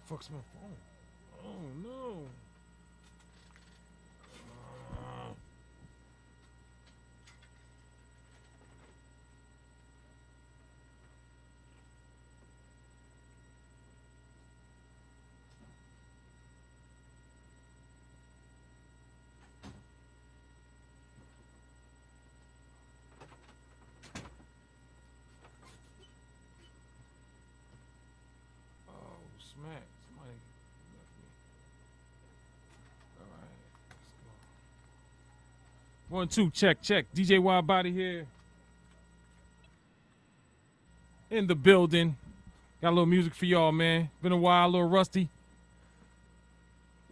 Fuck's my phone. Oh no. Smack. Somebody left me. All right. Let's go. 1, 2, check. DJ Wild Body here. In the building. Got a little music for y'all, man. Been a while, a little rusty.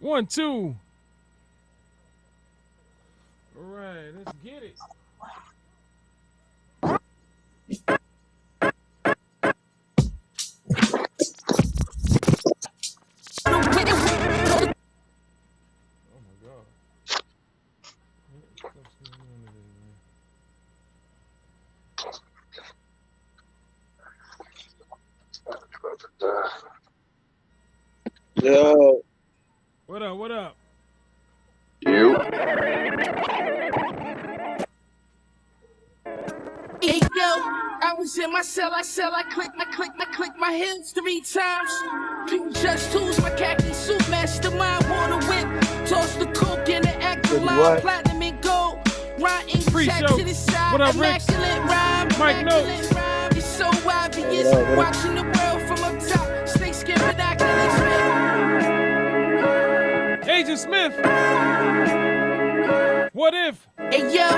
1, 2. All right, let's get it. Yo. What up? You. Hey yo, I was in my cell, I click my heels 3 times. Pink just tools, my khaki suit, mastermind, water whip, toss the coke in the acrylic, platinum and gold, rotten check to the side, what up, immaculate rhyme, Mike immaculate rhyme. It's so obvious, watching the world from up top, snakeskin binoculars. Agent Smith. What if? Hey yo.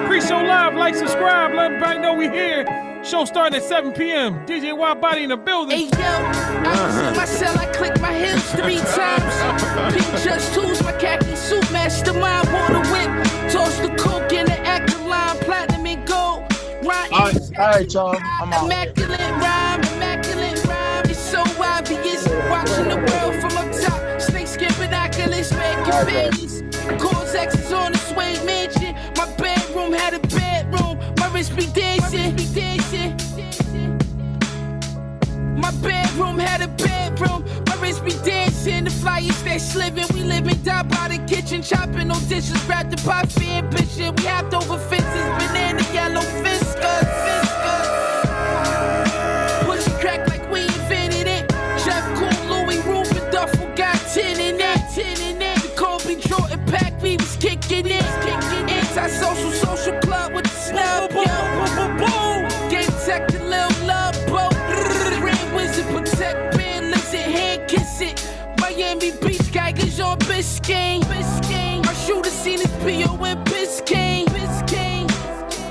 Pre-show live, like, subscribe, let everybody know we here. Show starting at 7 p.m. DJ Wild Body in the building. Hey yo, I was in my cell, I click my heels 3 times. Pink just tools, my khaki suit, mastermind, water whip, toss the coke in the acrylic, platinum and gold, rotten. All right, y'all. I'm out. Immaculate rhyme. It's so obvious, watching the world from up top. Snakeskin binoculars, making babies. Cause X's on the suede mansion. My bedroom had a bedroom. My wrist be dancing. My bedroom had a bedroom. My wrist be dancing. The flyers that's living. We living down by the kitchen. Chopping no dishes. Grab the pot for ambition. We hopped over fences. Banana yellow fiskers. Push crack like we invented it. Chef Cool, Louis, Ruben, Duffel got 10 in that. The Kobe Jordan pack, we was kicking it. Anti-social, social club with the snub, yo. Game tech, the little love boat. Grand Wizard, protect, band, listen, hand kiss it. Miami Beach, Geiger's on Biscayne. My shooter seen his P.O. in Biscayne.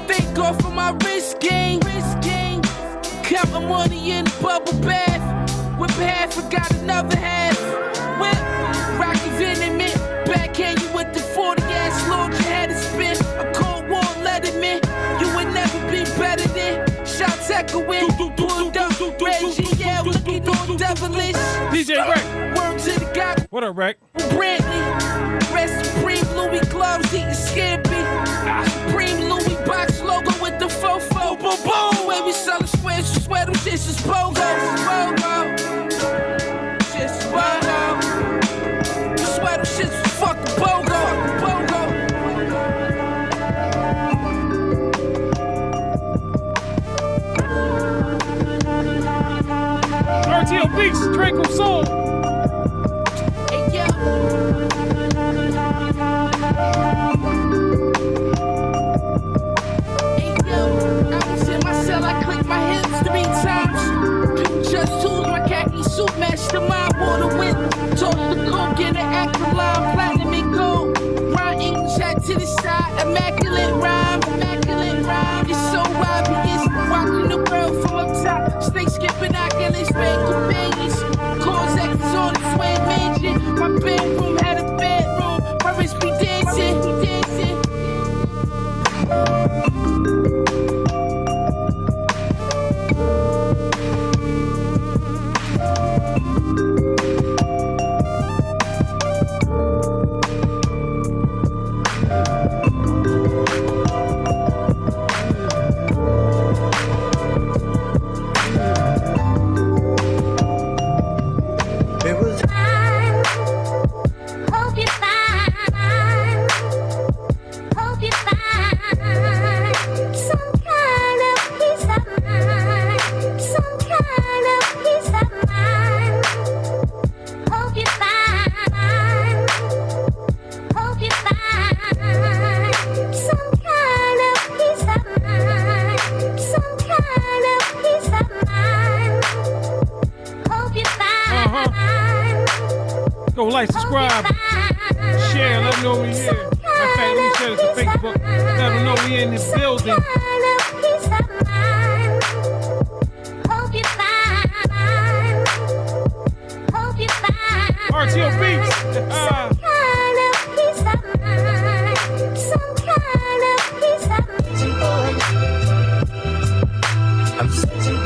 Thank God for my wrist game. Counting money in the bubble bath. Whip half, I got another half. Whip, rocky venomant. Backhand you with the 40 ass Lord, you had to spin. A cold war letterman. You would never be better than. Shots echoing. Pulled up, Reggie, yeah, looking all devilish. DJ Rec. Word to the God. What up, Rec? Brantley. Rest Supreme Louis gloves eating scampi. Supreme Louis box logo with the fofo. Boom, boom. When we selling squares, you swear them shits is BOGO. Shit's BOGO. You swear them shits is fucking BOGO. RTL Beats, Draco Soul. Hey, yo. I was in my cell, I clicked my heels 3 times. Just tools, my khaki suit, mastermind, water whip. Toss the coke in the acrylic, platinum and gold. Rotten chat to the side, immaculate rhyme. It's so obvious, watching the world from up top. Snakeskin binoculars, making babies. Cause X's on the suede mansion. My bedroom had a bedroom, my wrist be dancing. It was Go like, subscribe, share, let them know we here. Matter of fact, let me share this to Facebook. Let them know we in this building. RTO Beats. I'm searching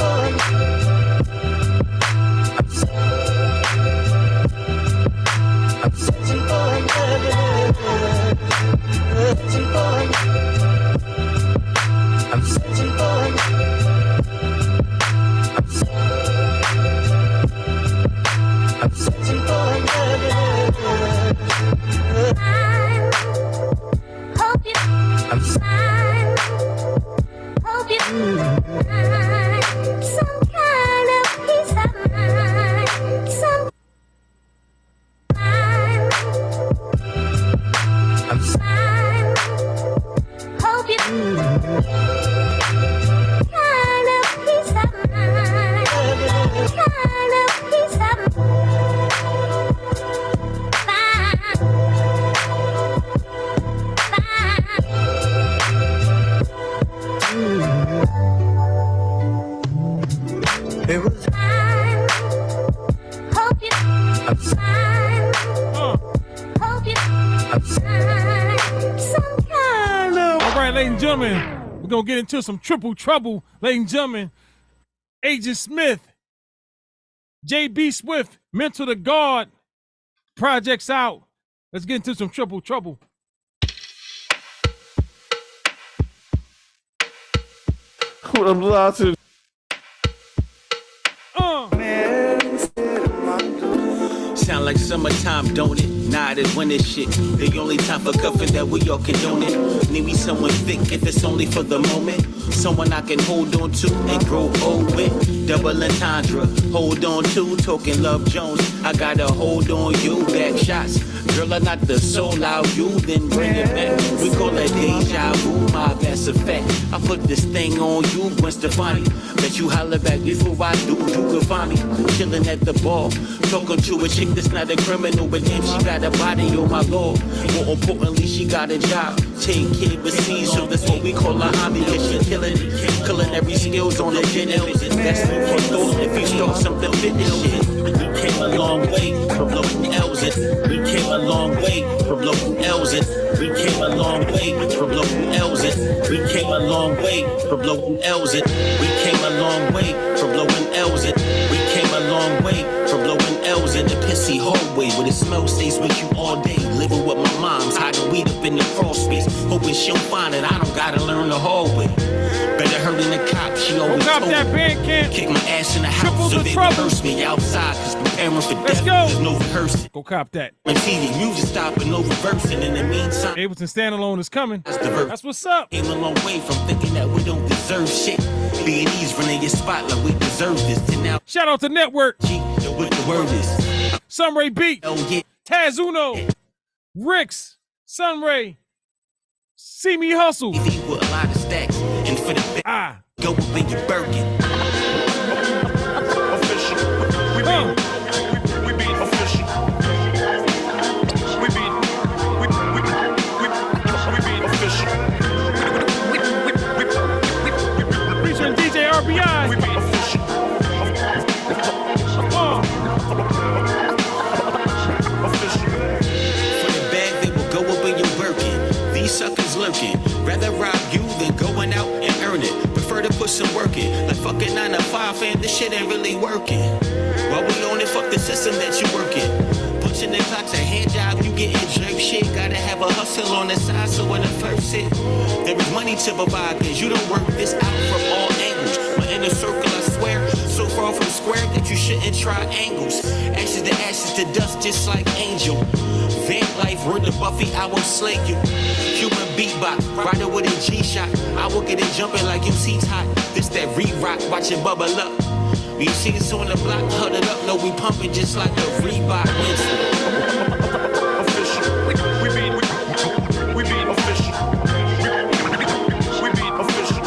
Get into some triple trouble, ladies and gentlemen. Agent Smith, JB Swift, Mental to God, projects out. Let's get into some triple trouble. What I'm allowed to. Sound like summertime, don't it? Nah, that's when this shit. The only time for cuffing that we all condone it. Need me someone thick if it's only for the moment. Someone I can hold on to and grow old with. Double entendre, hold on to. Talking Love Jones, I gotta hold on you. Back shots, girl, I'm not the soul out you. Then bring it back. We call it deja vu, my that's a fact. I put this thing on you, Gwen Stefani. Bet you holler back before I do. You can find me chilling at the bar, talking to a chick that's not a criminal, but damn, she got a body, oh my lord. More importantly, she got a job, take care overseas, so that's what we call her hobby. Cause she killing it, culinary skills on the legitimate. That's food for thought if you start something fitness shit. We came a long way from local L's. We came a long way from local L's. We came a long way from local L's. We came a long way from local L's. We came a long way from local L's. We came a long way from blowing L's in the pissy hallway where the smell stays with you all day. Living with my mom's, hiding weed up in the crawl space, hoping she'll find it. I don't gotta learn the hallway. Better hurry than the cops. She always told that band camp. Kick my ass in the house so they rehearse me outside. Cause preparing for death, there's no rehearsing. Go cop that. When TV music stopping, no reversing. In the meantime, Ableton Standalone is coming. That's what's up. Came a long way from thinking that we don't deserve shit. B&E's running your spot like we deserve this. And now, shout out to Network. What the word is. Sunray Beat. Oh, yeah. Taz Uno. Ricks. Sunray. See Me Hustle. With a lot of stacks. And for the go up in your Birkin. Official. We beat official. We beat official. Featuring DJ RBI. We beat official. For the bag, they will go up in your Birkin. These suckers lurking. Rather rob you than going out and earn it. Prefer to put some work in. Like fucking 9 to 5 and this shit ain't really working. While we on it, fuck the system that you working. Punching the clocks, a hand job, you getting jerk shit. Gotta have a hustle on the side, so when the first hit, there is money to provide, cause you don't work this out from all angles. But in a circle, I swear, so far from square that you shouldn't try angles. Ashes to dust, just like Angel. Vamp life, word to Buffy, I will slay you. Human beatbox, rider with a G-shot. I will get it jumping like MC's hot. This that re-rock, watch it bubble up. You see us on the block, huddled up, no, we pumping just like a Reebok. Official. We beat official. We beat official. We beat official.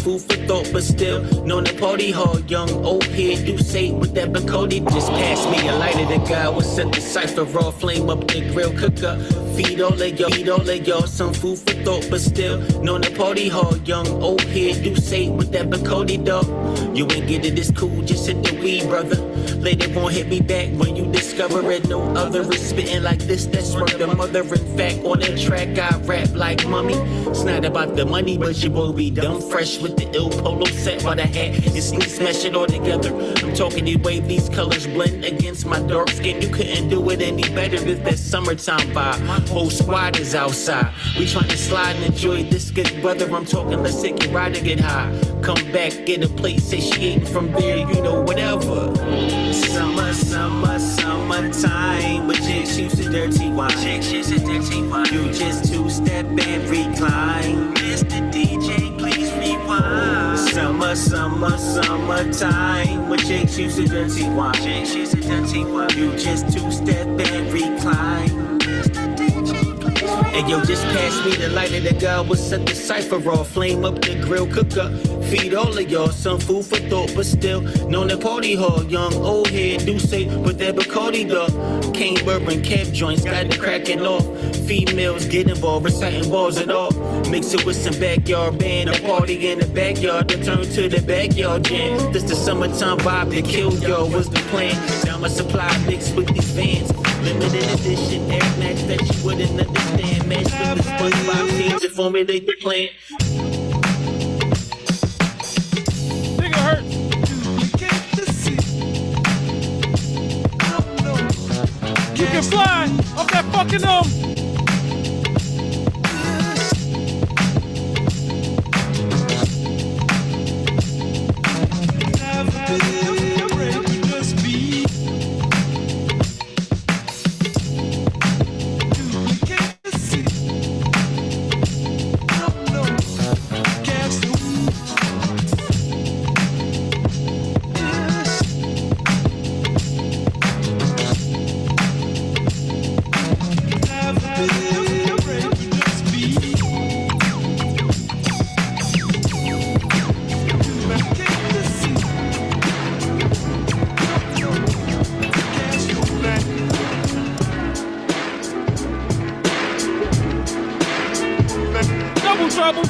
food for thought, but still known to party hard. Young old head do say with that Bacardi. Just pass me a lighter, the guy was set the cipher raw, flame up the grill cooker. Feed all of y'all some food for thought, but still known to party hard. Young old head do say with that Bacardi, dog. You ain't get it, it's cool, just hit the weed, brother. Later won't hit me back when you discover it. No other is spitting like this, that's worth the mother. In fact, on that track, I rap like mummy. It's not about the money, but you will be dumb fresh with the ill polo set by the hat and sneak smash it all together. I'm talking the way these colors blend against my dark skin. You couldn't do it any better with that summertime vibe. My whole squad is outside. We trying to slide and enjoy this good weather. I'm talking, let's take a ride and get high. Come back, get a plate, say she eating from there, you know, whatever. Summer, summer, summertime. But chicks used to dirty wine. Chicks used to dirty wine. You just two-step and recline. Mr. DJ, please rewind. Summer, summer, summertime. When chicks used to dirty wine. Chicks used to dirty wine. You just two-step and recline. Mr. DJ, please rewind. And yo, just pass me the lighter, the guy was set the cipher raw. Flame up the grill cooker. Feed all of y'all some food for thought, but still known to party hard. Young old head do say with that Bacardi, dog. Cane bourbon cap joints got to crack it off. Females get involved, reciting balls and all. Mix it with some backyard band, a party in the backyard, then turn to the backyard jam. This the summertime vibe that killed y'all, was the plan. Now my supply mixed with these fans. Limited edition air match that you wouldn't understand. Match with the SpongeBob teams to formulate the plan. Nigga hurt. You can fly off that fucking Double trouble.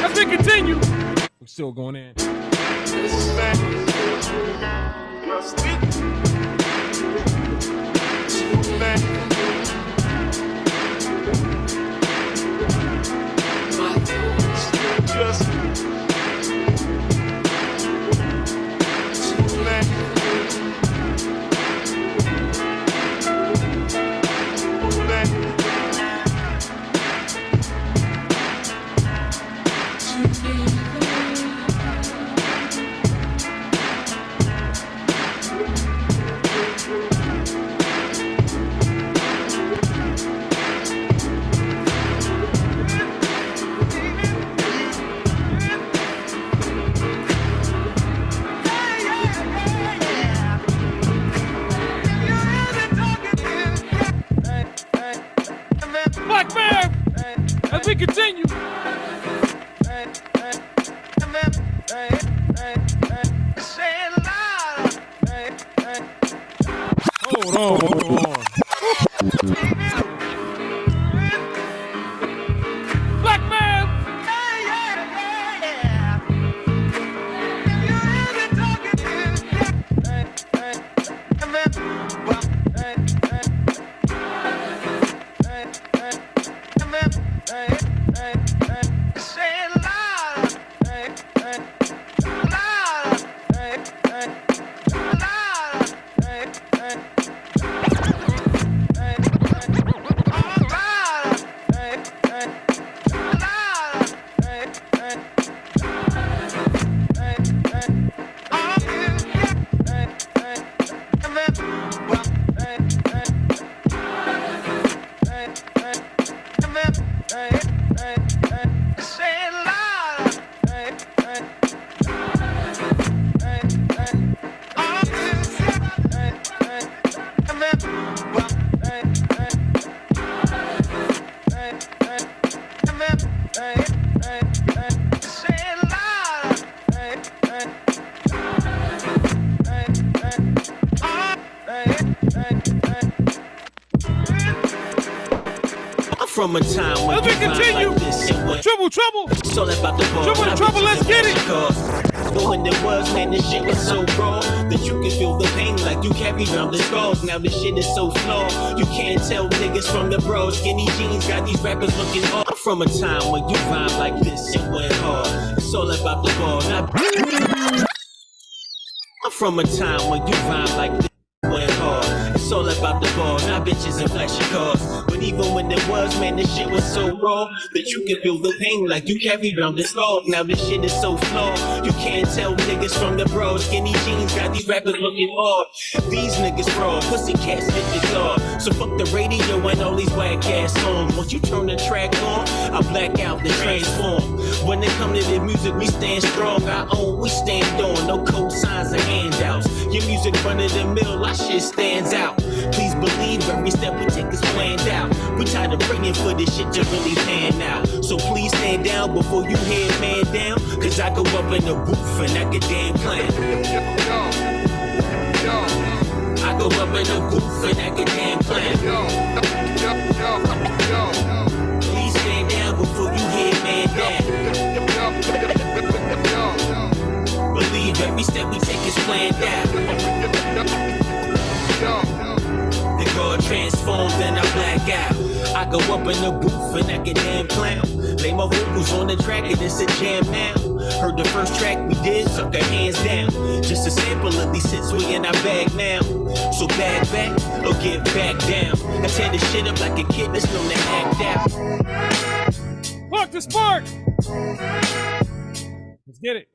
As we continue, we're still going in. from a time when As we you rhyme continue, like this and when Trouble, trouble. it's all about the ball. Trouble, Now trouble, bitches let's and get it. cars. But when it was, man, this shit was so raw that you can feel the pain like you carry around the scars. Now this shit is so flawed, you can't tell niggas from the bros. Skinny jeans got these rappers looking hard. I'm from a time when you rhyme like this and went hard. It's all about the ball. Now I'm from a time when you rhyme like this. Went hard. It's all about the ball, not bitches and flashy cars. But even when it was, man, this shit was so raw that you can feel the pain like you carry around this log. Now this shit is so flawed, you can't tell niggas from the bros. Skinny jeans got these rappers looking hard. These niggas fraud, pussy cats hit the claw. So fuck the radio and all these whack ass songs. Once you turn the track on, I black out and transform. When it come to the music, we stand strong. I own, we stand on. No cosigns or handouts. Your music run of the mill, our shit stands out. Please believe every step we take is planned out. We tired of praying for this shit to really pan out. So please stand down before you head man down. Cause I go up in the booth and I get damn plan. I go up in the booth and I get damn plan. Please stand down before you head man down. Believe every step we take is planned out. The God transforms and I black out. I go up in the booth and I get damn clown. Lay my vocals on the track and it's a jam now. Heard the first track we did, suck our hands down. Just a sample of these hits we in our bag now. So bag back or get back down. I tear this shit up like a kid that's known to act out. Fuck the spark. Let's get it.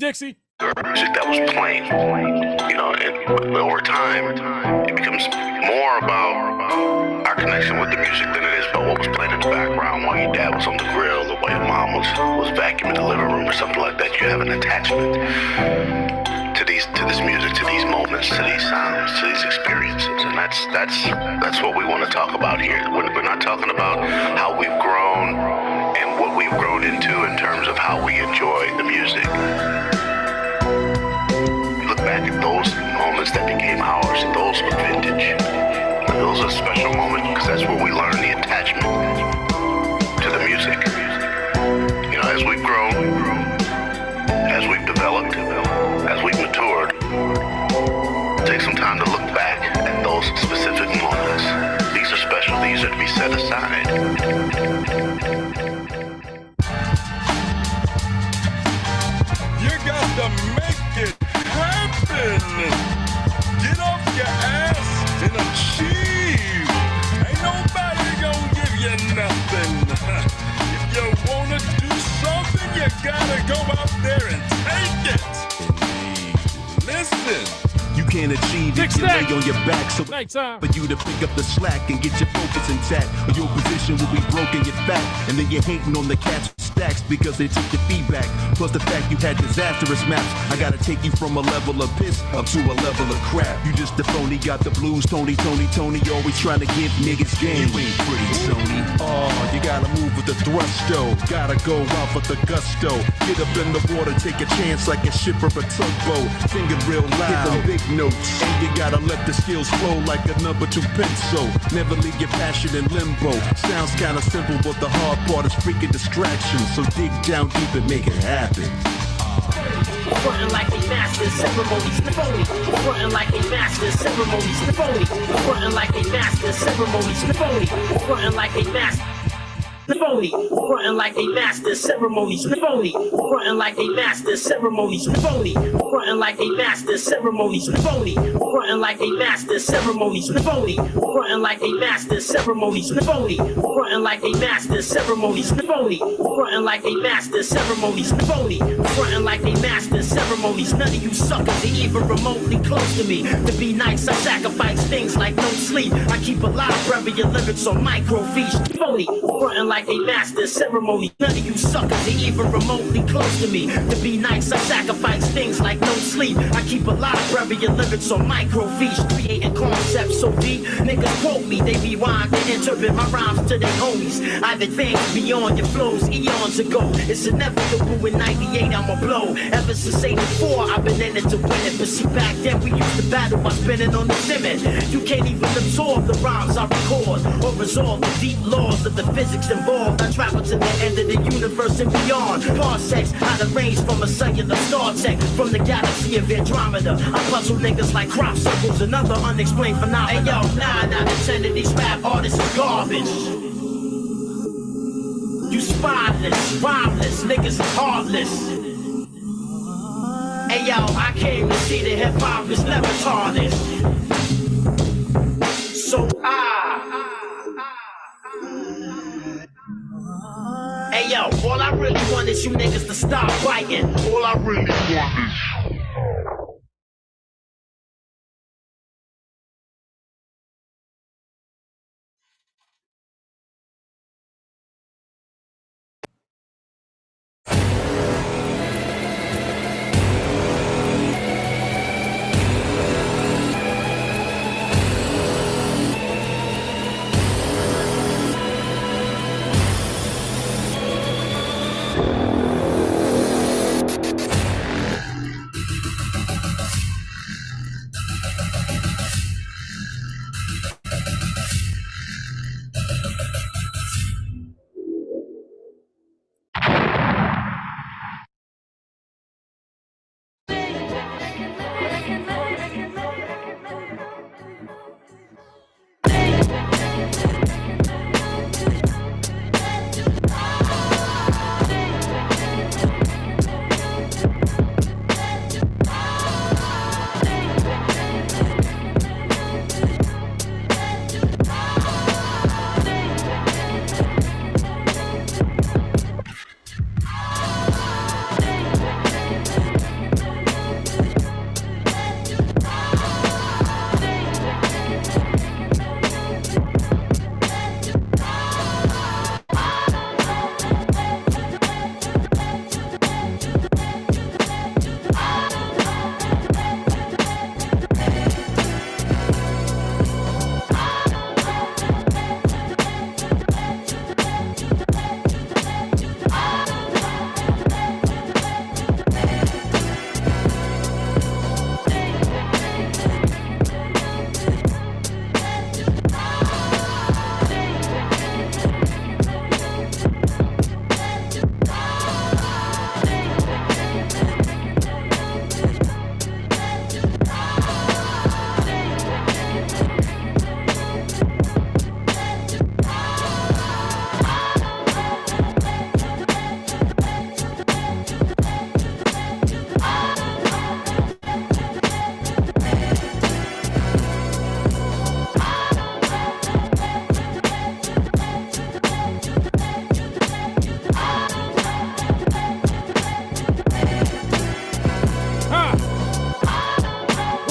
Dixie. Music that was playing, you know, and over time, it becomes more about our connection with the music than it is about what was playing in the background while your dad was on the grill or while your mom was vacuuming the living room or something like that. You have an attachment to this music, to these moments, to these sounds, to these experiences, and that's what we want to talk about here. We're not talking about how we've grown and what we've grown into in terms of how we enjoy the music. Back at those moments that became ours, those were vintage. And those are special moments because that's where we learn the attachment to the music. You know, as we've grown, as we've developed, as we've matured, take some time to look back at those specific moments. These are special. These are to be set aside. You got to make it happen. Get off your ass and achieve. gotta go out there and take it. Listen. You can't achieve Big if you lay stack. on your back. So Nighttime. for you to pick up the slack and get your focus intact, or your position will be broken, you're fat, and then you're hating on the cats with stacks because they took your feedback. Plus the fact you had disastrous maps. I gotta take you from a level of piss up to a level of crap. You just a phony, got the blues, Tony, always trying to give niggas game. You ain't pretty, Tony. Oh, you gotta move with the thrusto. Gotta go out with the gusto. Get up in the water, take a chance like a ship or a tugboat. Sing it real loud. Hit them big notes. And you gotta let the skills flow like a number 2 pencil. Never leave your passion in limbo. Sounds kinda simple, but the hard part is freaking distractions. So dig down deep and make it happen. Frontin' like a master ceremonies, Napoli. Frontin' like a master ceremonies, Napoli. Frontin' like a master ceremonies, Napoli. Frontin' like a master. Napoli, frontin' like a master ceremonies, Napoli, frontin' like a master ceremonies, Napoli, frontin' like a master ceremonies, Napoli, frontin' like a master ceremonies, Napoli, frontin' like a master ceremonies, Napoli, frontin' like a master ceremonies, Napoli, frontin' like a master ceremonies, Napoli, frontin' like a master ceremonies. None of you suckers are even remotely close to me. To be nice, I sacrifice things like no sleep. I keep alive, brother, your lyrics on microfiche. Napoli, frontin' like a master ceremony. None of you suckers are even remotely close to me. To be nice, I sacrifice things like no sleep. I keep alive, brother, your lyrics on microfiche. Creating concepts so deep, niggas quote me. They rewind and interpret my rhymes to their homies. I've advanced beyond your flows eons ago. It's inevitable in 98, I'ma blow. Ever since 84, I've been in it to win it. But see, back then we used to battle by spinning on the limit. You can't even absorb the rhymes I record or resolve the deep laws of the physics involved. I travel to the end of the universe and beyond. Parsecs out of range from a cellular star tech. From the galaxy of Andromeda, I puzzle niggas like crop circles and other unexplained phenomena. Hey yo, 9 out of 10 of these rap artists are garbage. You spineless, rhymeless, niggas is heartless. Hey yo, I came to see that hip hop is never tarnished. So hey yo, all I really want is you niggas to stop fighting. All I really want is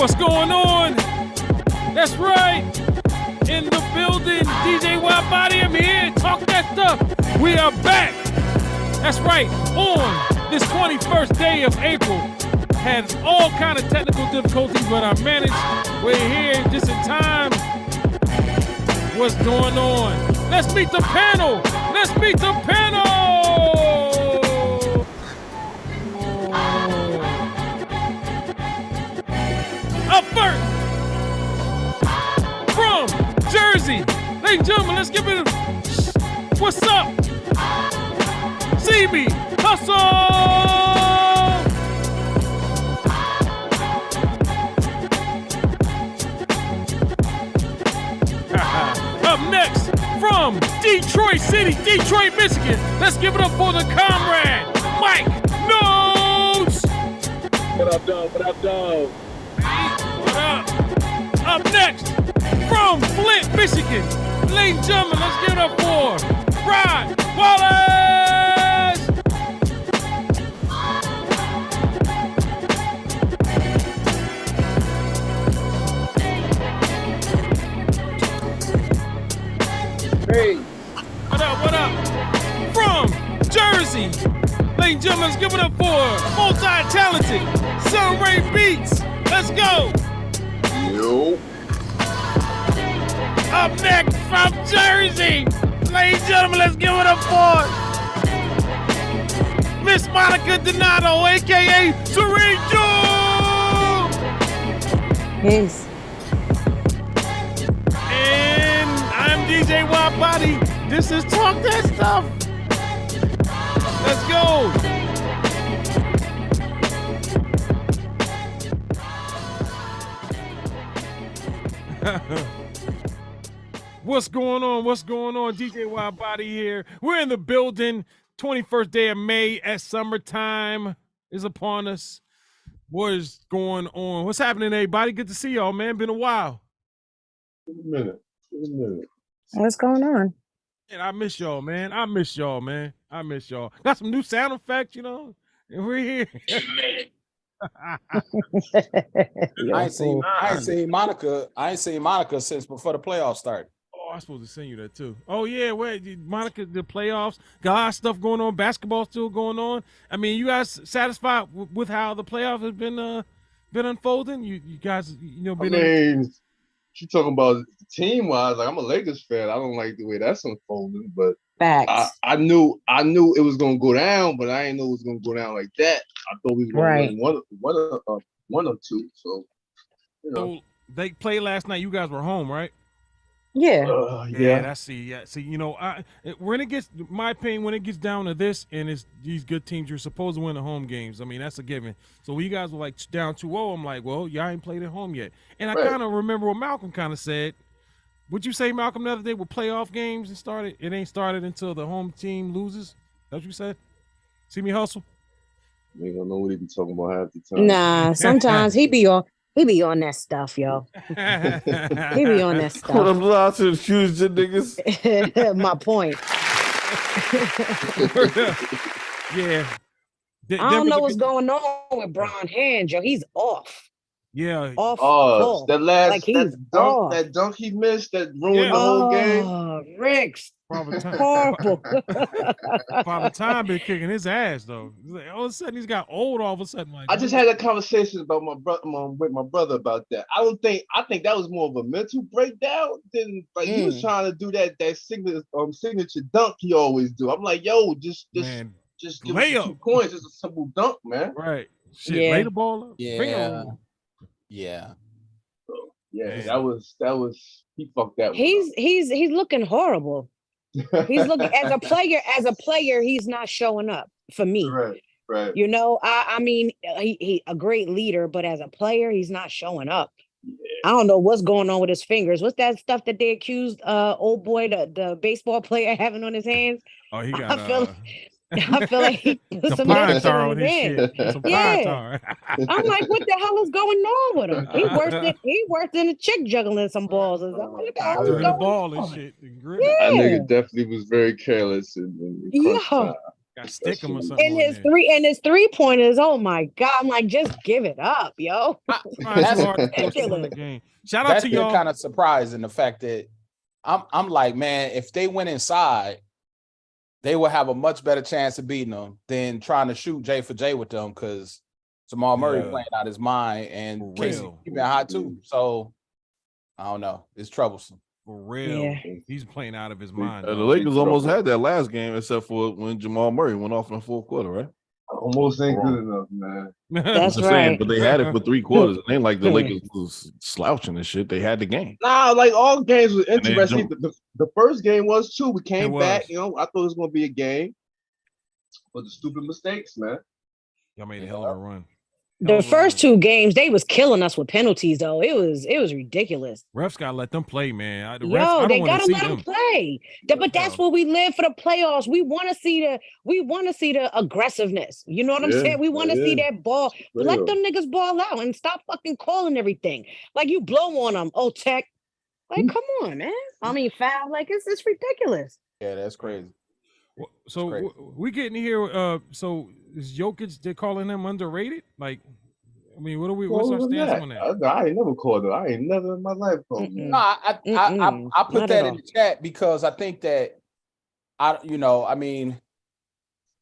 What's going on? That's right. In the building, DJ Wild Body, I'm here. Talk that stuff. We are back. That's right. On this 21st day of April. Had all kind of technical difficulties, but I managed. We're here just in time. What's going on? Let's meet the panel. Let's meet the panel. Up first, from Jersey, ladies and gentlemen, let's give it a what's up? See me, hustle! Up next, from Detroit City, Detroit, Michigan, let's give it up for the comrade, Mike Notes! What up, dog? What up, dog? What up? Up next, from Flint, Michigan, ladies and gentlemen, let's give it up for Rod Wallace! Hey. What up, what up? From Jersey, ladies and gentlemen, let's give it up for multi-talented Sunray Beats. Let's go! Yo. Up next from Jersey, ladies and gentlemen, let's give it up for Miss Monica Donato, aka Serene Jewel. Peace. And I'm DJ Wild Body. This is Talk That Stuff. Let's go. What's going on? What's going on? DJ Wild Body here. We're in the building. 21st day of May as summertime is upon us. What is going on? What's happening, everybody? Good to see y'all, man. Been a while. Wait a minute. What's going on? And I miss y'all, man. I miss y'all, man. I miss y'all. Got some new sound effects, you know, and we're here. I ain't seen Monica since before the playoffs started. Oh, I'm supposed to send you that too. Oh yeah, wait, Monica, the playoffs, got a lot of stuff going on. Basketball still going on. I mean, you guys satisfied with how the playoffs have been unfolding? You guys, you know, been. She talking about team wise. Like, I'm a Lakers fan. I don't like the way that's unfolding, but Facts. I knew it was gonna go down, but I didn't know it was gonna go down like that. I thought we was gonna win one or two. So, you know. So they played last night. You guys were home, right? Yeah. Yeah. That's see, you know, when it gets, my opinion, when it gets down to this, and it's these good teams, you're supposed to win the home games. I mean, that's a given. So when you guys were like down 2-0, I'm like, well, y'all ain't played at home yet. And I kind of remember what Malcolm kind of said. Would you say, Malcolm, the other day with playoff games, it ain't started until the home team loses? That's what you said? See me hustle? You don't know what he be talking about half the time. Nah, sometimes he be on that stuff, yo. He be on that stuff. Put them lots of shoes to niggas. My point. Yeah. I don't know what's going on with Bron Hand, yo. He's off. Yeah. Off. That last like he's that dunk he missed that ruined the whole game. Oh, Ricks. Horrible. Father Time been kicking his ass though. All of a sudden he's got old. All of a sudden, like I just had a conversation about with my brother about that. I think that was more of a mental breakdown than like he was trying to do that signature dunk he always do. I'm like, yo, just give lay us 2 points. It's a simple dunk, man. Right. Shit, lay the ball up. Yeah. That was he fucked that one. He's looking horrible. He's looking as a player, he's not showing up for me. Right. You know, I mean, he a great leader, but as a player, he's not showing up. Yeah. I don't know what's going on with his fingers. What's that stuff that they accused old boy, the baseball player, having on his hands? Oh, he got I feel like he put some medicine on his hand. Yeah. I'm like, what the hell is going on with him? He worse than a chick juggling some balls or something. What the hell is going the ball on? And shit. That nigga definitely was very careless. Got to stick him or something. And his 3-pointers. Oh my God! I'm like, just give it up, yo. That's ridiculous. The game. Shout out to y'all. Kind of surprised in the fact that I'm like, man, if they went inside, they would have a much better chance of beating them than trying to shoot J for J with them because Jamal Murray playing out his mind and Casey keeping hot too. So I don't know. It's troublesome. For real. He's playing out of his mind. The Lakers almost had that last game, except for when Jamal Murray went off in the fourth quarter, right? Almost ain't good enough, man. That's right. Saying, but they had it for 3 quarters. It ain't like the Lakers was slouching and shit. They had the game. Nah, like all games was interesting. The first game was too. We came back, I thought it was gonna be a game. But the stupid mistakes, man. Y'all made a hell of a run. The first 2 games, they was killing us with penalties, though. It was ridiculous. Refs gotta let them play, man. They gotta let them play. But that's what we live for the playoffs. We want to see the aggressiveness. You know what I'm saying? We want to see that ball. Let them niggas ball out and stop fucking calling everything. Like you blow on them. Oh, tech. Like, come on, man. I mean, foul. Like it's ridiculous. Yeah, that's crazy. So we getting here. So is Jokic? They're calling him underrated. Like, I mean, what's our stance on that? I ain't never called him. I ain't never in my life called him. No, I put that in the chat because I think that I mean,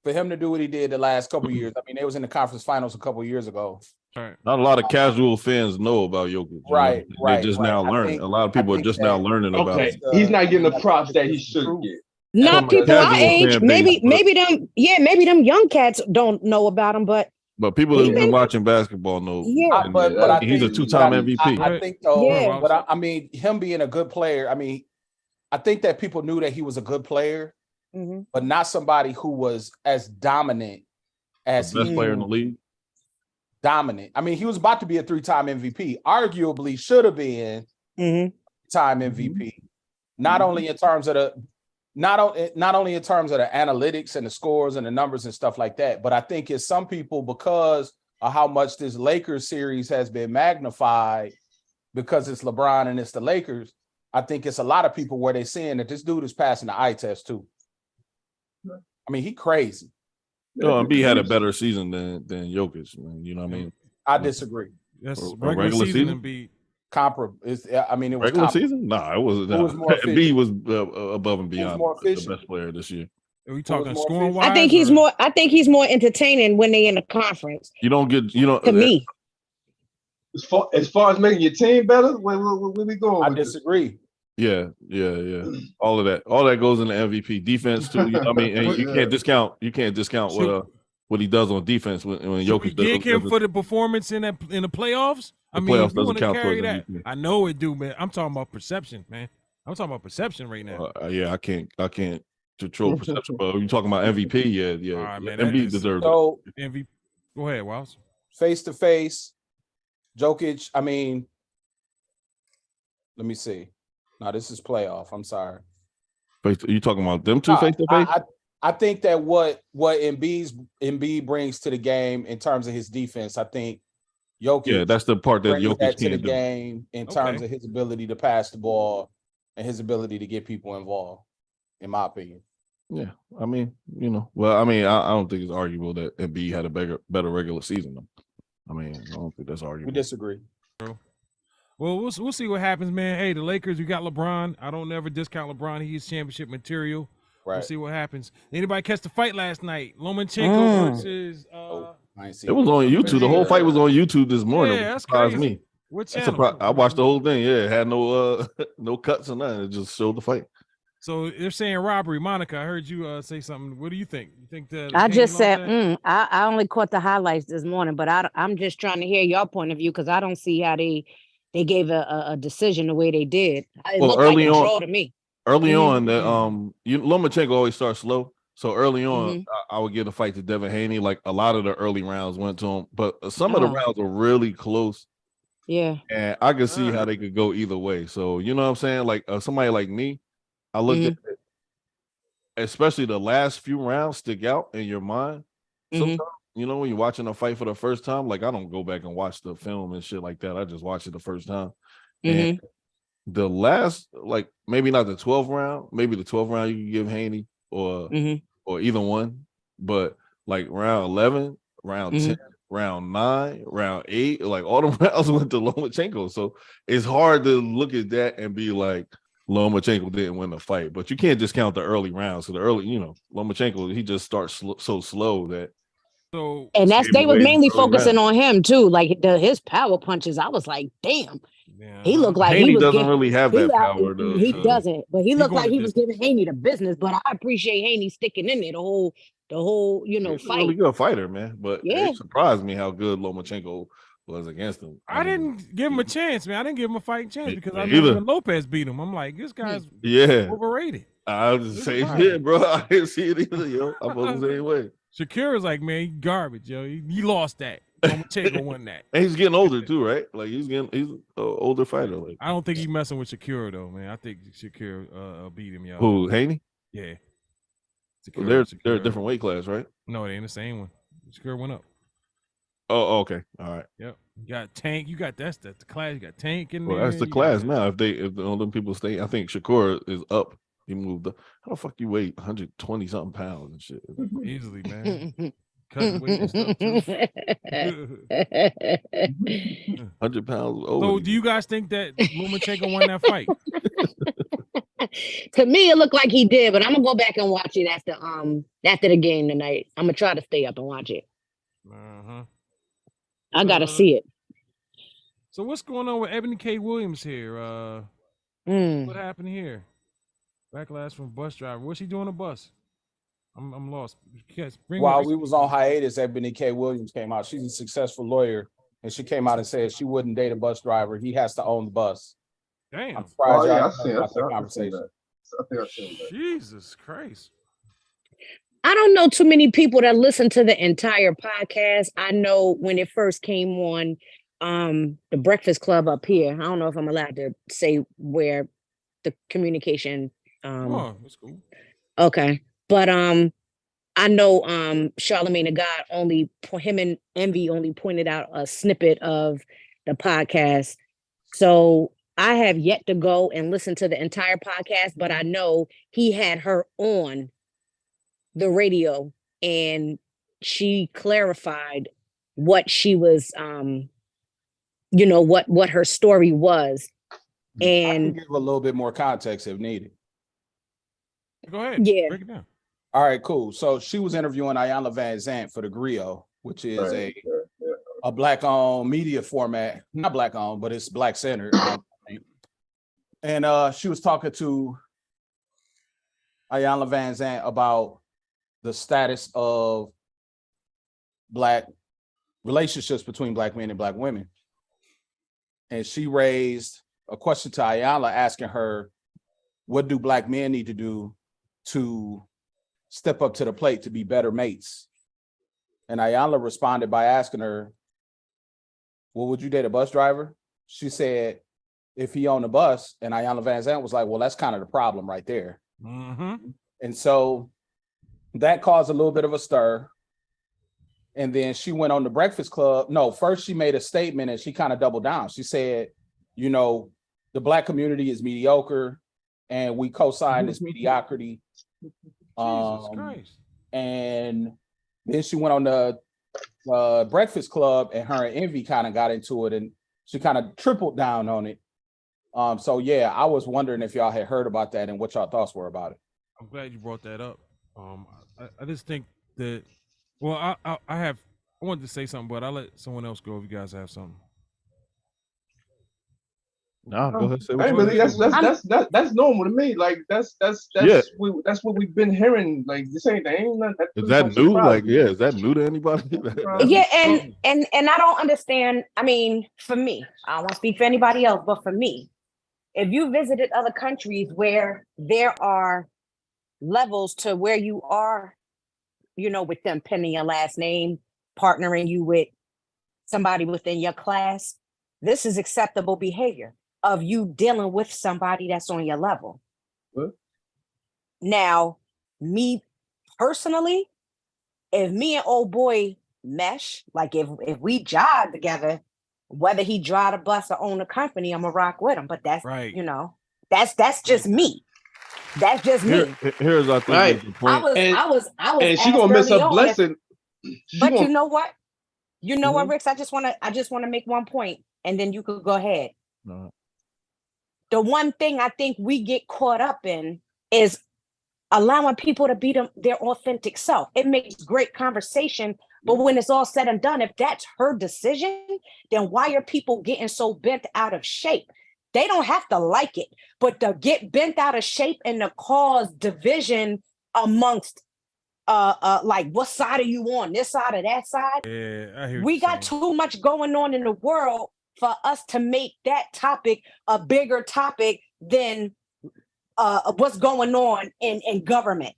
for him to do what he did the last couple of years. I mean, they was in the conference finals a couple of years ago. Right. Not a lot of casual fans know about Jokic. Right. They're just now learning. A lot of people are just now learning about it. He's not getting the props that he should get. Not people our age. Maybe them young cats don't know about him, but people that have been watching basketball know. Yeah, but he's a 2-time MVP. I think though, but I mean, him being a good player. I mean, I think that people knew that he was a good player, but not somebody who was as dominant as the best player in the league. Dominant. I mean, he was about to be a 3-time MVP. Arguably, should have been time MVP. Not only in terms of the not only in terms of the analytics and the scores and the numbers and stuff like that, but I think it's some people because of how much this Lakers series has been magnified because it's LeBron and it's the Lakers. I think it's a lot of people where they're seeing that this dude is passing the eye test too. I mean, he crazy. No, Embiid had a better season than Jokic. You know what I mean? I disagree. That's regular season Embiid. Comparable. I mean, it was regular season. Nah, it wasn't. It was more Embiid was above and beyond the best player this year. Are we talking scoring wise? I think he's more entertaining when they in the conference. You don't get to me. As far as making your team better, where we going? I disagree. Yeah. All of that goes in the MVP defense too. I mean, and you can't discount what he does on defense when Jokic does. Gig him for the performance in the playoffs. I mean, if you want to carry that, I know it do, man. I'm talking about perception, man. I'm talking about perception right now. Yeah, I can't control perception, but you talking about MVP? Yeah. All right, man, MVP deserves it. MVP. Go ahead, Wiles. Face to face, Jokic. I mean, let me see. No, this is playoff. I'm sorry. You talking about them two face to face? I think that what Embiid brings to the game in terms of his defense, I think Jokic. Yeah, that's the part that Jokic can't do. Game in terms of his ability to pass the ball and his ability to get people involved, in my opinion. Yeah, I mean, I don't think it's arguable that Embiid had a better regular season. I mean, I don't think that's arguable. We disagree. Well, we'll see what happens, man. Hey, the Lakers, we got LeBron. I don't ever discount LeBron. He's championship material. Right. We'll see what happens. Anybody catch the fight last night? Lomachenko versus. It was on YouTube. The whole fight was on YouTube this morning. Yeah, that's crazy. Me. What channel? I watched the whole thing. Yeah, it had no cuts or nothing. It just showed the fight. So they're saying robbery. Monica, I heard you say something. What do you think? You think that? I just said I only caught the highlights this morning, but I'm just trying to hear your point of view because I don't see how they gave a decision the way they did. It looked like a draw to me. Early on, that Lomachenko always starts slow. So early on, I would give the fight to Devin Haney. Like a lot of the early rounds went to him, but some of the rounds were really close. Yeah, and I could see how they could go either way. So you know what I'm saying? Like somebody like me, I looked at it, especially the last few rounds stick out in your mind. Sometimes, when you're watching a fight for the first time, like I don't go back and watch the film and shit like that. I just watch it the first time. And the last, like maybe not the 12th round, maybe the 12th round you can give Haney or either one. but like round 11, round 10, round 9, round 8, like all the rounds went to Lomachenko. So it's hard to look at that and be like, Lomachenko didn't win the fight, but you can't discount the early rounds. So the early, Lomachenko, he just starts so slow that. So and they was mainly focusing on him too, like his power punches. I was like, damn, he looked like Haney he was doesn't really have that power though. He doesn't, but he looked like he was giving Haney the business. But I appreciate Haney sticking in there the whole He's fight. a really good fighter, man. But it surprised me how good Lomachenko was against him. I didn't give him a chance, man. I didn't give him a fighting chance because I knew when Lopez beat him. I'm like, this guy's overrated. I was the same shit, bro. I didn't see it either, yo. I felt the same way. Shakira's like, man, he garbage, yo. He lost that. Lomachenko won that. And he's getting older too, right? Like he's an older fighter. Like I don't think he's messing with Shakira though, man. I think Shakira beat him, yo. Who, Haney? Yeah. Shakira, they're a different weight class, right? No, they ain't the same one. Shakira went up. Oh, okay. All right. Yep. You got Tank. You got that's the class. You got Tank in there. Well, that's the class now. If the Olympic people stay, I think Shakur is up. He moved up. How the fuck you weigh 120 something pounds and shit? Easily, man. Cutting weight and stuff too. 100 pounds. So, do you guys think that Lomachenko won that fight? To me, it looked like he did, but I'm gonna go back and watch it after the game tonight. I'm gonna try to stay up and watch it. I gotta see it. So what's going on with Ebony K. Williams here? What happened here? Backlash from bus driver. What's he doing on the bus? I'm lost. While we was on hiatus, Ebony K. Williams came out. She's a successful lawyer, and she came out and said she wouldn't date a bus driver. He has to own the bus. Damn. I'm surprised I y'all see about that that. conversation. I think I've seen that. Jesus Christ. I don't know too many people that listen to the entire podcast. I know when it first came on, the Breakfast Club up here. I don't know if I'm allowed to say where the communication. That's cool. Okay, but I know Charlamagne the God him and Envy only pointed out a snippet of the podcast. So I have yet to go and listen to the entire podcast, but I know he had her on the radio and she clarified what she was what her story was. And I can give a little bit more context if needed. Go ahead. Yeah. Break it down. All right, cool. So she was interviewing Iyanla Vanzant for the Griot, which is a black-owned media format. Not black-owned, but it's black-centered. And she was talking to Iyanla Vanzant about the status of black relationships between black men and black women. And she raised a question to Iyanla asking her, what do black men need to do to step up to the plate to be better mates? And Iyanla responded by asking her, well, would you date a bus driver? She said, if he owned a bus. And Iyanla Vanzant was like, well, that's kind of the problem right there. And so that caused a little bit of a stir. And then she went on the Breakfast Club. No, first she made a statement and she kind of doubled down. She said, the black community is mediocre and we co-sign this mediocrity. Jesus Christ. And then she went on the Breakfast Club and her and Envy kind of got into it and she kind of tripled down on it. So yeah, I was wondering if y'all had heard about that and what y'all thoughts were about it. I'm glad you brought that up. I just think that, well, I wanted to say something, but I'll let someone else go if you guys have something. No, go ahead. Say what Hey, you really, want. that's normal to me. Like that's what we've been hearing. Like this ain't nothing. Is that new? Like, is that new to anybody? Yeah, and I don't understand. I mean, for me, I don't want to speak for anybody else, but for me, if you visited other countries where there are levels to where you are, with them penning your last name, partnering you with somebody within your class, this is acceptable behavior of you dealing with somebody that's on your level. What? Now, me personally, if me and old boy mesh, like if we job together, whether he drive a bus or own a company, I'm gonna rock with him. But that's right. That's just me. That's just me. Here's I think Right. is the point. I was And she asked gonna miss early her on if- blessing. But you know what? You know what, Mhm. Ricks? I just want to make one point, and then you could go ahead. No. The one thing I think we get caught up in is allowing people to be their authentic self. It makes great conversation, but when it's all said and done, if that's her decision, then why are people getting so bent out of shape? They don't have to like it, but to get bent out of shape and to cause division amongst like what side are you on, this side or that side? Yeah, I hear. We got too much going on in the world for us to make that topic a bigger topic than what's going on in government,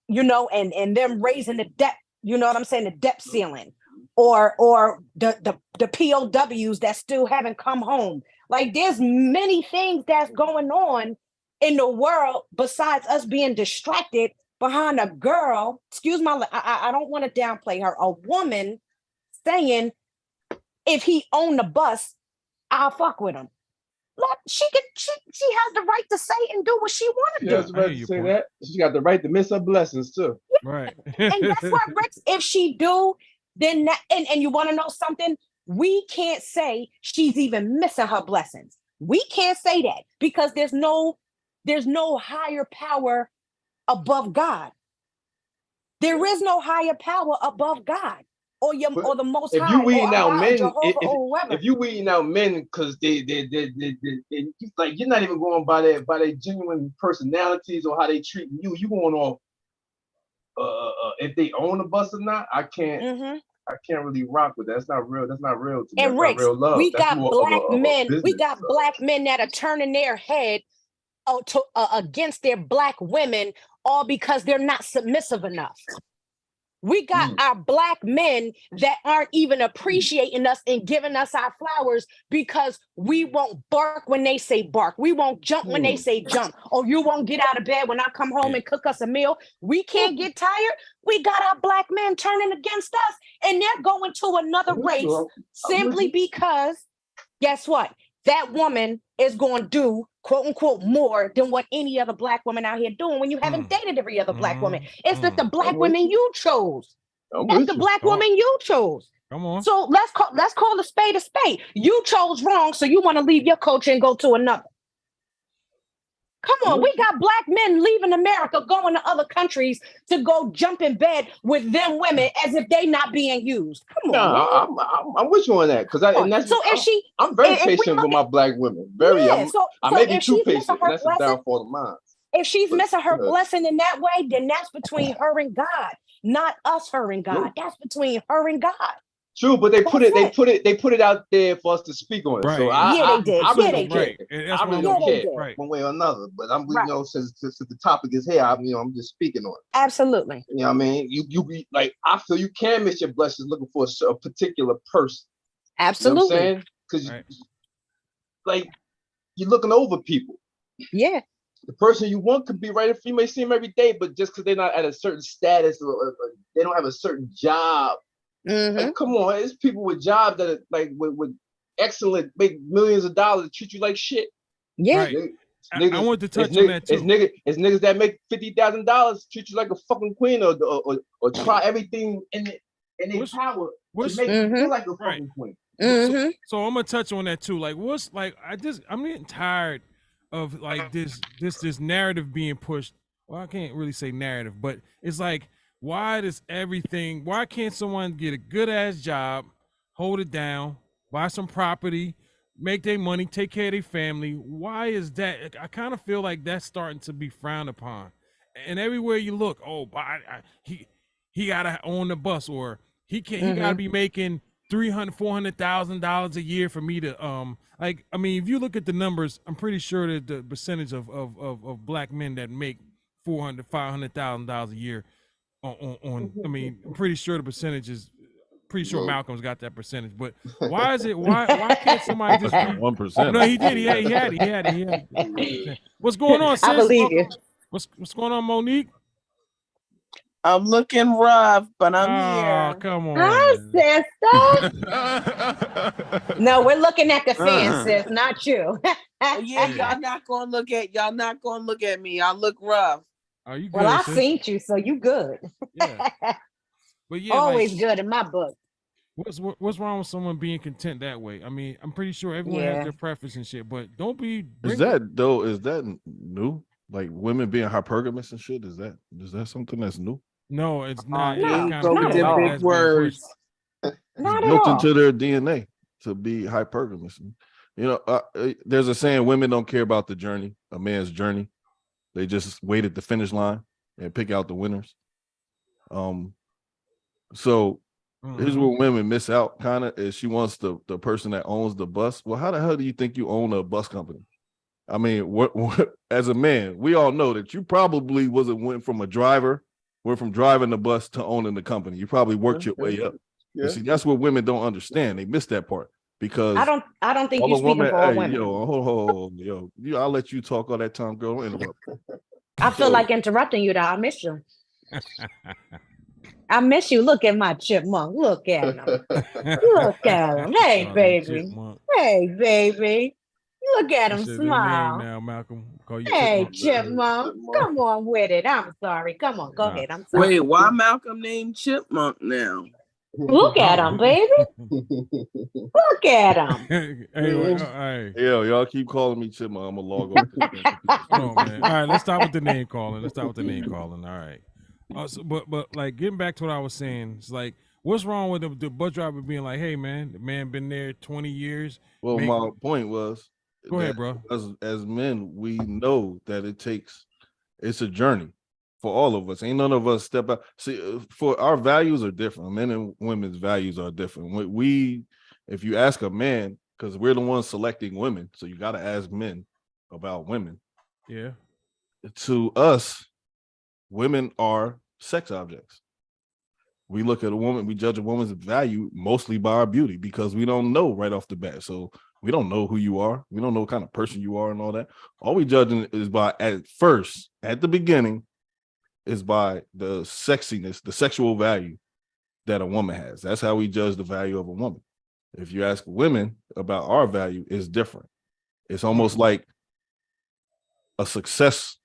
you know, and them raising the debt, you know what I'm saying, the debt ceiling, or the POWs that still haven't come home. Like there's many things that's going on in the world besides us being distracted behind a girl, excuse my, I don't want to downplay her, a woman saying, if he owned the bus, I'll fuck with him. Look, she has the right to say and do what she want She to has do. the right to say that. She got the right to miss her blessings too. Right. And guess what, Rex? If she do, then that, and you want to know something? We can't say she's even missing her blessings. We can't say that because there's no higher power above God. There is no higher power above God or the Most If High. you weeding or out Allah, men, Jehovah, or whoever. if you weeding out men because they like you're not even going by their genuine personalities or how they treat you. You going off if they own a bus or not. I can't really rock with that. That's not real. That's not real to me. And That's Rick, not real love. we That's got more black of a men. We business. got black men that are turning their head against their black women, all because they're not submissive enough. We got our black men that aren't even appreciating us and giving us our flowers because we won't bark when they say bark. We won't jump when they say jump. Or you won't get out of bed when I come home and cook us a meal. We can't get tired. We got our black men turning against us and they're going to another race simply because, guess what? That woman is going to do, quote unquote, more than what any other black woman out here doing when you haven't dated every other black woman. It's that the black women you chose. That's the black woman you chose. Come on. So let's call a spade a spade. You chose wrong, so you want to leave your culture and go to another. Come on, we got black men leaving America, going to other countries to go jump in bed with them women as if they not being used. Come on. No, I'm with you on that because I'm very patient with my black women. I may be too patient. That's a downfall of mine. If she's missing her blessing in that way, then that's between her and God, not us, her and God. That's between her and God. True, but they put it out there for us to speak on it. Right. So they did. I really don't Right. care. I really don't care Right. one way or another. But I'm, you know, since the topic is here, I'm just speaking on it. Absolutely. You know what I mean? You be like, I feel you can miss your blessings looking for a particular person. Absolutely. You know what I'm saying? Because like you're looking over people. Yeah. The person you want could be right. If you may see them every day, but just because they're not at a certain status or they don't have a certain job. Like, come on, it's people with jobs that are like with excellent, make millions of dollars, treat you like shit. Yeah, right. I want to touch on that too. It's niggas that make $50,000 treat you like a fucking queen, or try everything in their power to make you feel like a fucking queen. So I'm gonna touch on that too. Like, what's like? I'm getting tired of like this narrative being pushed. Well, I can't really say narrative, but it's like, why can't someone get a good ass job, hold it down, buy some property, make their money, take care of their family? Why is that? I kind of feel like that's starting to be frowned upon. And everywhere you look, he gotta own the bus, or he gotta be making $300,000-$400,000 a year for me to like. I mean, if you look at the numbers, I'm pretty sure that the percentage of black men that make $400,000-$500,000 a year on I mean, I'm pretty sure the percentage is pretty sure Malcolm's got that percentage, but why can't somebody just 1%? No, he did. He had it. What's going on, sis? I believe you. What's going on, Monique? I'm looking rough, but I'm Oh, here. come on. Hi, man. sister. No, we're looking at the fans, sis, not you. Oh, yeah, y'all not gonna look at me. Y'all look rough. Are you good? Well, I sis? seen you, so you good. Yeah. But yeah, Always like, good in my book. what's wrong with someone being content that way? I mean, I'm pretty sure everyone Yeah. has their preference and shit, but don't be. Is that new? Like women being hypergamous and shit? Is that something that's new? No, it's not. no, It not kind of at feels all. like Big that's being words. pushed. Not It's at built all. into their DNA to be hypergamous. You know, there's a saying: women don't care about the journey, a man's journey. They just wait at the finish line and pick out the winners. So here's where women miss out. Kind of is she wants the person that owns the bus. Well, how the hell do you think you own a bus company? I mean, what as a man, we all know that you probably went from driving the bus to owning the company. You probably worked your way up. Yeah. And see, that's what women don't understand. They miss that part because I don't think all you're the speaking women, for all hey, women. yo, hold, yo, I'll let you talk all that time, girl. Don't interrupt. I feel like interrupting you, though. I miss you. I miss you. Look at my chipmunk. Look at him. Look at him. Hey, Oh, baby. chipmunk. Hey, baby. Look at You him said their name smile. now, Malcolm. Call you Hey, chipmunk. chipmunk. Come on with it. I'm sorry. Come on. Go Nah. ahead. I'm sorry. Wait, why Malcolm named Chipmunk now? Look at him, baby. Look at him. Anyway, all right. Yo, y'all keep calling me Chipmunk. I'm gonna log off. Hold on, man. All right, let's start with the name calling. All right. But like getting back to what I was saying, it's like, what's wrong with the bus driver being like, hey man, the man been there 20 years. Well, my point was, Go ahead, bro. As men, we know that it's a journey for all of us. Ain't none of us step out. See, for our values are different. Men and women's values are different. If you ask a man, because we're the ones selecting women, so you got to ask men about women. Yeah. To us, women are sex objects. We look at a woman, we judge a woman's value mostly by our beauty because we don't know right off the bat. So we don't know who you are. We don't know what kind of person you are and all that. All we judging is by, at the beginning, is by the sexiness, the sexual value that a woman has. That's how we judge the value of a woman. If you ask women about our value, it's different. It's almost like a success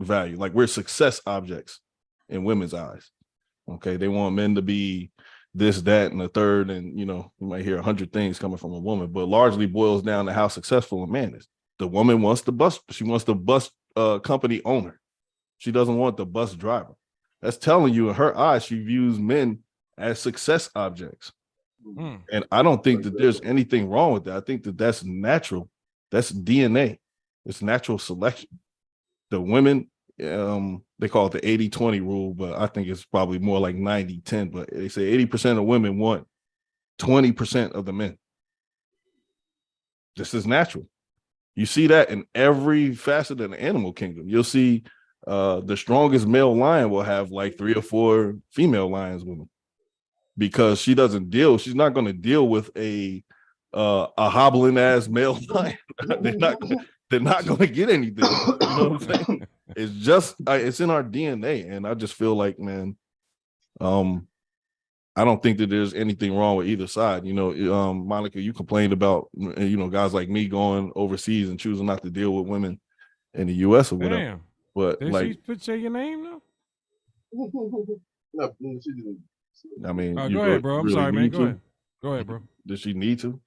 value. Like we're success objects in women's eyes. Okay, they want men to be this, that, and the third, and you might hear 100 things coming from a woman, but largely boils down to how successful a man is. The woman wants the bus. She wants the bus company owner. She doesn't want the bus driver. That's telling you in her eyes, she views men as success objects. And I don't think that there's anything wrong with that. I think that that's natural. That's DNA. It's natural selection. The women, they call it the 80-20 rule, but I think it's probably more like 90-10. But they say 80% of women want 20% of the men. This is natural. You see that in every facet of the animal kingdom. You'll see the strongest male lion will have like 3 or 4 female lions with him because she's not going to deal with a hobbling ass male lion. They're not going to get anything. You know what I'm saying? It's just, it's in our DNA. And I just feel like, man, I don't think that there's anything wrong with either side. Monica, you complained about, guys like me going overseas and choosing not to deal with women in the US or whatever. Damn. But did she say your name though? No, she didn't. I mean, go ahead, bro. I'm sorry, man. Go ahead. Go ahead, bro. Does she need to?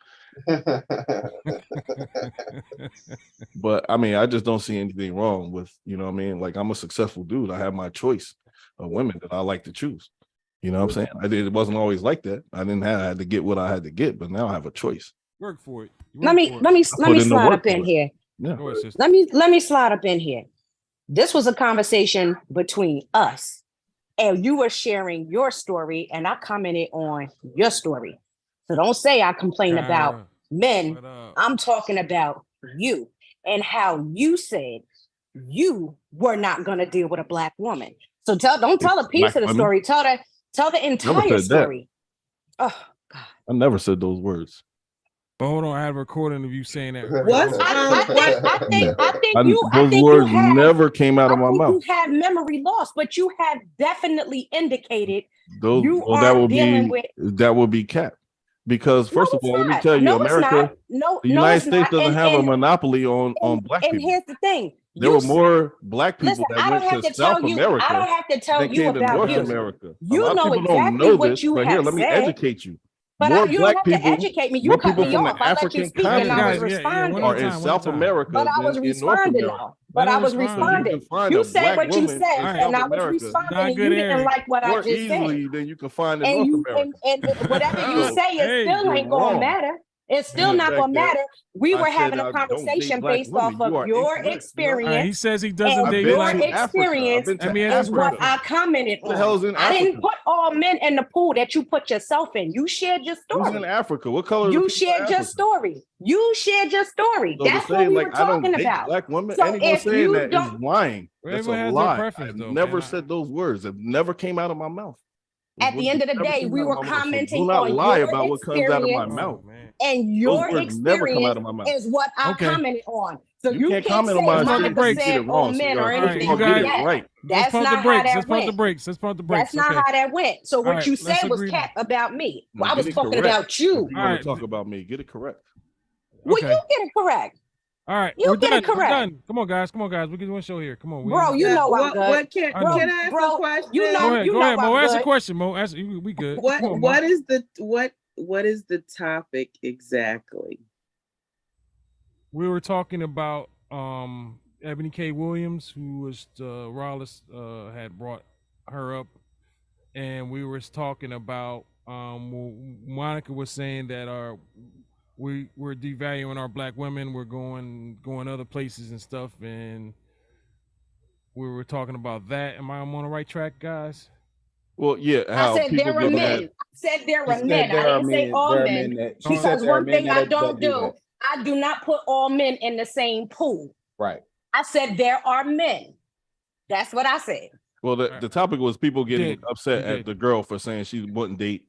But I mean, I just don't see anything wrong with, like I'm a successful dude. I have my choice of women that I like to choose. You know what I'm saying? It wasn't always like that. I had to get what I had to get, but now I have a choice. Work for it. Let me slide up in here. Yeah. Go ahead, Let me slide up in here. This was a conversation between us, and you were sharing your story, and I commented on your story. So don't say I complain about men. I'm talking about you and how you said you were not going to deal with a black woman. So don't tell a piece of the story. Tell the entire story. Oh, I never said those words. But hold on, I have a recording of you saying that. What's Those words never came out of my mouth. You have memory loss, but you have definitely indicated Those, you well, are dealing with. that would be cap. Because first of all, let me tell you, No, it's America, not. the United States doesn't have a monopoly on black And people. here's the thing. There were more black people Listen, that went to South America. I don't have to tell than you came to about North you. America. You a lot know of people don't exactly know what this, you but here, have let me said. educate you. But More you black don't have people, to educate me. You more cut people me from off. the I let you African speak, and I was continent responding. are in South America But I was than in North responding America. now. But I was responding. You said what you said, and I was responding, and you didn't like what I more just said. easily than you can find in And North you America. and whatever you So, say, it still you're ain't gonna wrong. matter. It's still And the not fact gonna that matter. We I were said having I a don't date conversation black based women. off You of are your incorrect. experience. He says he doesn't and date your black women. experience I've been to is what Africa. I commented What the hell's on. in I didn't Africa? put all men in the pool that you put yourself in. You shared your Who's story. in Africa? What color? You shared your story. You shared your story. So to That's say what we like were I don't talking date about. black women, So anyone if saying you that is don't, lying. That's a Everyone has their lie. preference, I've though, never man. said those words. It never came out of my mouth. at the end of the Never day, came we out of were my mouth. So commenting do not on lie your about what comes out of my experience, mouth. and Those your words never come out experience of my mouth. is what I Okay. commented on. So You you can't can't comment say on my Monica shit if you get said it all wrong, men sweetheart. or First of anything all, like get it that. right. Let's That's pump the not how brakes. that Let's pump the went. brakes. Let's pump the brakes. That's not Okay. how that went. So All what right, you let's said was agree. cat about me. Now, Well, I get was it talking correct. about If you. you All want right. to talk about me, get it correct. Well, Okay. you get it correct. All right. You We're get done. it correct. We're done. Come on, guys. Come on, guys. We're getting one show here. Come on. Bro, you know I'm good. What can I know. can I ask Bro, a question? you know, Go ahead. you Go know ahead, Mo. I'm Ask a good. question, Mo. We good. What Come on, Mo. what is the topic exactly? We were talking about Ebony K. Williams, who was Rollins had brought her up, and we were talking about Monica was saying that we're devaluing our black women, we're going other places and stuff, and we were talking about that. Am I on the right track, guys? Well, yeah. I How said people there are get men. mad. I said there She are said men. there I are didn't say men. all There are men. men that she said Because there are one men thing I that don't do do, that. I do not put all men in the same pool. Right. I said there are men. That's what I said. Well, the topic was people getting upset at the girl for saying she wouldn't date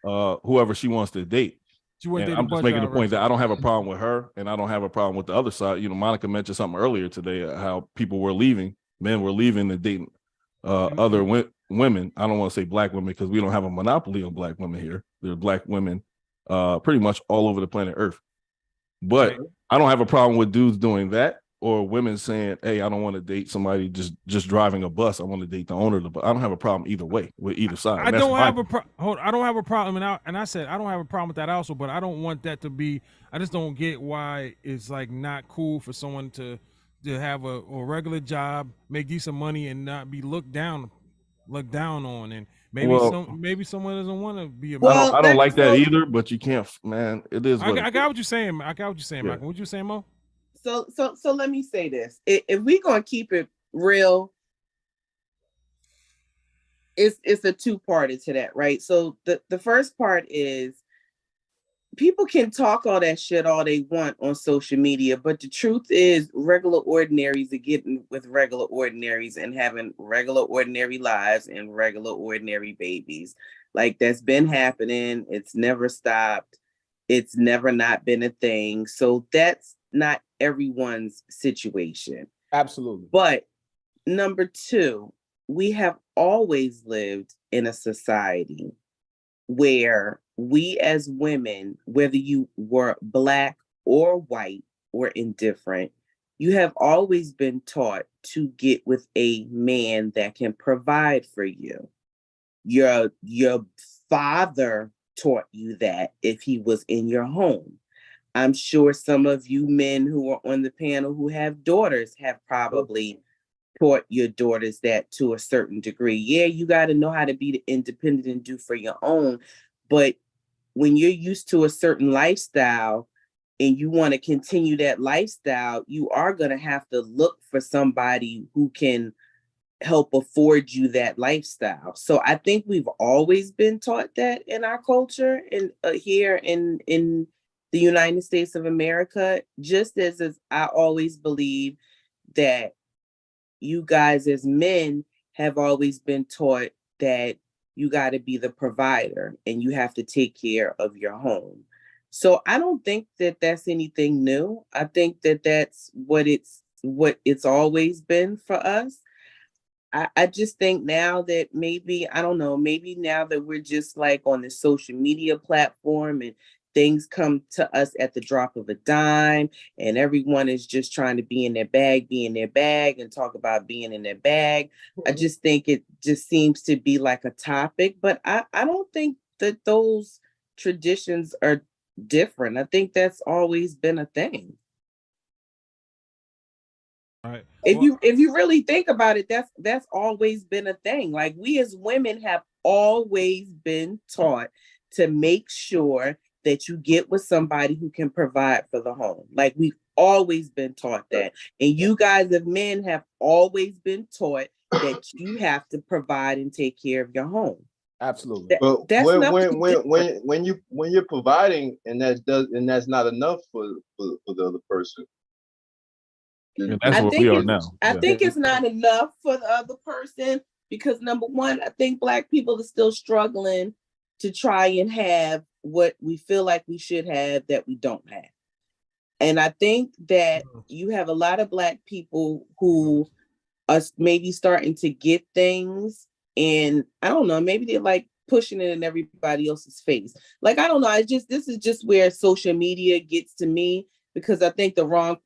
whoever she wants to date. She wouldn't And date a I'm just bus making the driver. point that I don't have a problem with her, and I don't have a problem with the other side. You know, Monica mentioned something earlier today how people were leaving, men were leaving and dating other women. I don't want to say black women because we don't have a monopoly on black women here. There are black women pretty much all over the planet Earth. But I don't have a problem with dudes doing that or women saying, "Hey, I don't want to date somebody just driving a bus. I want to date the owner of the bus." I don't have a problem either way with either side. I don't have a problem, and I said I don't have a problem with that also, but I don't want that to be. I just don't get why it's like not cool for someone to have a regular job, make decent money, and not be looked down on, and maybe someone doesn't want to be. I don't like that either, but you can't, man. It is. I got what you're saying. I got what you're saying, Yeah. Michael. What you saying, Mo? So let me say this. If we gonna keep it real, it's a two-parter to that, right? So the first part is people can talk all that shit all they want on social media, but the truth is regular ordinaries are getting with regular ordinaries and having regular ordinary lives and regular ordinary babies. Like that's been happening. It's never stopped. It's never not been a thing. So that's not everyone's situation. Absolutely. But number two, we have always lived in a society where we as women, whether you were black or white or indifferent, you have always been taught to get with a man that can provide for you. Your father taught you that if he was in your home. I'm sure some of you men who are on the panel who have daughters have probably taught your daughters that to a certain degree. Yeah, you got to know how to be independent and do for your own. But when you're used to a certain lifestyle and you want to continue that lifestyle, you are going to have to look for somebody who can help afford you that lifestyle. So I think we've always been taught that in our culture and here in the United States of America, just as I always believe that you guys as men have always been taught that you got to be the provider and you have to take care of your home. So I don't think that that's anything new. I think that that's what it's always been for us. I just think now that maybe, I don't know, maybe now that we're just like on the social media platform and things come to us at the drop of a dime and everyone is just trying to be in their bag and talk about being in their bag. I just think it just seems to be like a topic, but I don't think that those traditions are different. I think that's always been a thing. All right. If you really think about it, that's always been a thing. Like, we as women have always been taught to make sure that you get with somebody who can provide for the home. Like, we've always been taught that. And you guys as men have always been taught that you have to provide and take care of your home. Absolutely. But That's when you're providing and that's not enough for the other person. And that's what we are now. I think it's not enough for the other person because, number one, I think Black people are still struggling to try and have what we feel like we should have that we don't have. And I think that you have a lot of Black people who are maybe starting to get things, and I don't know, maybe they're like pushing it in everybody else's face. Like, I don't know. This is just where social media gets to me, because I think the wrong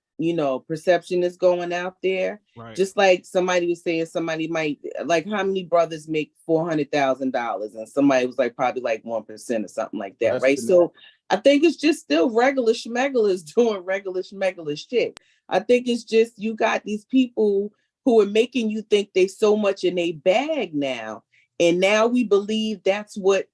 perception is going out there. Right. Just like somebody was saying, somebody might, like, how many brothers make $400,000, and somebody was like probably like 1% or something like that. That's right. So I think it's just still regular schmegalers doing regular schmegaler shit. I think it's just, you got these people who are making you think they so much in a bag now. And now we believe that's what,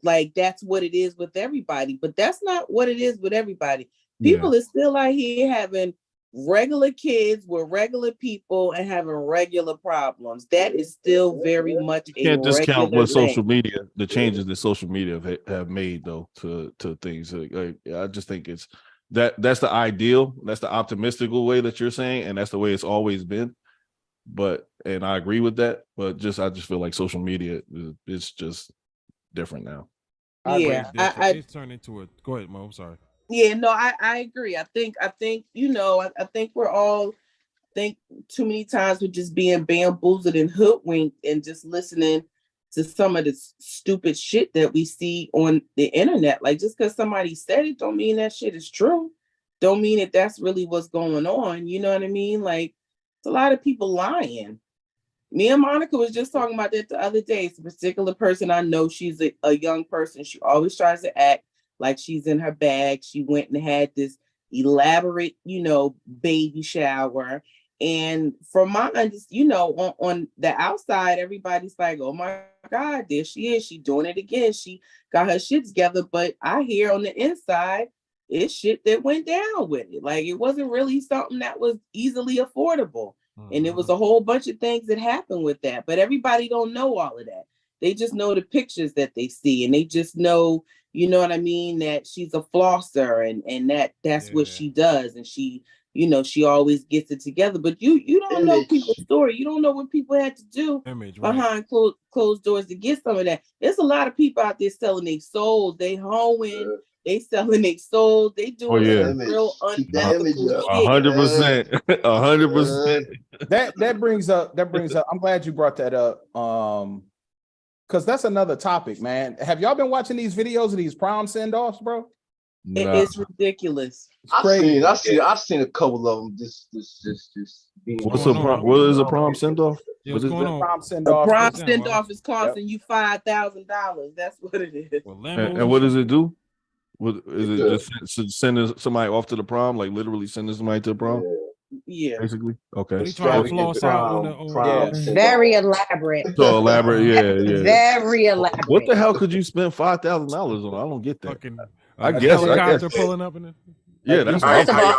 like that's what it is with everybody, but that's not what it is with everybody. People are still out here having regular kids with regular people and having regular problems. That is still very much you can't discount what thing. social media, the changes that social media have made though to things. I just think it's that's the ideal, that's the optimistic way that you're saying, and that's the way it's always been. And I agree with that, but I just feel like social media is just different now. It's turned into a. Go ahead, Mo. I'm sorry. Yeah, no, I agree. I think we're all, too many times we're just being bamboozled and hoodwinked and just listening to some of the stupid shit that we see on the internet. Like, just because somebody said it don't mean that shit is true. Don't mean that that's really what's going on. You know what I mean? Like, it's a lot of people lying. Me and Monica was just talking about that the other day. It's a particular person I know. She's a young person. She always tries to act like she's in her bag. She went and had this elaborate, baby shower. And from my understanding, on the outside, everybody's like, oh my God, there she is. She doing it again. She got her shit together. But I hear on the inside, it's shit that went down with it. Like, it wasn't really something that was easily affordable. And it was a whole bunch of things that happened with that. But everybody don't know all of that. They just know the pictures that they see, and they just know, you know what I mean, that she's a flosser and that's what she does. And she, she always gets it together. But you don't know people's story. You don't know what people had to do behind closed doors to get some of that. There's a lot of people out there selling their souls. They hoeing, they selling their souls. They doing real unethical 100%. 100%. That brings up. I'm glad you brought that up. Because that's another topic, man. Have y'all been watching these videos of these prom send-offs, bro? It's ridiculous. I've seen a couple of them. Just being. What is a prom send-off? What's going on? Prom send-off. A prom send-off is costing you $5,000. That's what it is. And what does it do? What is it? Just sending somebody off to the prom, like literally sending somebody to the prom? Yeah, basically. Okay. They trying to floss out on the very elaborate. So elaborate, yeah. Very elaborate. What the hell could you spend $5,000 on? I don't get that. Fucking, I guess helicopter pulling up in it. Yeah, that's first of all,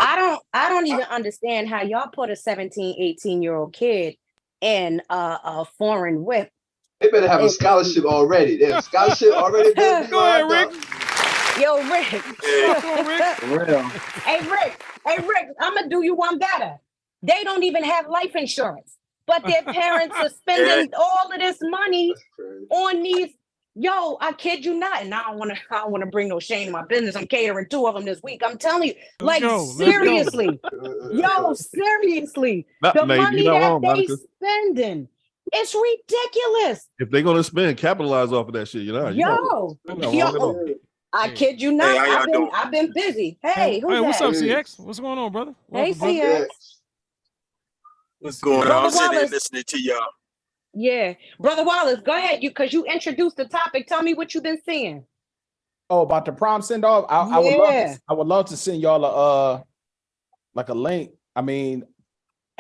I don't even understand how y'all put a 17, 18-year-old kid in a foreign whip. They better have a scholarship already. They have a scholarship already. Go ahead, Rick. Yo, Rick. Real. Hey, Rick, I'm going to do you one better. They don't even have life insurance, but their parents are spending all of this money on these Yo, I kid you not, and I don't want to bring no shame to my business. I'm catering 2 of them this week. I'm telling you, Let's like go. Let's go. seriously, yo, seriously, Nah, the nah, you're money not that wrong, they Monica. spending, it's ridiculous. If they're gonna spend, capitalize off of that shit. You know, Yo, you're not wrong at all. I kid you Hey, not. how y'all doing? I've been busy. Hey, Hey, who's what's that? up, CX? What's going on, brother? Hey, Welcome, brother. CX. What's going on? Brother I'm sitting here Wallace. listening to y'all. Yeah, Brother Wallace, go ahead. Because you introduced the topic. Tell me what you've been seeing. Oh, about the prom send off. I would love to send y'all a like a link. I mean,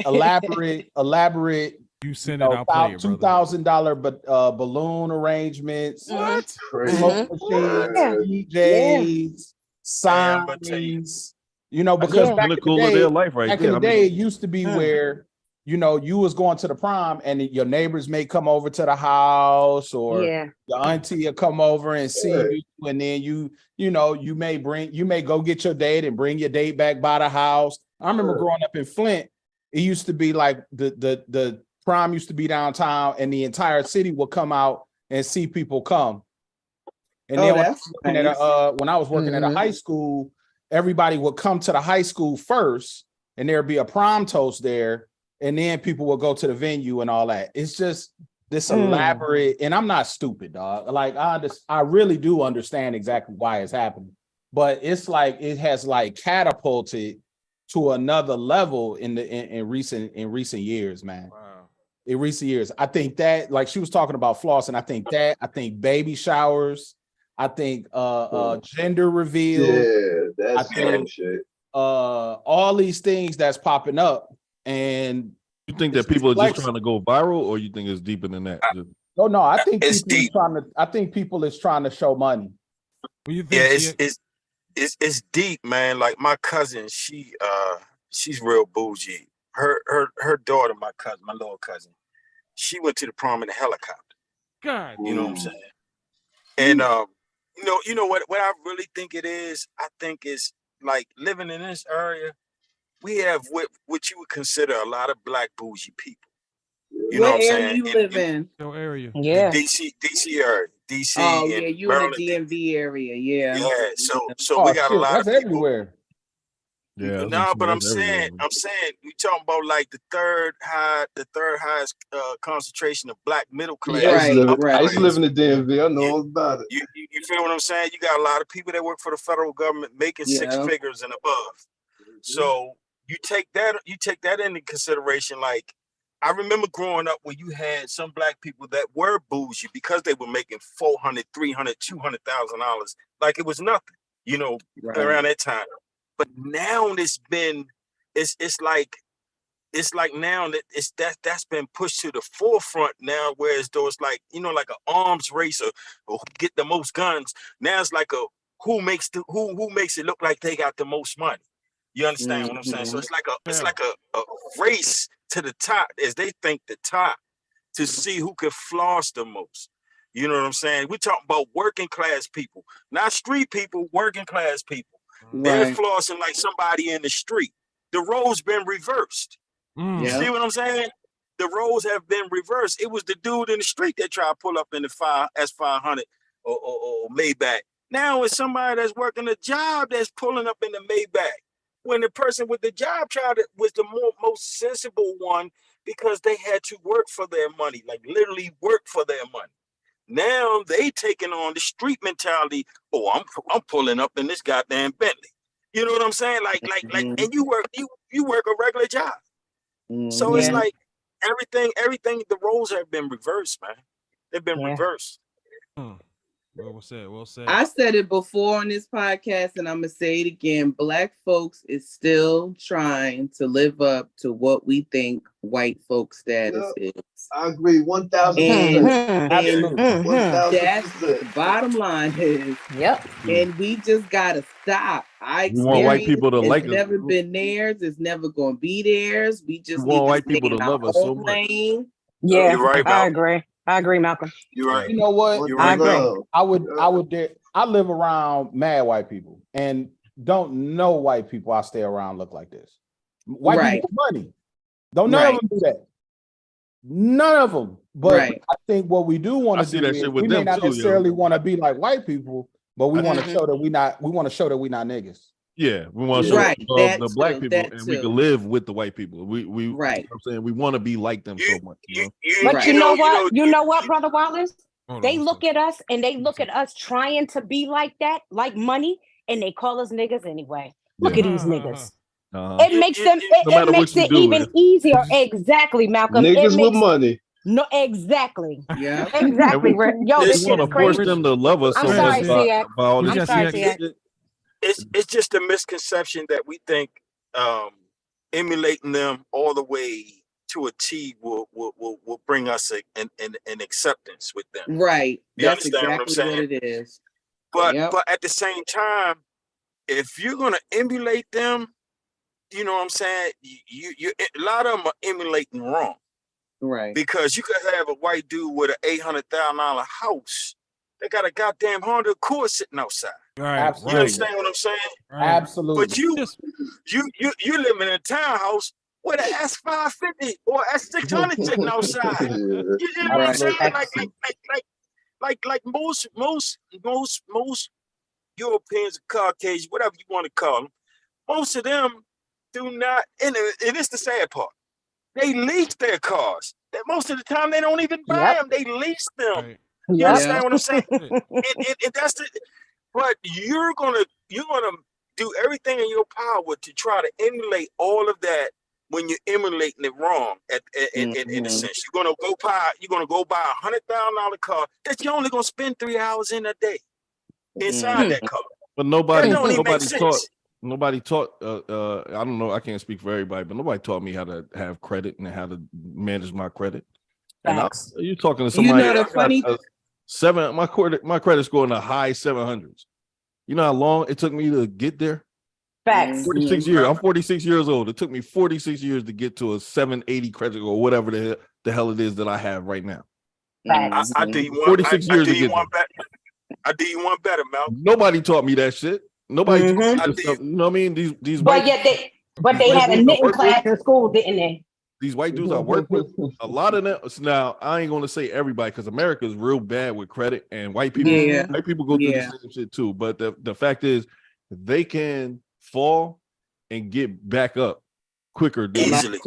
elaborate. You send it out, play it, brother. $2,000, but balloon arrangements, What? smoke machines, DJs, signs. You know, because back in Pinnacle the of day, their life right back there. in the I mean- day, it used to be where you know you was going to the prom and your neighbors may come over to the house, or Yeah. your auntie will come over and see you, and then you may go get your date and bring your date back by the house. I remember growing up in Flint, it used to be like the prom used to be downtown, and the entire city would come out and see people come. And then when I was working at a high school, everybody would come to the high school first, and there'd be a prom toast there, and then people would go to the venue and all that. It's just this elaborate, and I'm not stupid, dog. Like I really do understand exactly why it's happening, but it's like it has like catapulted to another level in recent years, man. Wow. In recent years, I think that, like she was talking about flossing, I think baby showers, I think gender reveal, Yeah, that's dumb shit. all these things that's popping up. And you think that people are just trying to go viral, or you think it's deeper than that? No, I think It's people is trying to show money. What you think? Yeah, it's deep, man. Like my cousin, she's real bougie. Her daughter, my little cousin, she went to the prom in a helicopter. God, you know what I'm saying? And you know what I really think it is? I think it's like living in this area, we have what you would consider a lot of black bougie people. You know what I'm saying? You live in? Your area. Yeah. DC area. DC. Oh, yeah, and you Maryland. in the DMV area, yeah. Yeah, so we got a lot of people everywhere. Yeah. No, but I'm saying we talking about like the third highest concentration of black middle class. Yeah, I used to live in the DMV. I know all about it. You feel what I'm saying? You got a lot of people that work for the federal government making six figures and above. So you take that into consideration. Like I remember growing up when you had some black people that were bougie because they were making $400,000, $300,000, $200,000, like it was nothing, you know, around that time. But now it's like now that that's been pushed to the forefront now, whereas though it's like, you know, like an arms race or who get the most guns. Now it's like a who makes it look like they got the most money. You understand what I'm saying? So it's like a race to the top, as they think the top, to see who can floss the most. You know what I'm saying? We're talking about working class people, not street people, working class people. They're flossing like somebody in the street. The roles been reversed. You see what I'm saying? The roles have been reversed. It was the dude in the street that tried to pull up in the S500 or Maybach. Now it's somebody that's working a job that's pulling up in the Maybach. When the person with the job was the most sensible one because they had to work for their money, like literally work for their money. Now they taking on the street mentality. Oh, I'm pulling up in this goddamn Bentley. You know what I'm saying? Like, and you work a regular job. So it's like everything. The roles have been reversed, man. They've been reversed. Well said. I said it before on this podcast, and I'm gonna say it again. Black folks is still trying to live up to what we think white folk status is. I agree 1,000%. That's the bottom line is. And we just gotta stop. We want white people to like us. It's never been theirs. It's never gonna be theirs. We just want need white to people to love us so much. lane. Yeah, You're right, I agree, Malcolm. You're right. You know what? You're right. I live around mad white people and don't know white people I stay around look like this. White people with money. Don't none of them do that. None of them. But Right. I think what we do want I to see do that is shit with we may them not too, yo. necessarily want to be like white people, but we want to Mhm. show that we want to show that we not niggas. Yeah, we want to show Right, love that the black too, people, that and we can too. live with the white people. We you know Right. what I'm saying, we want to be like them so much, you know. But Right. you know you what? know, You know what, Brother Wallace? Hold They on, look at us and they look at us trying to be like that, like money, and they call us niggas anyway. Look at Yeah. these niggas. Uh-huh. It makes them. No It matter what makes you it do, even it's- easier. Exactly, Malcolm. It Niggas with makes money. no exactly. Yeah. Exactly. Yo, we this shit want is to force crazy. them to love us I'm so sorry, much by Siak. all I'm this sorry, TV Siak. shit. it's just a misconception that we think emulating them all the way to a T will bring us an acceptance with them. Right. You That's understand what I'm exactly what saying? it is. But Yep. but at the same time, if you're gonna emulate them, you know what I'm saying? You a lot of them are emulating wrong. Right. Because you could have a white dude with an $800,000 house. They got a goddamn Honda Accord sitting outside. Right. You understand what I'm saying? Right. Absolutely. But you living in a townhouse with an S550 or S600 sitting outside. You know what I'm saying? Like most Europeans, Caucasians, whatever you want to call them, most of them do not. And it's the sad part. They lease their cars. That most of the time they don't even buy them. They lease them. Right. You understand what I'm saying? and that's the. But you're gonna do everything in your power to try to emulate all of that when you're emulating it wrong. In a sense, you're gonna go buy $100,000 car that you're only gonna spend 3 hours in a day inside that car. But nobody That don't even make taught sense. nobody taught I don't know, I can't speak for everybody, but nobody taught me how to have credit and how to manage my credit. And you're talking to somebody. You know the funny my credit score in the high 700s. You know how long it took me to get there? Facts. 46 years. I'm 46 years old. It took me 46 years to get to a 780 credit score, or whatever the hell it is that I have right now. Facts. I do you want 46 years to get better. I do you one better, Malcolm. Nobody taught me that shit. Nobody taught me this stuff. You know what I mean? These But white, yet they had a knitting class in school, didn't they? these white dudes I work with, a lot of them. Now I ain't gonna say everybody because America is real bad with credit, and white people go through the same shit too. But the fact is, they can fall and get back up quicker than Easily.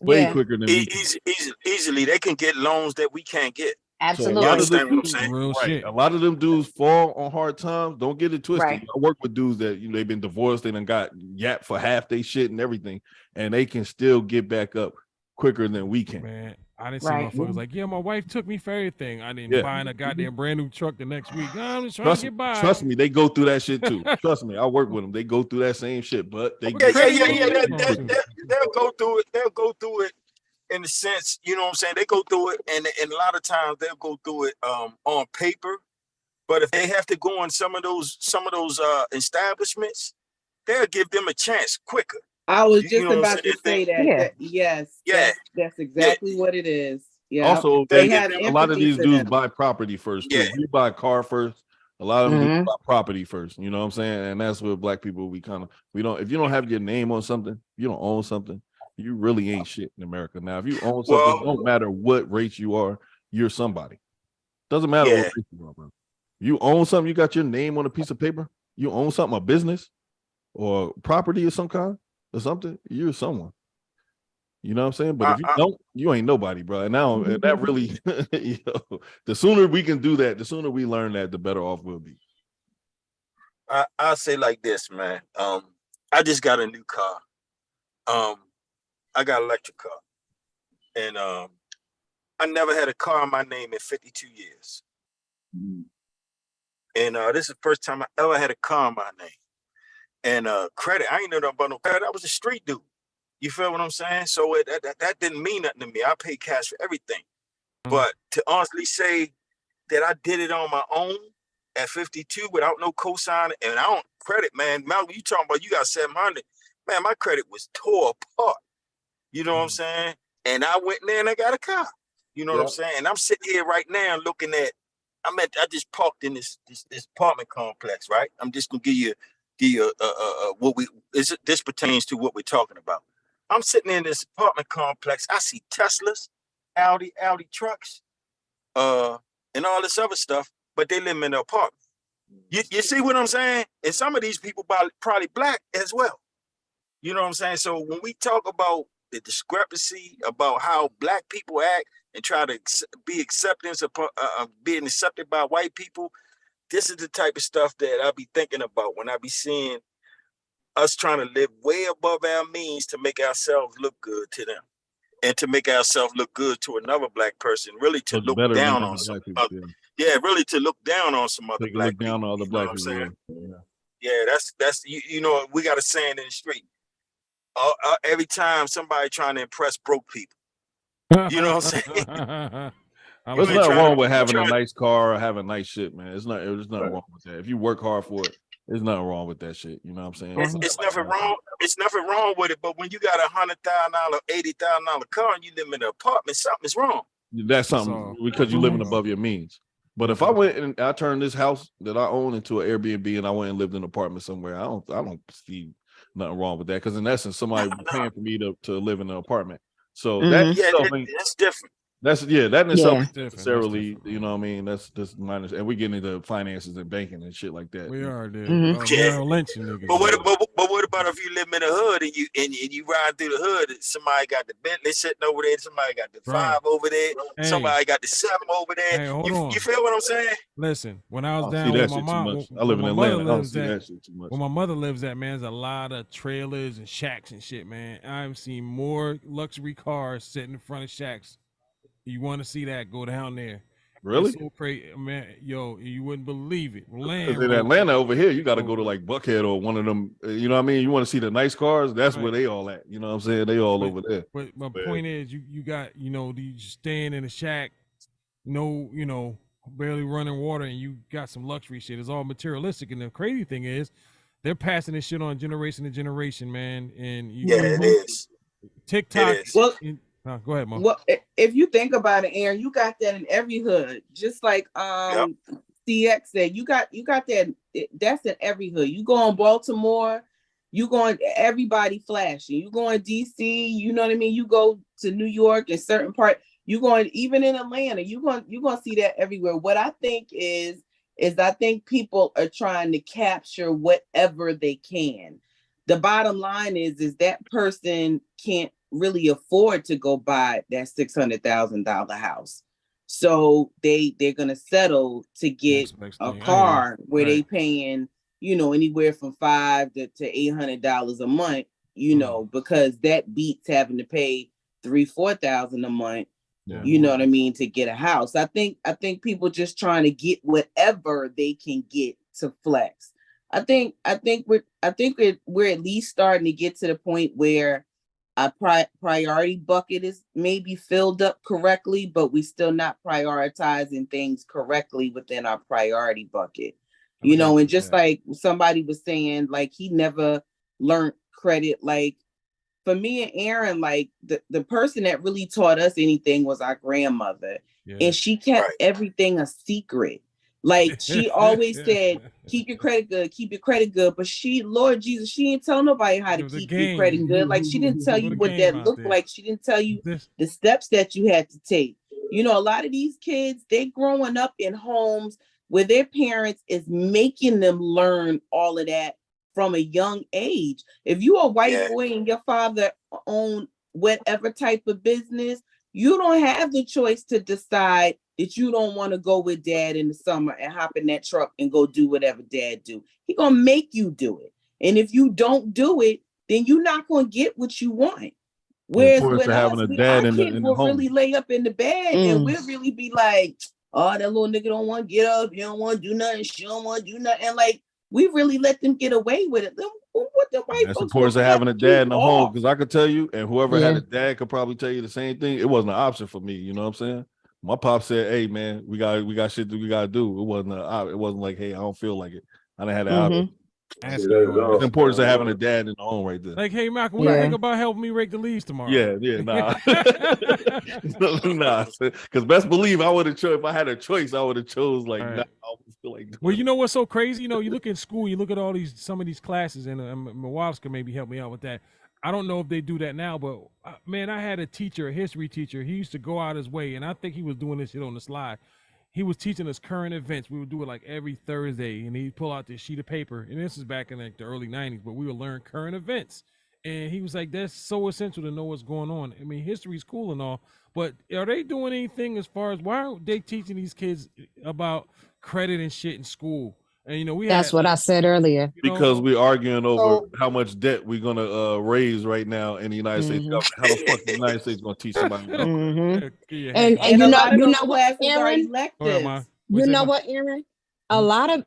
way quicker than we can. Easily. They can get loans that we can't get. Absolutely. You understand what I'm saying? Real shit. A lot of them dudes fall on hard times. Don't get it twisted. Right. I work with dudes that they've been divorced, they done got yapped for half their shit and everything, and they can still get back up quicker than we can. Man, I didn't see motherfuckers like, yeah, my wife took me for everything. I didn't buy a goddamn brand new truck the next week. I'm just trying to get by. Trust me, they go through that shit too. Trust me, I work with them. They go through that same shit, but they They'll go through it. They'll go through it in the sense, you know what I'm saying? They go through it, and a lot of times they'll go through it on paper. But if they have to go on some of those establishments, they'll give them a chance quicker. I was just about to say that. Yes. Yeah. That's exactly what it is. Yeah. Also, they have a lot of empathy these for dudes them. buy property first too. You buy a car first. A lot of them do buy property first. You know what I'm saying? And that's what black people we don't. If you don't have your name on something, you don't own something, you really ain't shit in America. Now, if you own something, it don't matter what race you are, you're somebody. Doesn't matter what race you are, bro. You own something, you got your name on a piece of paper, you own something, a business or property of some kind or something, you're someone. You know what I'm saying? But if you don't, you ain't nobody, bro. And now that really, the sooner we can do that, the sooner we learn that, the better off we'll be. I'll say like this, man. I just got a new car. I got an electric car. And I never had a car in my name in 52 years. And this is the first time I ever had a car in my name. And credit, I ain't know nothing about no credit. I was a street dude. You feel what I'm saying? So that didn't mean nothing to me. I paid cash for everything. But to honestly say that I did it on my own at 52 without no cosign, and I don't credit, man. Malcolm, you talking about you got 700. Man, my credit was tore apart. You know what I'm saying? And I went in there and I got a car. You know what I'm saying? And I'm sitting here right now looking at, I just parked in this apartment complex, right? I'm just gonna give you this pertains to what we're talking about. I'm sitting in this apartment complex. I see Teslas Audi trucks, and all this other stuff, but they live in an apartment. You see what I'm saying? And some of these people probably black as well. You know what I'm saying? So when we talk about the discrepancy about how black people act and try to be acceptance of being accepted by white people, this is the type of stuff that I be thinking about when I be seeing us trying to live way above our means to make ourselves look good to them and to make ourselves look good to another black person, really to look down on some other, really to look down on some other black people. Look down on other black people. Yeah, that's you know, we got a saying in the street. Every time somebody trying to impress broke people. You know what I'm saying? There's nothing wrong with having a nice car or having nice shit, man. There's nothing wrong with that. If you work hard for it, there's nothing wrong with that shit. You know what I'm saying? It's nothing wrong. It's nothing wrong with it. But when you got $100,000, $80,000 car and you live in an apartment, something's wrong. That's something because you're living above your means. But if I went and I turned this house that I own into an Airbnb and I went and lived in an apartment somewhere, I don't see nothing wrong with that. Because in essence, somebody was paying for me to live in an apartment. So that's different. That in itself is necessarily, you know what I mean? That's minus, and we get into finances and banking and shit like that. We are, dude. Yeah. Lynching niggas. But what about if you live in the hood and you ride through the hood and somebody got the Bentley sitting over there, somebody got the 5 over there, somebody got the 7 over there. You feel what I'm saying? Listen, when I was down with my mom, I live in Atlanta. I don't see that shit too much. When my mother lives at, man, there's a lot of trailers and shacks and shit, man. I've seen more luxury cars sitting in front of shacks. You want to see that? Go down there. Really? It's so crazy, man. Yo, you wouldn't believe it. Because in Atlanta over here, you got to go to like Buckhead or one of them. You know what I mean? You want to see the nice cars? That's where they all at. You know what I'm saying? They all over there. But my point is, you got, you staying in a shack, barely running water, and you got some luxury shit. It's all materialistic. And the crazy thing is, they're passing this shit on generation to generation, man. And it is. TikTok. It is. Well, go ahead, Mom. Well, if you think about it, Aaron, you got that in every hood. Just like CX said, you got that. That's in every hood. You go on Baltimore, you going everybody flashing. You go in DC, you know what I mean. You go to New York and certain part. You going even in Atlanta. You gonna see that everywhere. What I think is I think people are trying to capture whatever they can. The bottom line is that person can't really afford to go buy that $600,000 house, so they're gonna settle to get a car where they paying anywhere from $500 to $800 a month, because that beats having to pay $3,000-$4,000 a month. You know what I mean, to get a house. I think people just trying to get whatever they can get to flex. I think we're at least starting to get to the point where a priority bucket is maybe filled up correctly, but we still not prioritizing things correctly within our priority bucket. And just like somebody was saying, like he never learned credit. Like for me and Aaron, like the person that really taught us anything was our grandmother, and she kept everything a secret. Like she always said, keep your credit good. But Lord Jesus, she didn't tell nobody how to keep your credit good. Like she didn't tell you what that looked like. She didn't tell you the steps that you had to take. A lot of these kids, they growing up in homes where their parents is making them learn all of that from a young age. If you a white boy and your father own whatever type of business, you don't have the choice to decide that you don't want to go with dad in the summer and hop in that truck and go do whatever dad do. He gonna make you do it. And if you don't do it, then you're not gonna get what you want. Whereas when our kids will really lay up in the bed and we'll really be like, oh, that little nigga don't want to get up. He don't want to do nothing. She don't want to do nothing. And like, we really let them get away with it. What the white That's folks importance of having a dad in the home, because I could tell you, and whoever had a dad could probably tell you the same thing. It wasn't an option for me. You know what I'm saying? My pop said, "Hey man, we got shit that we gotta do." It wasn't like, "Hey, I don't feel like it." I didn't have the option. It's the importance of having a dad in the home right there. Like, hey, Malcolm, what do you think about helping me rake the leaves tomorrow? Nah. Nah. Because best believe I would have chose, if I had a choice, I would have chose like, nah, I feel like well, you know what's so crazy? You look in school, you look at some of these classes, and Mawalska maybe help me out with that. I don't know if they do that now, but man, I had a teacher, a history teacher. He used to go out his way, and I think he was doing this shit on the slide. He was teaching us current events. We would do it like every Thursday, and he'd pull out this sheet of paper. And this is back in like the early 90s, but we would learn current events. And he was like, that's so essential to know what's going on. I mean, history's cool and all, but are they doing anything as far as why aren't they teaching these kids about credit and shit in school? And you know, That's what I said earlier. Because we're arguing over how much debt we're gonna raise right now in the United States government. How the fuck the United States gonna teach somebody? And you know what, Aaron? You know what, Aaron? A lot of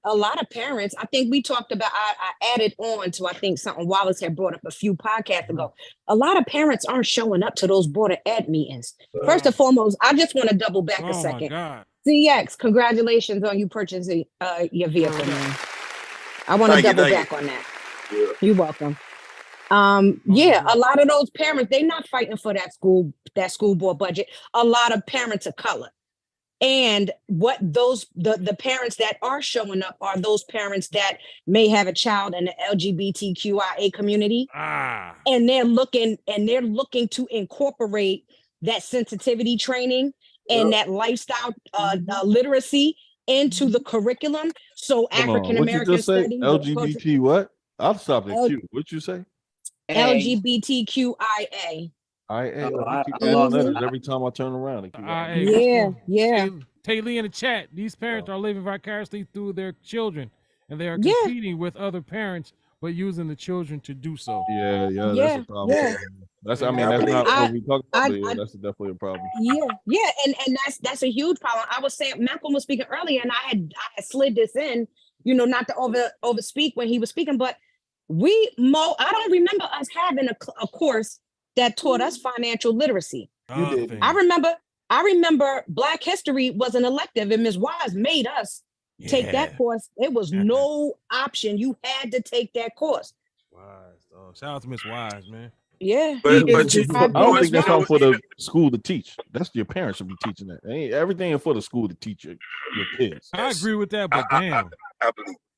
parents, I think we talked about, I added on to, I think something Wallace had brought up a few podcasts ago. A lot of parents aren't showing up to those Board of Ed meetings. First and foremost, I just want to double back a second. CX, congratulations on you purchasing your vehicle, man. I want to double back on that. Yeah. You're welcome. Yeah, a lot of those parents, they're not fighting for that school board budget. A lot of parents of color. And what the parents that are showing up are those parents that may have a child in the LGBTQIA community. And they're looking to incorporate that sensitivity training and that lifestyle literacy into the curriculum. So African American studies, LGBT what? I'll stop at Q. What'd you say? LGBTQIA. Every time I turn around. Yeah. Taylor in the chat, these parents are living vicariously through their children, and they are competing with other parents, but using the children to do so. Yeah, that's a problem. That's not what we talk about, but that's definitely a problem. Yeah, and that's a huge problem. I was saying, Malcolm was speaking earlier, and I had slid this in, you know, not to over speak when he was speaking, but I don't remember us having a course that taught us financial literacy. You did. I remember Black History was an elective, and Ms. Wise made us take that course. It was no option. You had to take that course. Wise. Shout out to Ms. Wise, man. Yeah. I don't think that's all for the school to teach. That's your parents should be teaching that. Everything is for the school to teach your kids. I agree with that, but damn.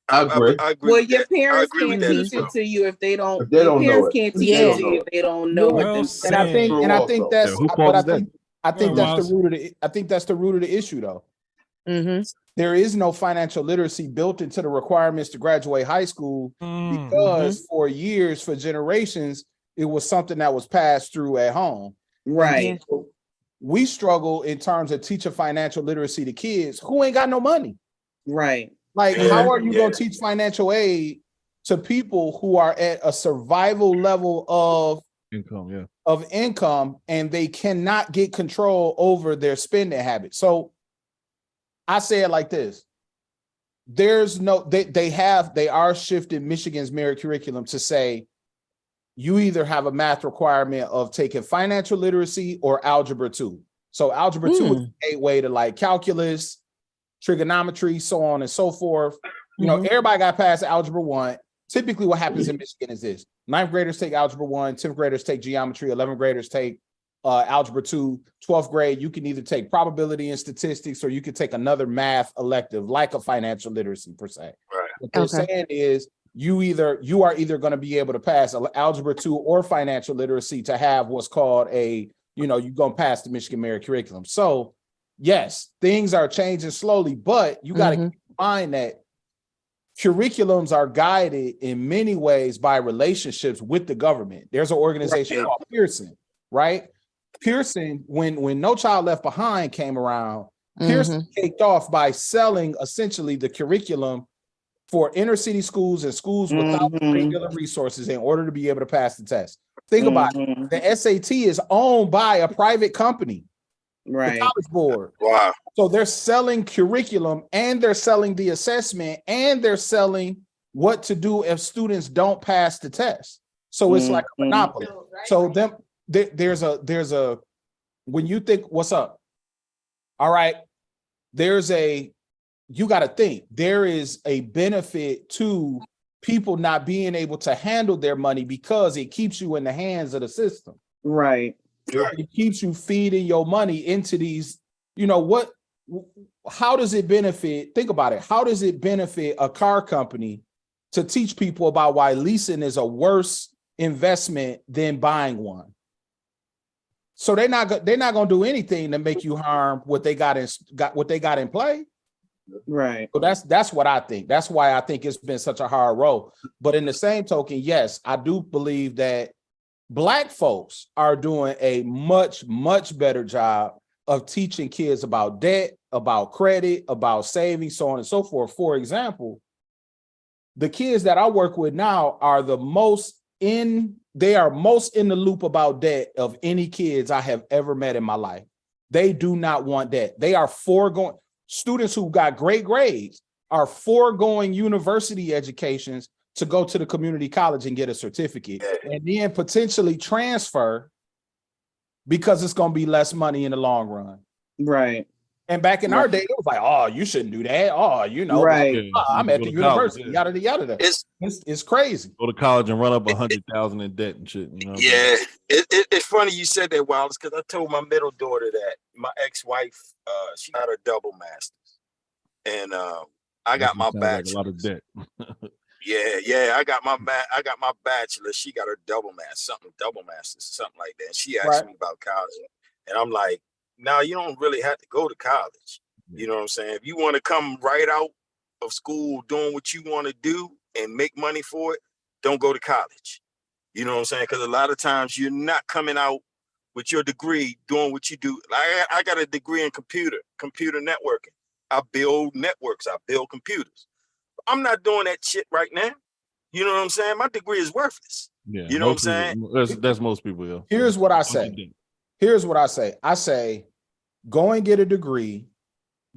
I agree. Well, your parents can't teach it to you if they don't. Your parents can't teach it to you if they don't know it. And I think that's the root of the issue, though. Mm-hmm. There is no financial literacy built into the requirements to graduate high school because for years, for generations, it was something that was passed through at home. Right. So we struggle in terms of teaching financial literacy to kids who ain't got no money. Right. Like, how are you going to teach financial aid to people who are at a survival level of income, and they cannot get control over their spending habits? So I say it like this. There's no, they are shifting Michigan's merit curriculum to say, you either have a math requirement of taking financial literacy or algebra 2. So algebra 2 is a gateway to like calculus, trigonometry, so on and so forth. You know, everybody got past algebra 1. Typically what happens in Michigan is this: 9th graders take algebra 1, 10th graders take geometry, 11th graders take algebra 2, 12th grade, you can either take probability and statistics, or you could take another math elective like a financial literacy per se. Right. What they're saying is you are either going to be able to pass algebra 2 or financial literacy to have what's called you're going to pass the Michigan merit curriculum. So yes, things are changing slowly, but you got to keep in mind that curriculums are guided in many ways by relationships with the government. There's an organization called Pearson, right? Pearson, when No Child Left Behind came around, Pearson kicked off by selling essentially the curriculum for inner city schools and schools without regular resources in order to be able to pass the test. Think about it. The SAT is owned by a private company, right? The College Board. Wow. So they're selling curriculum, and they're selling the assessment, and they're selling what to do if students don't pass the test. So it's like a monopoly. So there's a when you think, what's up? All right, you got to think there is a benefit to people not being able to handle their money because it keeps you in the hands of the system. Right. It keeps you feeding your money into these, how does it benefit? Think about it. How does it benefit a car company to teach people about why leasing is a worse investment than buying one. So they're not gonna do anything to make you harm what they got in play. Right. So that's what I think. That's why I think it's been such a hard road. But in the same token, yes, I do believe that Black folks are doing a much, much better job of teaching kids about debt, about credit, about saving, so on and so forth. For example, the kids that I work with now are most in the loop about debt of any kids I have ever met in my life. They do not want debt. They are foregoing. Students who got great grades are foregoing university educations to go to the community college and get a certificate and then potentially transfer because it's going to be less money in the long run. Right. And back in our day, it was like, oh, you shouldn't do that. Oh, right. I'm at the university. Yada, yada. It's crazy. Go to college and run up 100,000 in debt and shit. You know yeah, it's funny you said that, Wallace, because I told my middle daughter that my ex-wife, she got her double masters, and I got my bachelor's. Like a lot of debt. Yeah, I got my bachelor. She got her double masters, something like that. And she asked me about college, and I'm like, now you don't really have to go to college. You know what I'm saying? If you want to come right out of school doing what you want to do and make money for it, don't go to college. You know what I'm saying? Because a lot of times you're not coming out with your degree doing what you do. I got a degree in computer networking. I build networks. I build computers. I'm not doing that shit right now. You know what I'm saying? My degree is worthless. Yeah, you know what I'm saying? That's most people. Yeah. Here's what I say. I say, go and get a degree.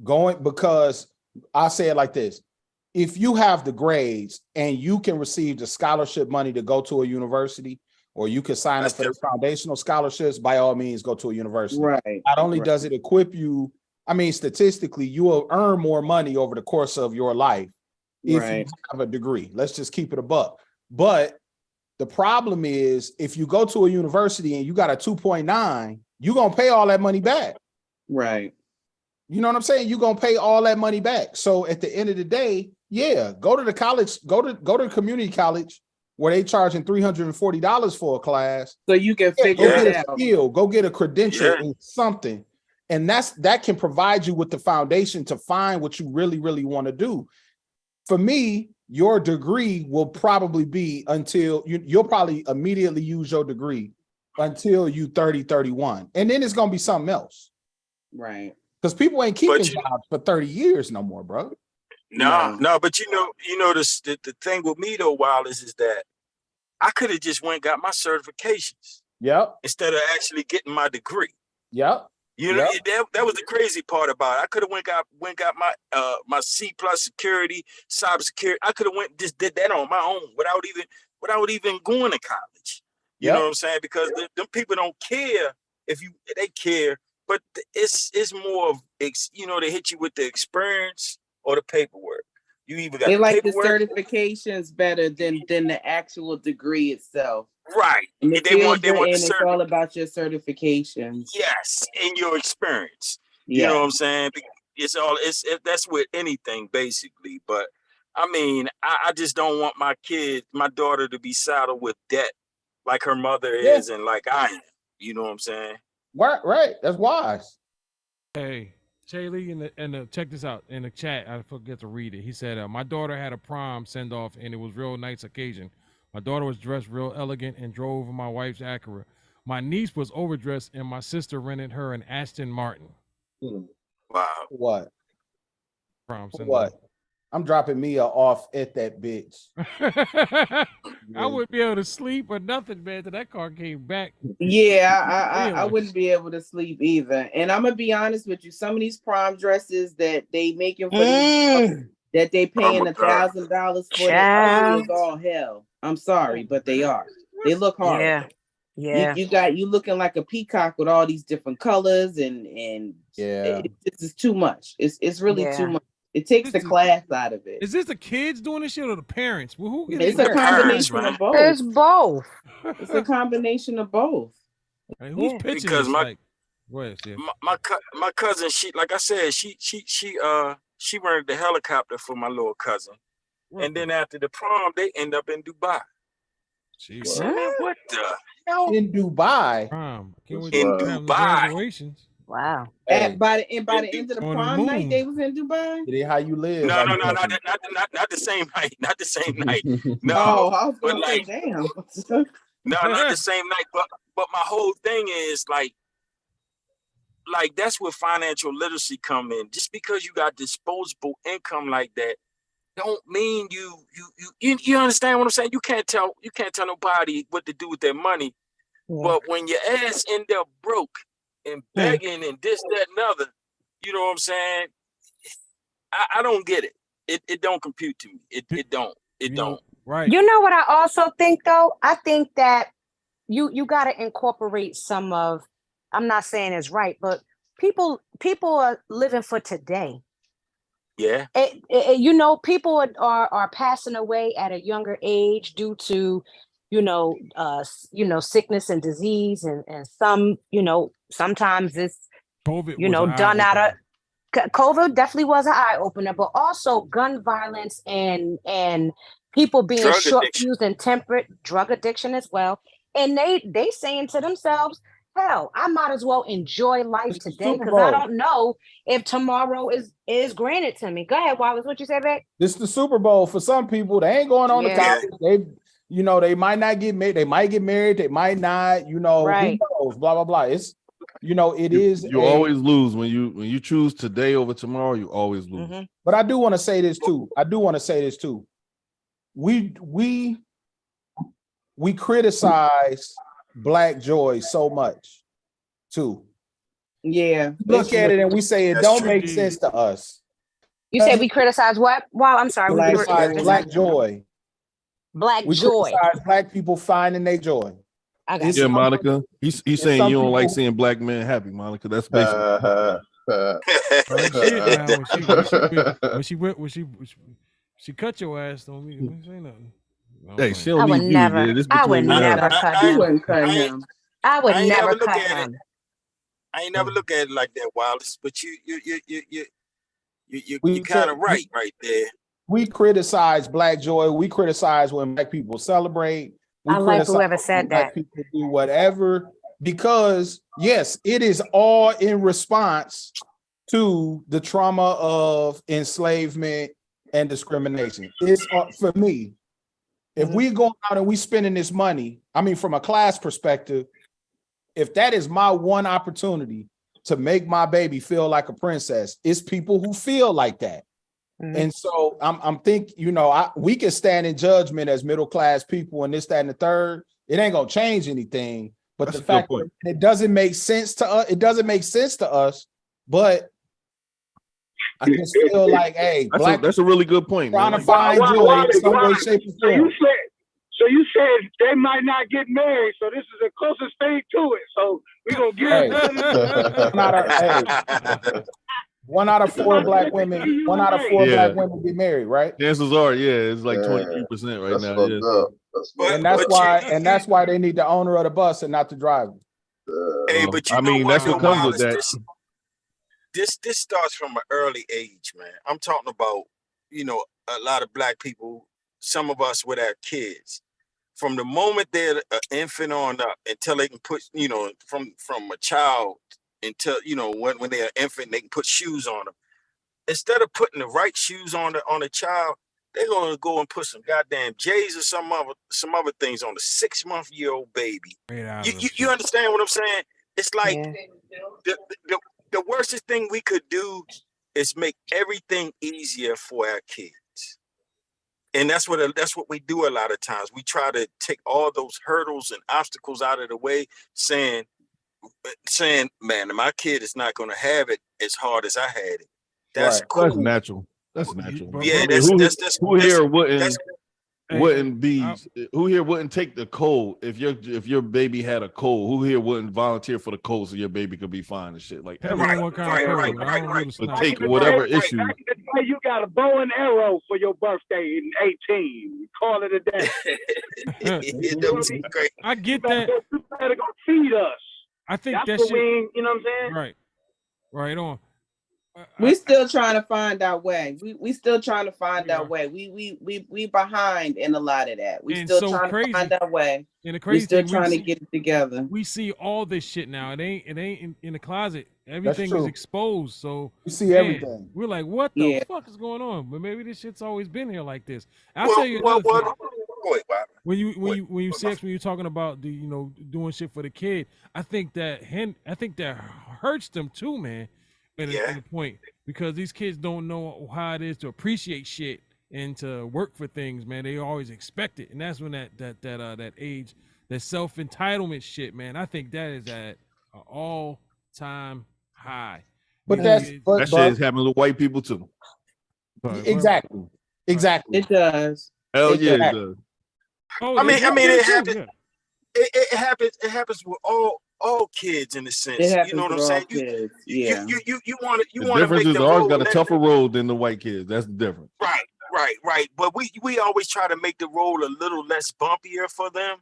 Because I say it like this. If you have the grades and you can receive the scholarship money to go to a university, or you can sign up for the foundational scholarships, by all means, go to a university. Right. Not only does it equip you, I mean, statistically, you will earn more money over the course of your life if you have a degree. Let's just keep it a buck. But the problem is, if you go to a university and you got a 2.9, you're going to pay all that money back. Right. You know what I'm saying? You're going to pay all that money back. So at the end of the day, yeah, go to the college, go to community college where they charging $340 for a class. So you can figure it out. Skill, go get a credential in something. And that can provide you with the foundation to find what you really, really want to do. For me, your degree will probably be until you'll probably immediately use your degree until you 30, 31. And then it's going to be something else. Right. Because people ain't keeping jobs for 30 years no more, bro. No, but you know the thing with me though, Wallace, is that I could have just went and got my certifications. Yep. Instead of actually getting my degree. Yep. You know, that was the crazy part about it. I could have went got my my C+ security, cybersecurity. I could have just did that on my own without even going to college. You know what I'm saying? Because them people don't care they care, but it's more of they hit you with the experience or the paperwork. You even got they like paperwork. The certifications better than the actual degree itself. Right. And they want it's all about your certifications. Yes, in your experience. You know what I'm saying? That's with anything basically. But I mean, I just don't want my daughter to be saddled with debt like her mother is and like I am. You know what I'm saying? Right. That's wise. Hey, Shaylee, check this out in the chat. I forget to read it. He said, my daughter had a prom send off and it was real nice occasion. My daughter was dressed real elegant and drove my wife's Acura. My niece was overdressed and my sister rented her an Aston Martin. Wow. What? Prom send what? I'm dropping Mia off at that bitch. I wouldn't be able to sleep or nothing, man, till that car came back. Yeah, I wouldn't be able to sleep either. And I'm gonna be honest with you, some of these prom dresses that they making for that they paying $1,000 for is all hell. I'm sorry, but they are. They look hard. Yeah. You looking like a peacock with all these different colors and this is too much. It's really too much. It takes the class out of it. Is this the kids doing this shit or the parents? Well, who it's a combination of both. It's both. It's a combination of both. Hey, who's pitching because this? My cousin, she like I said, she rented the helicopter for my little cousin. And then after the prom, they end up in Dubai. Jeez. Man, what the hell? In Dubai. Can't wait In to have the Dubai. graduations. Wow. By the end of the On the prom night, moon. they was in Dubai. It ain't how you live. No, how no, you no, live. not the same night. Not the same night. No, Oh, I was but gonna say, like, damn. no, not the same night. But my whole thing is like that's where financial literacy come in. Just because you got disposable income like that, don't mean you understand what I'm saying. You can't tell nobody what to do with their money. Yeah. But when your ass end up broke and begging and this, that, and other, you know what I'm saying? I don't get it. It don't compute to me. It don't. Right. You know what I also think though? I think that you got to incorporate some of, I'm not saying it's right, but people are living for today. Yeah. You know, people are passing away at a younger age due to, sickness and disease, and some, sometimes it's, COVID done out of. COVID definitely was an eye opener, but also gun violence and people being Drug short addiction. fused and temperate, drug addiction as well. And they saying to themselves, hell, I might as well enjoy life today Super because I Bowl. don't know if tomorrow is granted to me. Go ahead, Wallace, what you say, babe? This is the Super Bowl. For some people, they ain't going on to Yeah. college. They might not get married. They might get married. They might not. Right. Who knows? Blah blah blah. It's it is. You always lose when you choose today over tomorrow. You always lose. Mhm. But I do want to say this too. We criticize Black Joy so much too. Yeah. Look at it and we say it That's don't true. make sense to us. You say we criticize what? Wow, I'm sorry. We Black criticize joy. Black joy. Black We joy. criticize Black people finding their joy. I got Yeah, you. Monica. He's saying some you don't like people- seeing black men happy, Monica. That's basically. She cut your ass, don't we say nothing. No, Hey, I'm she playing. don't I would need you. never. Yeah, this I would between you and her. never cut You him. wouldn't cut I him. I would I ain't never never look cut at it. him. I ain't never look at it like that, Wallace. But you We kind of said- right there. We criticize Black joy. We criticize when Black people celebrate. We I like criticize whoever when said Black that. people do whatever because yes, it is all in response to the trauma of enslavement and discrimination. It's for me. If we go out and we spending this money, I mean, from a class perspective, if that is my one opportunity to make my baby feel like a princess, it's people who feel like that. And so I'm thinking, we can stand in judgment as middle class people and this, that, and the third. It ain't gonna change anything. But That's the a good fact point. that it doesn't make sense to us, but I just feel like, hey, That's a really good point, trying man. to find joy in some way, shape, or form. So you said they might not get married, so this is the closest thing to it. So we're gonna give One out of four black women black women get married, right? Chances are, it's like 23% right now. Yeah. And that's why they need the owner of the bus and not the driver. Hey, but I mean, that's what comes with that. This starts from an early age, man. I'm talking about, a lot of Black people, some of us with our kids. From the moment they're an infant on up until they can put, from a child until, when they're an infant, they can put shoes on them. Instead of putting the right shoes on the child, they're gonna go and put some goddamn J's or some other things on the 6-month-old baby. You understand what I'm saying? It's like the worstest thing we could do is make everything easier for our kids. And that's what we do a lot of times. We try to take all those hurdles and obstacles out of the way, saying, man, my kid is not going to have it as hard as I had it. That's cool. That's natural. That's natural. Yeah, who here wouldn't take the cold if your baby had a cold? Who here wouldn't volunteer for the cold so your baby could be fine and shit like that? Right. But take whatever issue. Back in the day, you got a bow and arrow for your birthday in 18. Call it a day. I get that. You better go feed us. I think that's that what shit. we ain't, you know what I'm saying? Right on. We still trying to find our way. We still trying to find our way. We behind in a lot of that. We still so trying to find our way. And the We crazy still thing, trying to get it together. We see all this shit now. It ain't in the closet. Everything is true. exposed. So You see everything. We're like, what the Yeah. fuck is going on? But maybe this shit's always been here like this. I'll tell you another thing. When you sex, when you're talking about the doing shit for the kid, I think that hurts them too, man. In a point, because these kids don't know how it is to appreciate shit and to work for things, man. They always expect it, and that's when that age, that self entitlement shit, man. I think that is at an all time high. But that shit is happening to white people too. Exactly. It does. Hell yeah, it does. I mean, it happens. It happens. It happens with all kids in a sense. You know what I'm saying? You want to. The difference is ours got a tougher road than the white kids. That's the difference. Right. But we always try to make the road a little less bumpier for them.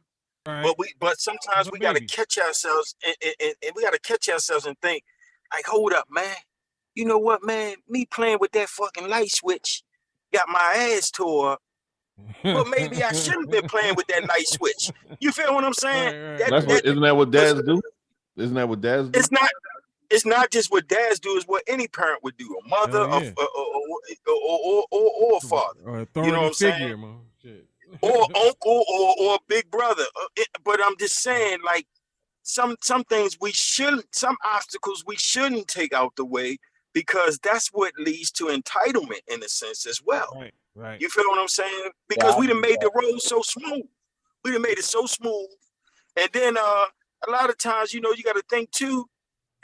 Right. But sometimes we got to catch ourselves and we got to catch ourselves and think, like, hold up, man. You know what, man? Me playing with that fucking light switch got my ass tore up. Well, maybe I shouldn't be playing with that light switch. You feel what I'm saying? Isn't that what dads do? Isn't that what dads do? It's not just what dads do. It's what any parent would do. A mother, or a father. Or you know what I'm saying? Man. Shit. Or uncle or a big brother. But I'm just saying, like, some things some obstacles we shouldn't take out the way, because that's what leads to entitlement in a sense as well. Right. You feel what I'm saying? Because we done made the road so smooth. We done made it so smooth. And then a lot of times, you got to think too,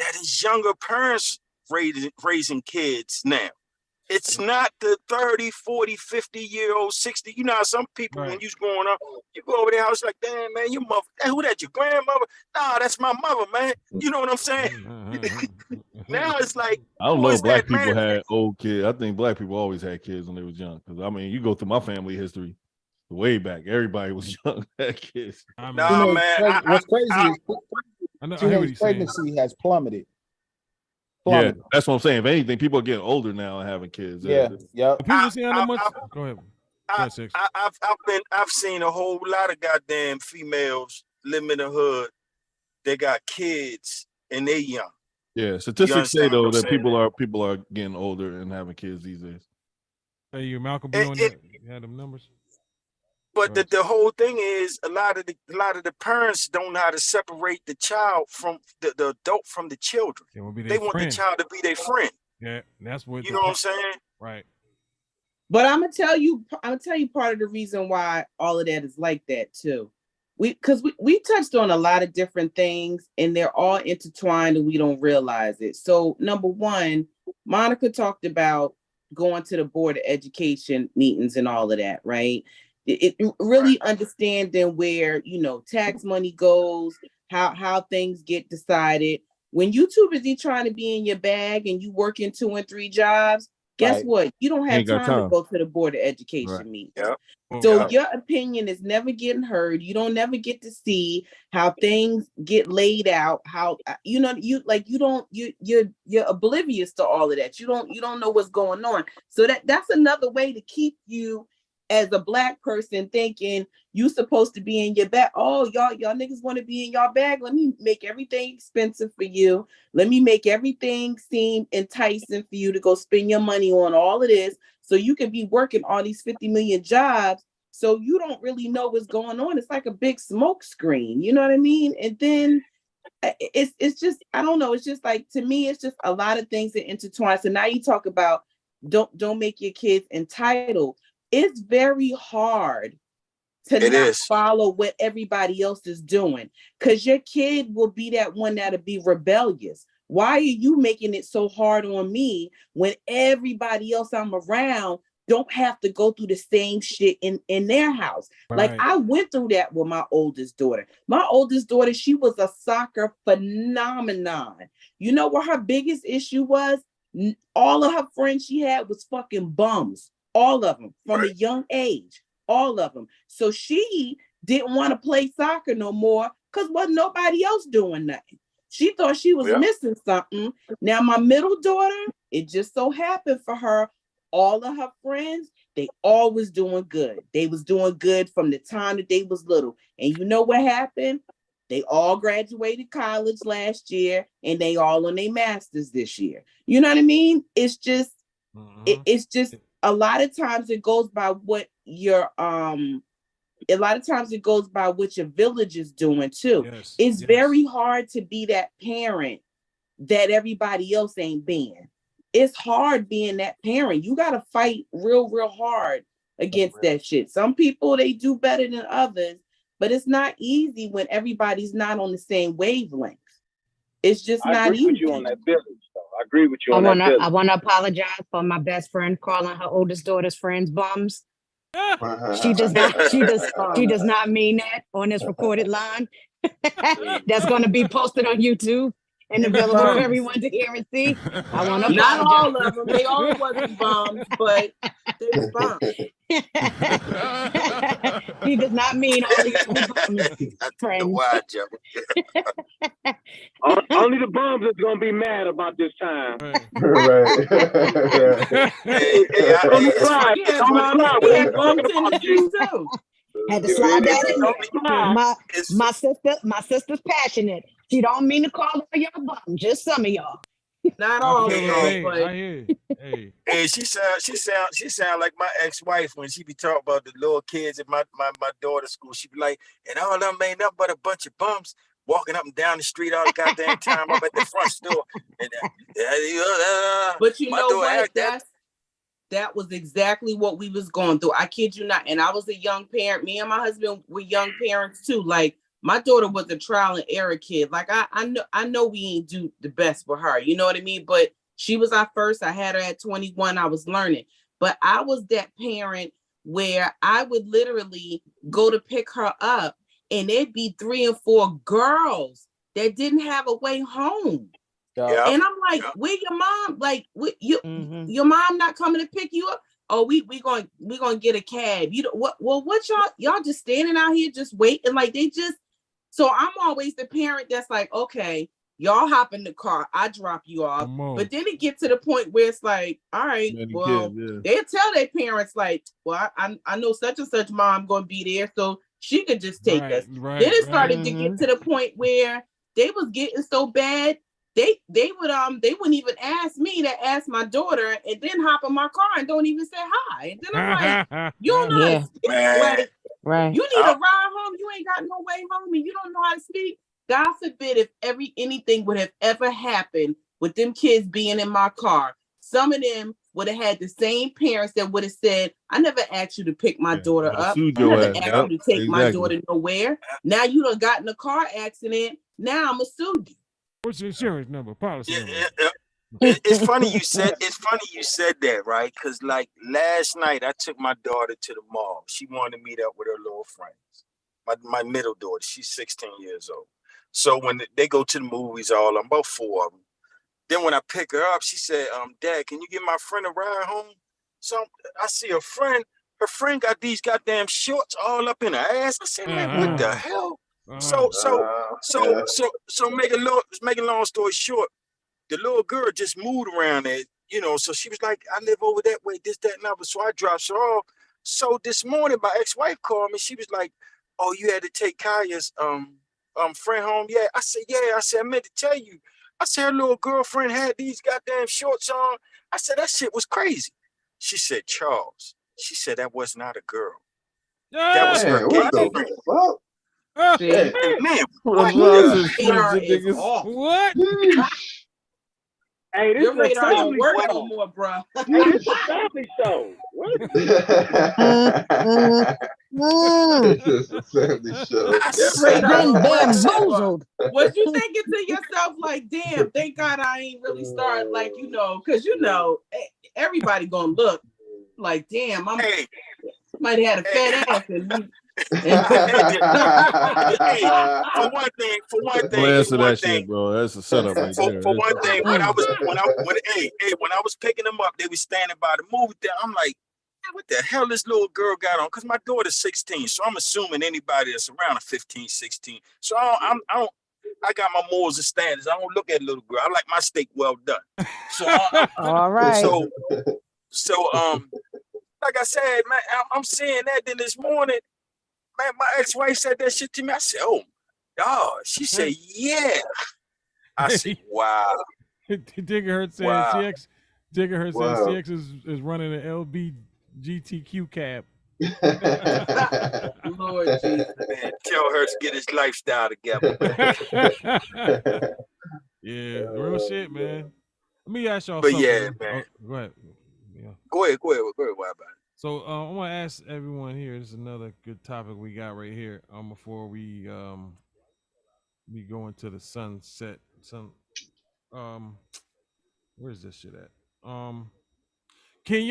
that it's younger parents raising kids now. It's not the 30, 40, 50-year-old, 60. You know how some people, when you was growing up, you go over their house like, damn, man, your mother, who that, your grandmother? Nah, that's my mother, man. You know what I'm saying? Now it's like, I don't know if black people had old kids. I think black people always had kids when they was young. Because, I mean, you go through my family history way back. Everybody was young, had kids. Nah, man. What's crazy is teenage pregnancy has plummeted. Yeah, that's what I'm saying. If anything, people are getting older now and having kids. Yeah. People see how much. Go ahead. I've seen a whole lot of goddamn females living in the hood. They got kids and they young. Yeah, statistics say though that people are getting older and having kids these days. Hey, you Malcolm B on that? You had them numbers. But the whole thing is a lot of the parents don't know how to separate the child from the adult from the children. They want the child to be their friend. Yeah, that's what you know what I'm saying. Right. But I'm gonna tell you part of the reason why all of that is like that too. We touched on a lot of different things and they're all intertwined and we don't realize it. So number one, Monica talked about going to the Board of Education meetings and all of that, right? It really understanding where, tax money goes, how things get decided. When you too busy trying to be in your bag and you working 2 and 3 jobs, guess what? You don't have time to go to the Board of Education meeting. Yeah. So your opinion is never getting heard. You don't never get to see how things get laid out. How you're oblivious to all of that. You don't know what's going on. So that's another way to keep you as a Black person thinking you supposed to be in your bag. Oh, y'all niggas want to be in y'all bag. Let me make everything expensive for you. Let me make everything seem enticing for you to go spend your money on all of this so you can be working all these 50 million jobs so you don't really know what's going on. It's like a big smoke screen. You know what I mean? And then it's just, I don't know. It's just like, to me, it's just a lot of things that intertwine. So now you talk about don't make your kids entitled. It's very hard to not follow what everybody else is doing, because your kid will be that one that'll be rebellious. Why are you making it so hard on me when everybody else I'm around don't have to go through the same shit in their house? Right. Like I went through that with my oldest daughter. My oldest daughter, she was a soccer phenomenon. You know what her biggest issue was? All of her friends she had was fucking bums. All of them from a young age, all of them. So she didn't want to play soccer no more because wasn't nobody else doing nothing. She thought she was missing something. Now, my middle daughter, it just so happened for her, all of her friends, they all was doing good. They was doing good from the time that they was little. And you know what happened? They all graduated college last year and they all on their masters this year. You know what I mean? It's just, it's just a lot of times it goes by what your a lot of times it goes by what your village is doing too. It's very hard to be that parent that everybody else ain't being. It's hard being that parent. You got to fight real, real hard against that shit. Some people, they do better than others, but it's not easy when everybody's not on the same wavelength. It's just not easy. I agree with you on that village, though. I agree with you on that village. I want to apologize for my best friend calling her oldest daughter's friends bums. She does not mean that on this recorded line. That's going to be posted on YouTube and available for everyone to hear and see. I want to not all of them. They all wasn't bums, but they was bums. He does not mean all these bums, friends. Only the bums is gonna be mad about this time. Had to slide that in. My sister's passionate. She don't mean to call all y'all bums, just some of y'all. Not all of them. Hey, she sound like my ex-wife when she be talking about the little kids at my daughter's school. She be like, and all of them ain't nothing but a bunch of bums walking up and down the street all the goddamn time up at the front store. And, but you know what? That was exactly what we was going through. I kid you not. And I was a young parent. Me and my husband were young parents too. Like, my daughter was a trial and error kid. Like, I know we ain't do the best for her. You know what I mean? But she was our first. I had her at 21. I was learning. But I was that parent where I would literally go to pick her up and there'd be 3 and 4 girls that didn't have a way home. Yeah. And I'm like, where your mom? Like, your mom not coming to pick you up? Oh, we gonna get a cab. You know what? Well, what y'all just standing out here just waiting? Like, they just. So I'm always the parent that's like, okay, y'all hop in the car, I drop you off. But then it gets to the point where it's like, all right, well, they'll tell their parents like, well, I know such and such mom gonna be there, so she could just take us. Then it started to get to the point where they was getting so bad, they wouldn't even ask me to ask my daughter and then hop in my car and don't even say hi. And then I'm like, you don't know how to speak. Like, you need a ride home. You ain't got no way home and you don't know how to speak. God forbid if anything would have ever happened with them kids being in my car. Some of them would have had the same parents that would have said, I never asked you to pick my daughter up. I never asked you to take my daughter nowhere. Now you done got in a car accident. Now I'm going to sue you. What's your insurance number? Policy number? It's funny you said that, right? Because like last night I took my daughter to the mall. She wanted to meet up with her little friends. My middle daughter, she's 16 years old. So when they go to the movies, all them, about 4 of them. Then when I pick her up, she said, Dad, can you give my friend a ride home? So I see her friend got these goddamn shorts all up in her ass. I said, man, what the hell? So make a long story short, the little girl just moved around there, you know, so she was like, I live over that way, this, that, and other. So I dropped her off. So this morning, my ex-wife called me. She was like, oh, you had to take Kaya's friend home? Yeah. I said, yeah. I said, I meant to tell you. I said, her little girlfriend had these goddamn shorts on. I said, that shit was crazy. She said, Charles. She said, that was not a girl. That was her. What the fuck? Man, what? What? Hey, this is a family show. No more, bro. Hey, this is a family show. What? This is a family show. Bamboozled. Was you thinking to yourself like, damn, thank God I ain't really started like, you know, because you know, everybody gonna look like, damn, might have had a fat ass and for one thing, don't answer that shit, bro. That's a setup right there. For one thing, when I was picking them up, they was standing by the movie there. I'm like, what the hell this little girl got on? Because my daughter's 16, so I'm assuming anybody that's around 15, 16. So I I got my morals and standards. I don't look at a little girl. I like my steak well done. So all right. So like I said, man, I'm saying that. Then this morning, man, my ex-wife said that shit to me. I said, "Oh, dog." She said, "Yeah." I said, "Wow." Digger said CX. Digger said CX is running an LBGTQ cab. Lord Jesus, man, tell her to get his lifestyle together. Yeah, real shit, man. Let me ask y'all But something. yeah, man. Oh, go ahead. Yeah. Go ahead. What about it? So I want to ask everyone here. This is another good topic we got right here. Before we go into the sunset. Where's this shit at? Can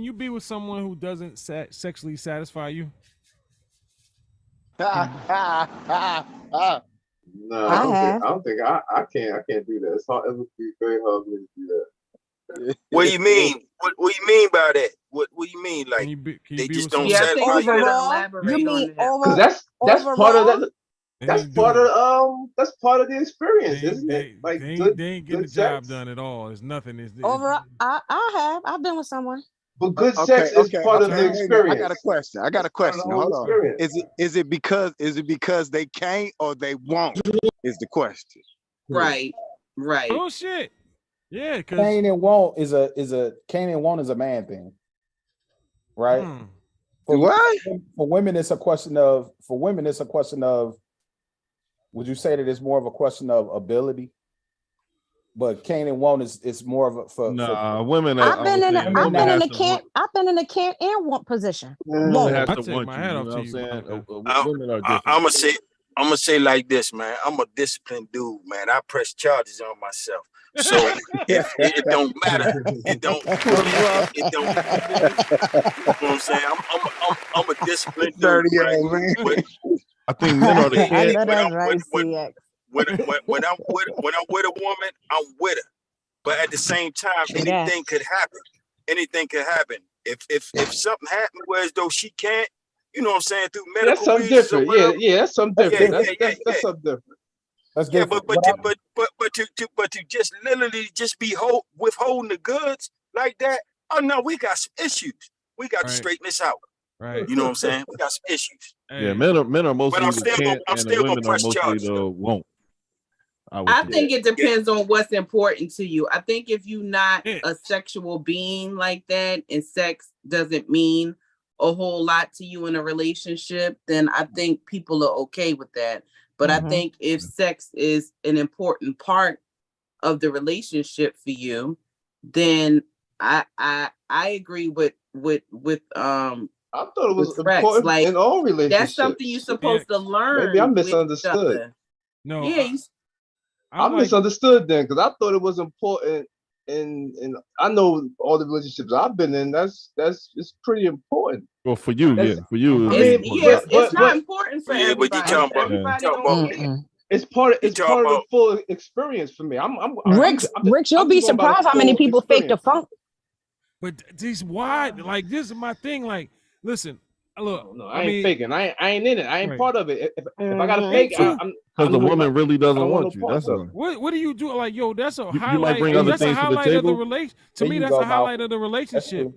you be with someone who doesn't sexually satisfy you? No, I don't think I can't do that. It would be very hard for me to do that. What do you mean? What do you mean by that? What do you mean? Like they just don't satisfy you? You mean Because that's part of that. That's part of the experience, isn't it? Like they ain't getting the job done at all. It's nothing. Overall, I've been with someone. But good sex is part of the experience. I got a question. Hold on. Is it because they can't or they won't? Is the question. Right. Oh shit. Yeah, because can and won't is a man thing, right? What? For women, it's a question of. Would you say that it's more of a question of ability? But can and won't is more of a for women. I've been in the can't and want position. Women have to take want my you. hat You off know to what I'm you, saying? Monica. Women are different. I'm gonna say like this, man. I'm a disciplined dude, man. I press charges on myself, so it don't matter. It don't. You know what I'm saying? I'm a disciplined dude. Right? But I think men are the I know that's right, CX. When I'm with a woman, I'm with her. But at the same time, anything could happen. Anything could happen. If something happened where as though she can't, you know what I'm saying, through medical That's something reasons or different. whatever. Yeah, that's something different. That's something different. That's Yeah, different. but to just literally just be withholding the goods like that. Oh no, we got some issues. We got to straighten this out. Right. You know what I'm saying? We got some issues. Yeah, men are mostly I'm the still can't, I'm and still the gonna women are press mostly charges, the won't. I think it depends on what's important to you. I think if you're not a sexual being like that and sex doesn't mean a whole lot to you in a relationship, then I think people are okay with that. But I think if sex is an important part of the relationship for you, then I agree with I thought it was Rex. important Like, in all relationships. that's something you're supposed to learn. Maybe I with each misunderstood. other. No, Yeah, I misunderstood then because I thought it was important. And I know all the relationships I've been in. That's it's pretty important. Well, for you, for you. it's not important for everybody. But you talking about, Everybody don't get it. It's part of the full experience for me. Rich, you'll be surprised how many people fake the funk. But these wide, like this is my thing. Like, listen, look, no, I ain't faking. I ain't in it. I ain't part of it. If I gotta fake, because the woman really doesn't want you. That's all. What do you do? Like, yo, that's a highlight. might bring other that's a things to the highlight of the table. relation. To me, that's a highlight of the relationship.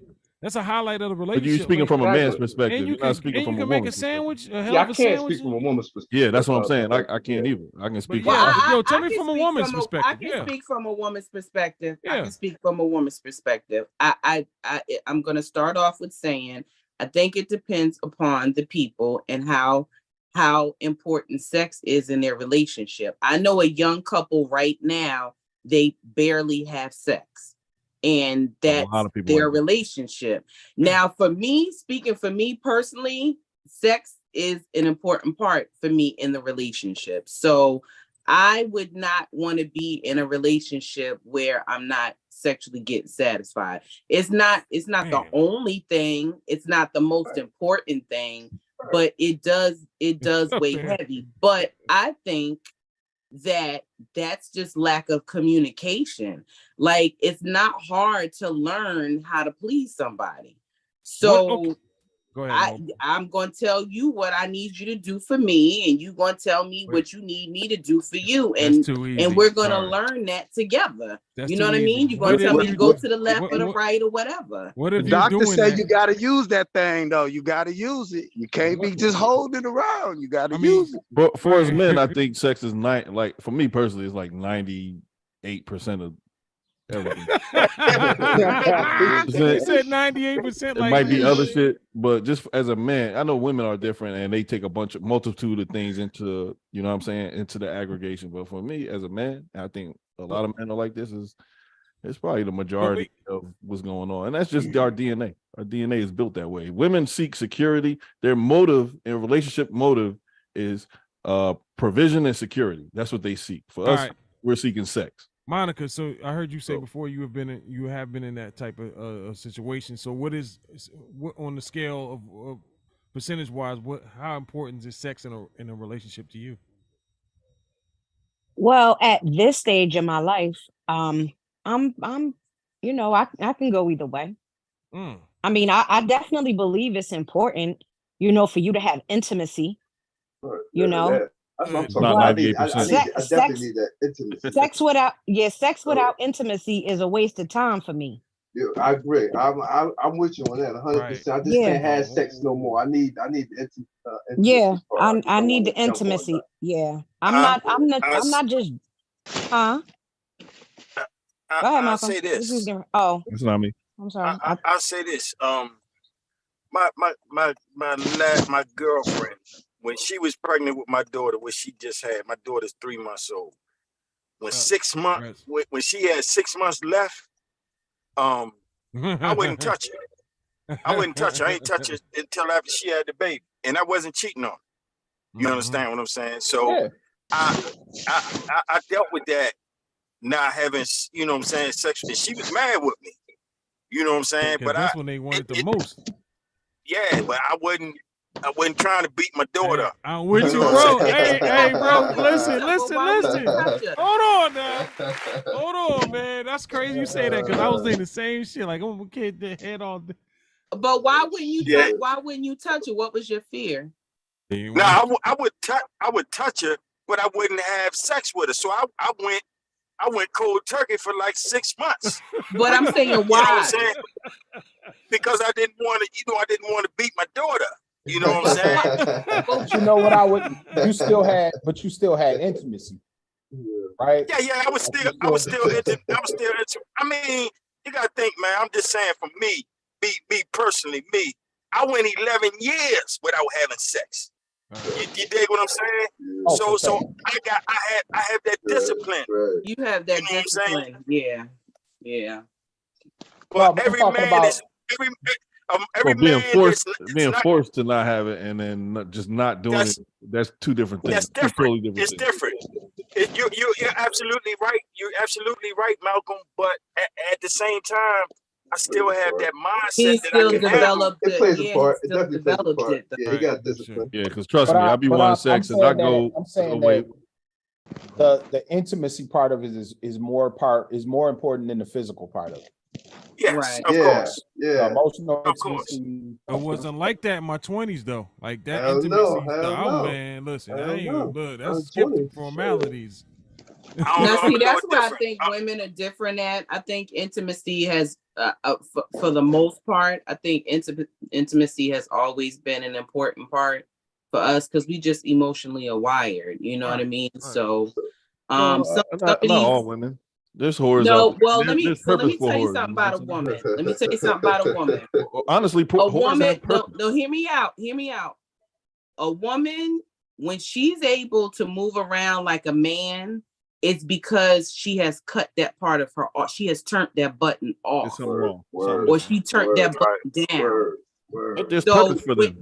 That's a highlight of the relationship. But you're speaking from a man's perspective. And you're not speaking from a make a woman's sandwich. I can't speak from a woman's perspective. Yeah, that's what I'm saying. I can't either. I can speak. Yo, tell me from a woman's perspective. I can speak from a woman's perspective. I can speak from a woman's perspective. I'm gonna start off with saying I think it depends upon the people and how important sex is in their relationship. I know a young couple right now, they barely have sex. And that's their relationship. Now, for me, speaking for me personally, sex is an important part for me in the relationship. So I would not want to be in a relationship where I'm not sexually getting satisfied. It's not the only thing. It's not the most important thing, but it does weigh heavy. But I think that's just lack of communication. Like, it's not hard to learn how to please somebody. So Go ahead. I'm going to tell you what I need you to do for me, and you going to tell me what you need me to do for you, and we're going to learn that together. You know what I mean? You're going to tell me to go to the left or the right or whatever. What if the doctor said you got to use that thing though? You got to use it. You can't be just holding around. You got to use it. But for us men, I think sex is like for me personally, it's like 98% of everything. You said 98%. It might be other shit, but just as a man, I know women are different and they take a multitude of things into, you know what I'm saying, into the aggregation. But for me as a man, I think a lot of men are like this. It's probably the majority of what's going on, and that's just our DNA. Our DNA is built that way. Women seek security. Their motive and relationship motive is provision and security. That's what they seek. For us, we're seeking sex. Monica, so I heard you say before you have been in that type of situation. So what on the scale of percentage wise, how important is sex in a relationship to you? Well, at this stage in my life, I'm you know, I can go either way. I mean, I definitely believe it's important, you know, for you to have intimacy, you know. That's what I'm talking about. I definitely need that intimacy. Sex without intimacy is a waste of time for me. Yeah, I agree. I'm with you on that 100%. I just can't have sex no more. I need the intimacy. Yeah, I need the intimacy. Yeah, I'm not just. Go ahead, Malcolm. I'll say this. It's not me. I'm sorry. I'll say this. My girlfriend, when she was pregnant with my daughter, what she just had, my daughter's 3 months old. When 6 months, when she had 6 months left, I wouldn't touch her. I wouldn't touch her. I ain't touch her until after she had the baby, and I wasn't cheating on her. You understand what I'm saying? So I dealt with that, not having, you know what I'm saying, sex. And she was mad with me. You know what I'm saying? But that's when they wanted the most. Yeah, but I wasn't trying to beat my daughter. I'm with you, bro. hey, bro. Listen. Hold on now. Hold on, man. That's crazy you say that because I was saying the same shit. Like, I'm a kid that head all day. But why wouldn't you? Why wouldn't you touch her? What was your fear? No, I would touch her, but I wouldn't have sex with her. So I went cold turkey for like 6 months. But I'm saying why? You know what I'm saying? Because I didn't want to beat my daughter. You know what I'm saying? But you know what you still had intimacy. Right? Yeah, I was still into. I mean, you gotta think, man, I'm just saying for me personally, I went 11 years without having sex. You dig what I'm saying? So I have that discipline. You have that discipline. Yeah. But every man is being forced to not have it and then just not doing it. That's two different things. That's different. Totally different. It's different. You're absolutely right. You're absolutely right, Malcolm. But at the same time, I still have that mindset that I can develop. It plays a part. It definitely plays a part. Yeah, you got discipline. Yeah, because trust me, I be wanting sex and I go away. The intimacy part of it is more important than the physical part of it. Yes, of course. Yeah. Emotional intimacy. It wasn't like that in my 20s though. Like that Hell intimacy. no, Oh man, listen, that ain't look. That's skipping formalities. Now, see, that's where I think women are different at. I think intimacy has, for the most part, I think intimacy has always been an important part for us because we just emotionally are wired. You know what I mean? So, not all women. There's whores. No, well, let me tell you something about a woman. Let me tell you something about a woman. Honestly, a woman. No, hear me out. Hear me out. A woman, when she's able to move around like a man, it's because she has cut that part of her off. She has turned that button off, or she turned that button down. But there's purpose for them.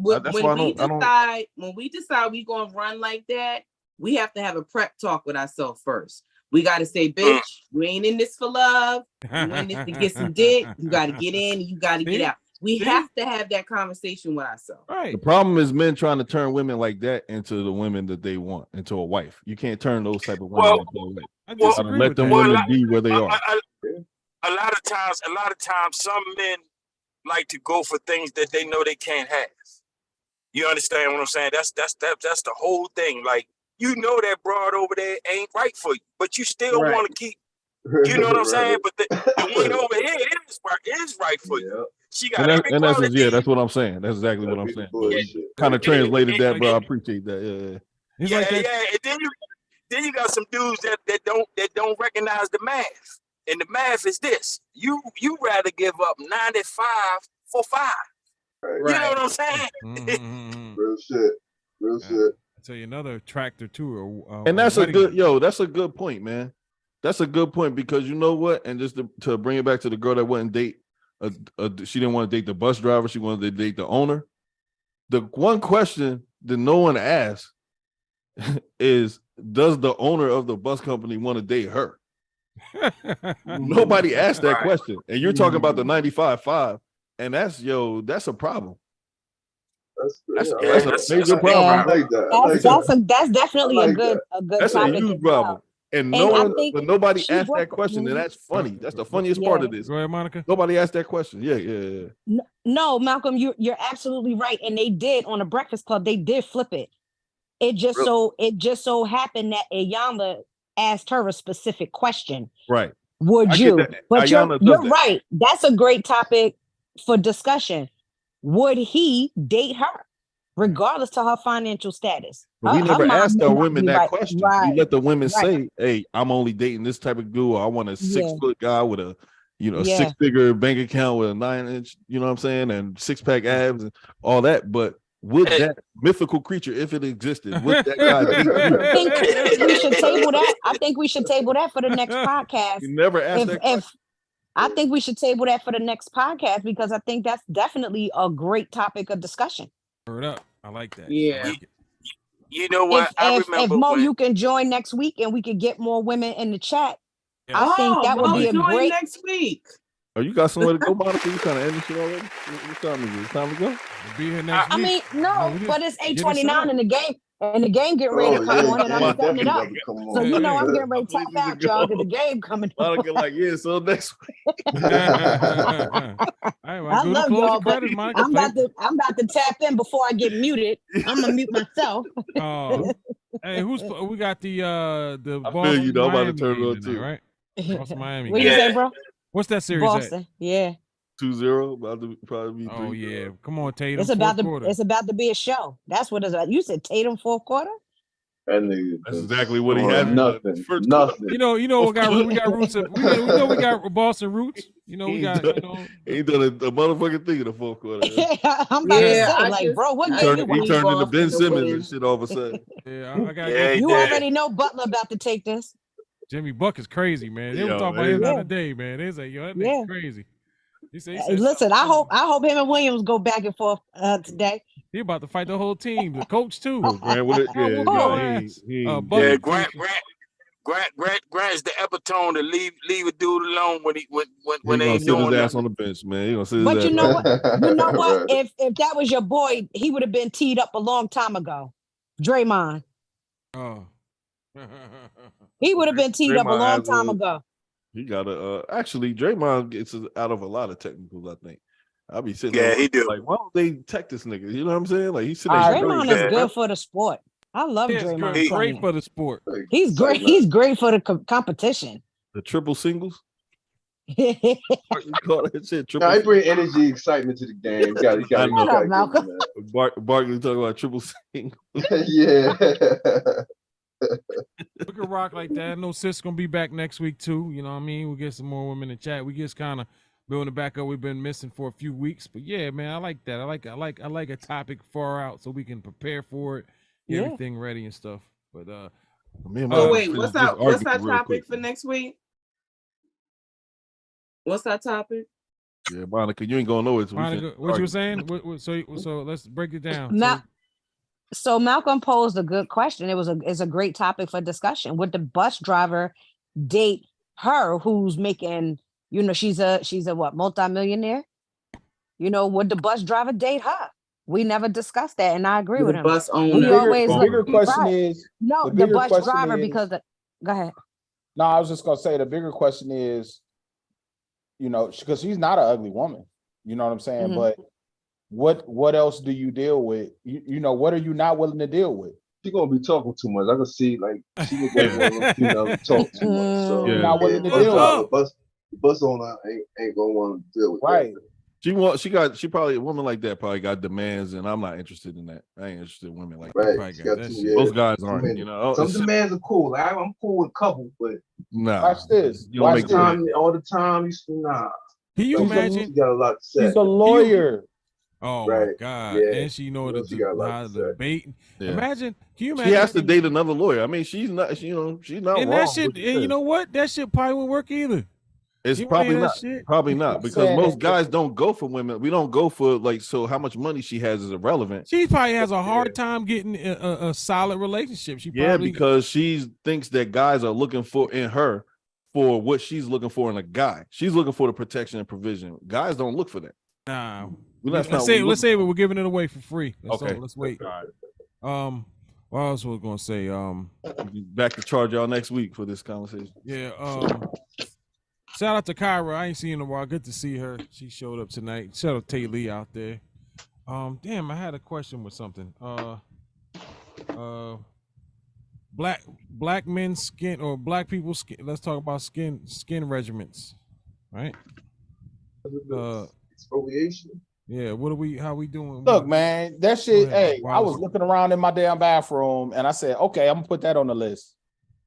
When we decide we're gonna run like that, we have to have a prep talk with ourselves first. We got to say, bitch, you ain't in this for love. You in this to get some dick. You got to get in. You got to get out. We have to have that conversation with ourselves. Right. The problem is men trying to turn women like that into the women that they want, into a wife. You can't turn those type of women into a wife. Let them women be where they are. A lot of times, some men like to go for things that they know they can't have. You understand what I'm saying? That's the whole thing. Like, you know that broad over there ain't right for you, but you still Right. want to keep. You know what I'm saying? But the one over here is right for you. She got every in essence, quality. that's what I'm saying. That's exactly what I'm saying. Kind of translated that, bro. I appreciate that. Yeah. And then you got some dudes that don't recognize the math. And the math is this: you rather give up 95 for 5. You know what I'm saying? Real shit. I'll tell you another tractor too. And that's a good point, man. That's a good point, because you know what? And just to bring it back to the girl that wouldn't date, she didn't want to date the bus driver. She wanted to date the owner. The one question that no one asks is, does the owner of the bus company want to date her? Nobody asked that question. And you're talking about the 95.5, and that's a problem. That's a major problem. I like that. That's definitely I like a good That's a topic huge as problem. well. And And nobody she asked brought that question, and that's funny. That's the funniest part of this. Go ahead, Monica. Nobody asked that question. Yeah. No, Malcolm, you're absolutely right. And they did on the Breakfast Club, they did flip it. It just so happened that Ayana asked her a specific question. Right. Would I get you? that. But Ayana you're does that. right. That's a great topic for discussion. Would he date her, regardless to her financial status? But we Her never mom asked may our not women be that right. question. Right. We let the women Right. say, "Hey, I'm only dating this type of dude. I want a 6-foot guy with a, Yeah. 6-figure bank account with a 9-inch, you know what I'm saying, and 6-pack abs and all that." But would that mythical creature, if it existed, would that guy date you? I think we should table that. I think we should table that for the next podcast. You never asked that question. I think we should table that for the next podcast, because I think that's definitely a great topic of discussion. Word up. I like that. Yeah. I like it. You know what? If Mo, you can join next week and we could get more women in the chat, Yes. I think that would be a join great. next week. Oh, you got somewhere to go, Monica? You kind of ended shit already? What time is it? It's time to go? We'll be here next I week. mean, no, we but it's just get us 8:29 out. in the game, and the game getting ready to come on, and I'm setting it up. So Yeah, I'm yeah. getting ready to tap out, y'all, because the game coming on. Monica, like, yeah, so next week. All right, well, I go to love close y'all, your but credits, Monica. I'm about to tap in before I get muted. I'm gonna mute myself. Oh, hey, we got the I Boston feel you, though. I'm about to Miami turn it game on, tonight, too. right? Boston Miami. What you game. say, bro? What's that series Boston, at? yeah. 2-0, about to probably be 3. Oh yeah, come on, Tatum. It's about fourth quarter. it's about to be a show. That's what it's about. You said Tatum fourth quarter? That's exactly what he had. Nothing. You know, we got roots. We know we got Boston roots. You know, we got. He done a motherfucking thing in the fourth quarter. I'm about to say, bro, what game you He watch? turned into Ben Simmons and shit all of a sudden. Yeah, I got. You already know Butler about to take this. Jimmy Buck is crazy, man. They were talking about him the other day, man. They say, yo, that nigga's crazy. He said, Listen, I hope him and Williams go back and forth today. He about to fight the whole team, the coach too. Grant's the epitome to leave a dude alone when they ain't sit his doing ass nothing. on the bench, man. He gonna sit his But ass you know on what? You know what? If that was your boy, he would have been teed up a long time ago. Draymond. Oh. He would have been teed up a Draymond long has time ago. He got a actually Draymond gets out of a lot of technicals, I think. I'll be sitting Yeah, there he do. like, why don't they tech this nigga? You know what I'm saying? Like he's sitting Draymond is good for the sport. I love He's Draymond. great playing. for the sport. He's great. He's great for the competition. The triple singles. Yeah. You call that shit triple I bring energy, excitement to the game. Barkley talking about triple singles. Yeah. We can rock like that. I know Sis gonna be back next week too. You know what I mean? We get some more women in the chat. We just kind of building it back up. We've been missing for a few weeks, but yeah, man, I like that. I like a topic far out so we can prepare for it, get everything ready and stuff. But wait, what's our topic for next week? What's our topic? Yeah, Monica, you ain't going nowhere. Monica, what you were saying? So let's break it down. So Malcolm posed a good question. It's a great topic for discussion. Would the bus driver date her who's making, she's a what, multimillionaire? Would the bus driver date her? We never discussed that, and I agree with him. Bus owner. The bigger question is the bus driver because go ahead. No, I was just gonna say the bigger question is, because she's not an ugly woman. You know what I'm saying? Mhm. But what else do you deal with? You know, what are you not willing to deal with? She gonna be talking too much. I can see like she was gonna want to talk too much. So You're not willing to deal with it. Bust on her ain't gonna want to deal with right. that. She probably a woman like that probably got demands, and I'm not interested in that. I ain't interested in women like Right. that. She got too, Most guys aren't, you know. Some demands are cool. Like, I'm cool with couple, but nah. Watch this. You don't Watch make this. all the time you nah. Can you imagine? She got a lot to say. She's a lawyer. Oh Right. my God! Yeah. And she know She got a lot how to to say. debate. Yeah. Imagine. Can you imagine? She has to date another lawyer. I mean, she's not. She's not And wrong. that shit. And you know what? That shit probably won't work either. It's You wanna probably hear that not. shit? Probably not I'm because saying most that- guys don't go for women. We don't go for like so. How much money she has is irrelevant. She probably has a hard time getting a solid relationship. She Yeah, probably, because she thinks that guys are looking for in her for what she's looking for in a guy. She's looking for the protection and provision. Guys don't look for that. nah. That's not Let's say what we we're giving it away for free. Okay. Let's wait. What else was I gonna say? Back to charge y'all next week for this conversation. Yeah. Shout out to Kyra. I ain't seen her in a while. Good to see her. She showed up tonight. Shout out Tay Lee out there. Damn, I had a question with something. Black men's skin or black people's skin. Let's talk about skin regiments, right? Exfoliation. Yeah. How we doing? Look, man, that shit. Go ahead. Hey, I was looking around in my damn bathroom and I said, okay, I'm gonna put that on the list.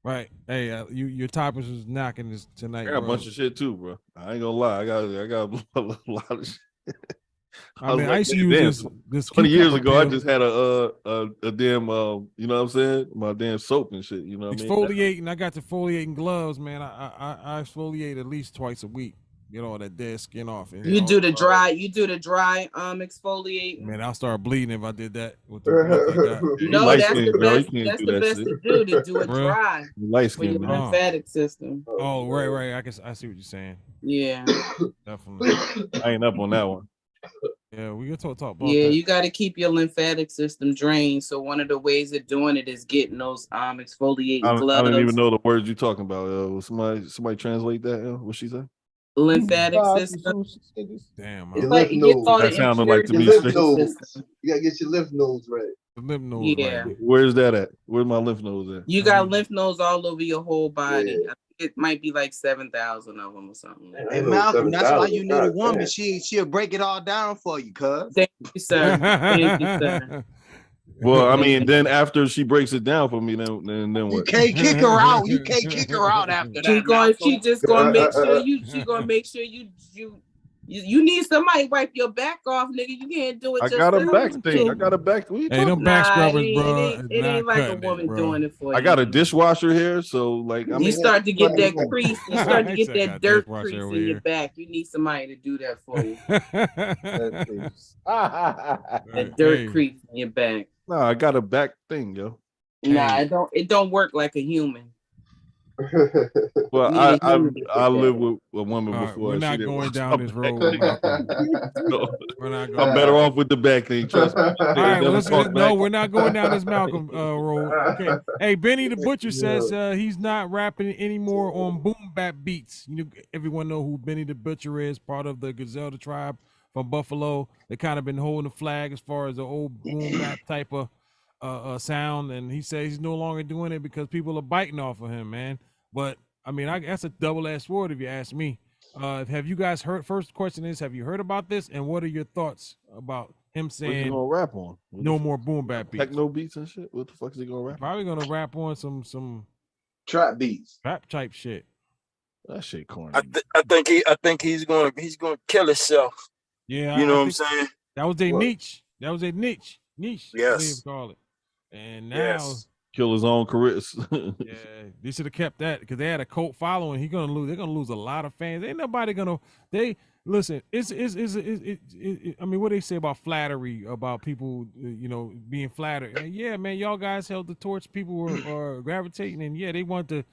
Right. Hey, your topics was knocking this tonight. I got bro. a bunch of shit too, bro. I ain't gonna lie. I got a lot of shit. I mean, I used to use this 20 years cucumber ago. I peel. just had a damn you know what I'm saying? My damn soap and shit. You know what I mean? Exfoliating. I got the exfoliating gloves, man. I exfoliate at least twice a week. Get all that dead skin off. And You do the dry exfoliate. Man, I'll start bleeding if I did that. With the gloves I got. No, that's the best. That's the best to do. To do it Bro. dry Light for your skin, lymphatic system. Oh, right. I see what you're saying. Yeah. Definitely. I ain't up on that one. Yeah, we can talk about Yeah, that. you got to keep your lymphatic system drained. So one of the ways of doing it is getting those exfoliating I gloves. don't even know the words you're talking about. Will somebody translate that? What she said? Lymphatic system. Damn. Your like lymph it gets all nodes. the That sounded like to Your me lymph straight. nodes. You gotta get your lymph nodes right. The lymph nodes. Yeah. Right. Where's that at? Where's my lymph nodes at? You got lymph nodes all over your whole body. I think it might be like 7,000 of them or something. And Malcolm, that's why you need a woman. She'll break it all down for you, cuz. Thank you, sir. Thank you, sir. Well, I mean, then after she breaks it down for me, then You what? can't kick her out. You can't kick her out after that. She just gonna make sure she gonna make sure you need somebody to wipe your back off, nigga. You can't do it. I got a back thing. I got a back. What you Hey, them talking back about? scrubbers, bro. It ain't like a woman doing it for you. I got a dishwasher here, so like I mean, You start to get that crease. You start to I get said I that got dirt dishwasher crease over in your here. back. You need somebody to do that for you. Right, That dirt hey. crease in your back. no, I got a back thing, yo. Nah, it don't work like a human. Well, You need a I human to I do lived that. with a woman All right, before. we're and she not didn't going wash down my this back. road. No, We're not going. I'm better off with the back thing. Trust me. All right, well, Never talk no, back. we're not going down this Malcolm road. Okay. Hey, Benny the Butcher says he's not rapping anymore on boom bap beats. You know, everyone know who Benny the Butcher is, part of the Griselda tribe from Buffalo. They kind of been holding the flag as far as the old boom bap type of sound, and he says he's no longer doing it because people are biting off of him, man. But I mean, that's a double-edged sword if you ask me. Have you guys heard? First question is, have you heard about this? And what are your thoughts about him What's he saying gonna rap on? no more boom bap beats? Techno beats and shit. What the fuck is he gonna rap? Probably gonna rap on some trap beats, trap type shit. That shit corny. I think he's gonna kill himself. Yeah, You know I what I'm think saying? That was their What? niche. That was their niche. Niche. Yes. They call it. And now, Yes. Kill his own career. yeah, they should have kept that because they had a cult following. They're gonna lose a lot of fans. Ain't nobody gonna. They listen. I mean, what they say about flattery, about people, being flattered. And yeah, man, y'all guys held the torch. People were gravitating, and yeah, they want to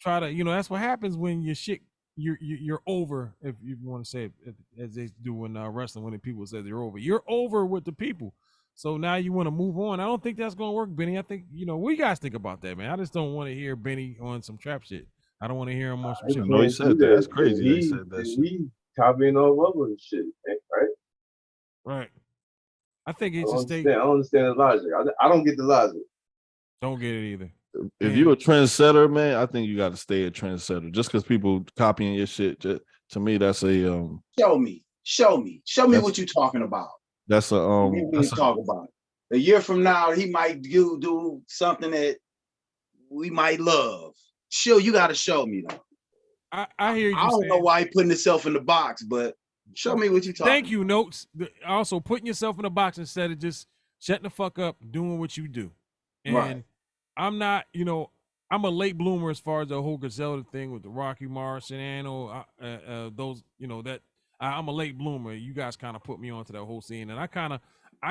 try to. That's what happens when your shit. You're over, if you want to say it, as they do in wrestling when the people say they're over. You're over with the people. So now you want to move on. I don't think that's going to work, Benny. I think, what you guys think about that, man? I just don't want to hear Benny on some trap shit. I don't want to hear him on some shit. No, he said that. That's crazy. He said that shit. He copying all over and shit, right? Right. I think I it don't should stay. understand. I don't understand the logic. I don't get the logic. Don't get it either. If you're a trendsetter, man, I think you got to stay a trendsetter. Just because people copying your shit, to me, that's a Show me what you're talking about. That's a talk about it. A year from now, he might do something that we might love. Sure, you got to show me though. I hear you. I don't know why he putting himself in the box, but show me what you talking. Thank you, Notes. Also putting yourself in the box instead of just shutting the fuck up, doing what you do. And Right. I'm not, I'm a late bloomer as far as the whole Griselda thing with the Rocky Morrison and those, that I'm a late bloomer. You guys kind of put me onto that whole scene, and I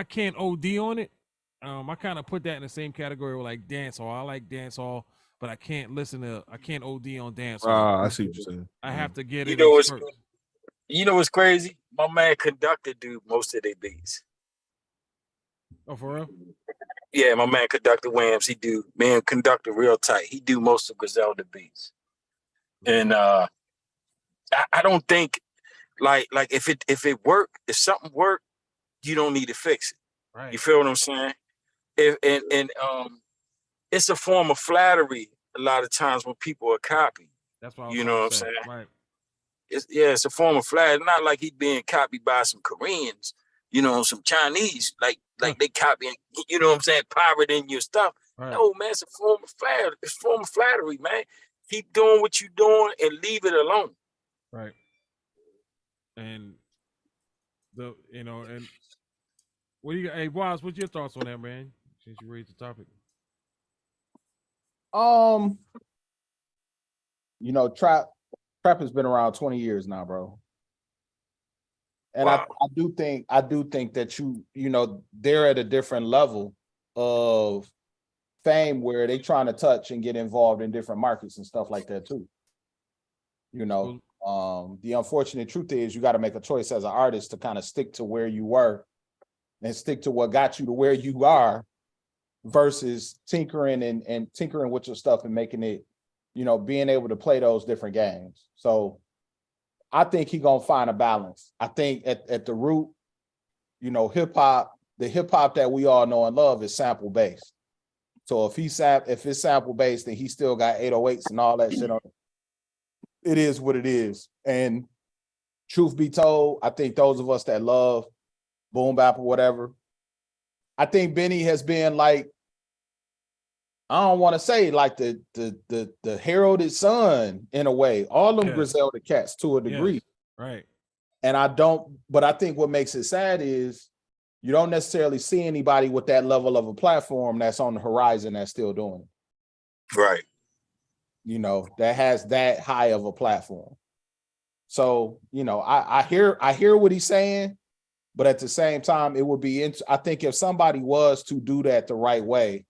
can't OD on it. I kind of put that in the same category with like dancehall. I like dancehall, but I can't OD on dancehall. I see what you're saying. I have to get it. You know what's crazy? My man Conductor do most of their beats. Oh, for real? Yeah, my man Conductor Williams, he do. Man, Conductor real tight. He do most of Griselda beats. And I don't think like if it work, if something work, you don't need to fix it. Right. You feel what I'm saying? It's a form of flattery a lot of times when people are copied. That's why you know what I'm saying? Right. It's a form of flattery. Not like he's being copied by some Koreans, some Chinese, like they copying, you know what I'm saying, pirating your stuff. Right. No, man, it's a form of flattery. It's a form of flattery, man. Keep doing what you're doing and leave it alone. Right. And and what do you? Hey, Waz, what's your thoughts on that, man? Since you raised the topic. Trap has been around 20 years now, bro. And wow. I do think that they're at a different level of fame where they trying to touch and get involved in different markets and stuff like that too. The unfortunate truth is you got to make a choice as an artist to kind of stick to where you were and stick to what got you to where you are versus tinkering and tinkering with your stuff and making it, being able to play those different games. So I think he's gonna find a balance. I think at the root, hip-hop, the hip-hop that we all know and love is sample based. So if it's sample based, then he still got 808s and all that shit on it. It is what it is. And truth be told, I think those of us that love boom bap or whatever, I think Benny has been like, I don't want to say like the heralded son in a way. All them Griselda cats to a degree. Yes. Right. And but I think what makes it sad is you don't necessarily see anybody with that level of a platform that's on the horizon that's still doing it. Right. That has that high of a platform. So, I hear what he's saying, but at the same time, it would be, I think if somebody was to do that the right way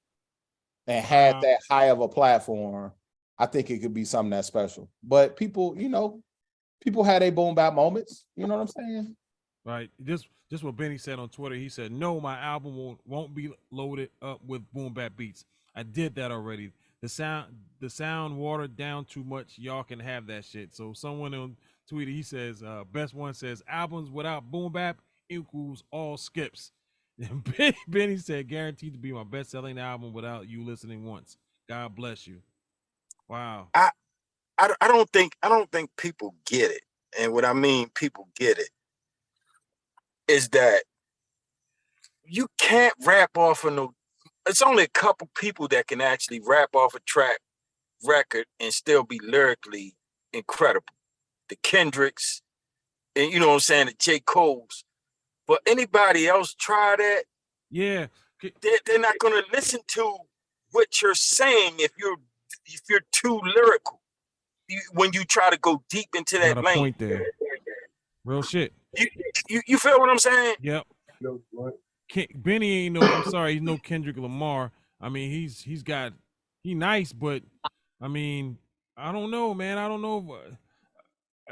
and had that high of a platform, I think it could be something that's special. But people, people had their boom bap moments. You know what I'm saying? Right. Just what Benny said on Twitter. He said, "No, my album won't be loaded up with boom bap beats. I did that already. The sound watered down too much. Y'all can have that shit." So someone on Twitter, he says, best one says, albums without boom bap equals all skips. And Benny said, guaranteed to be my best-selling album without you listening once. God bless you. Wow. I don't think people get it. And what I mean people get it is that you can't rap off of it's only a couple people that can actually rap off a track record and still be lyrically incredible. The Kendricks, and you know what I'm saying, the J. Cole's. But anybody else try that? Yeah. They're not gonna listen to what you're saying if you're too lyrical. When you try to go deep into that Got a lane. point there. Real shit. You feel what I'm saying? Yep. Benny ain't I'm sorry, he's no Kendrick Lamar. I mean, he's nice, but I mean, I don't know, man. I don't know.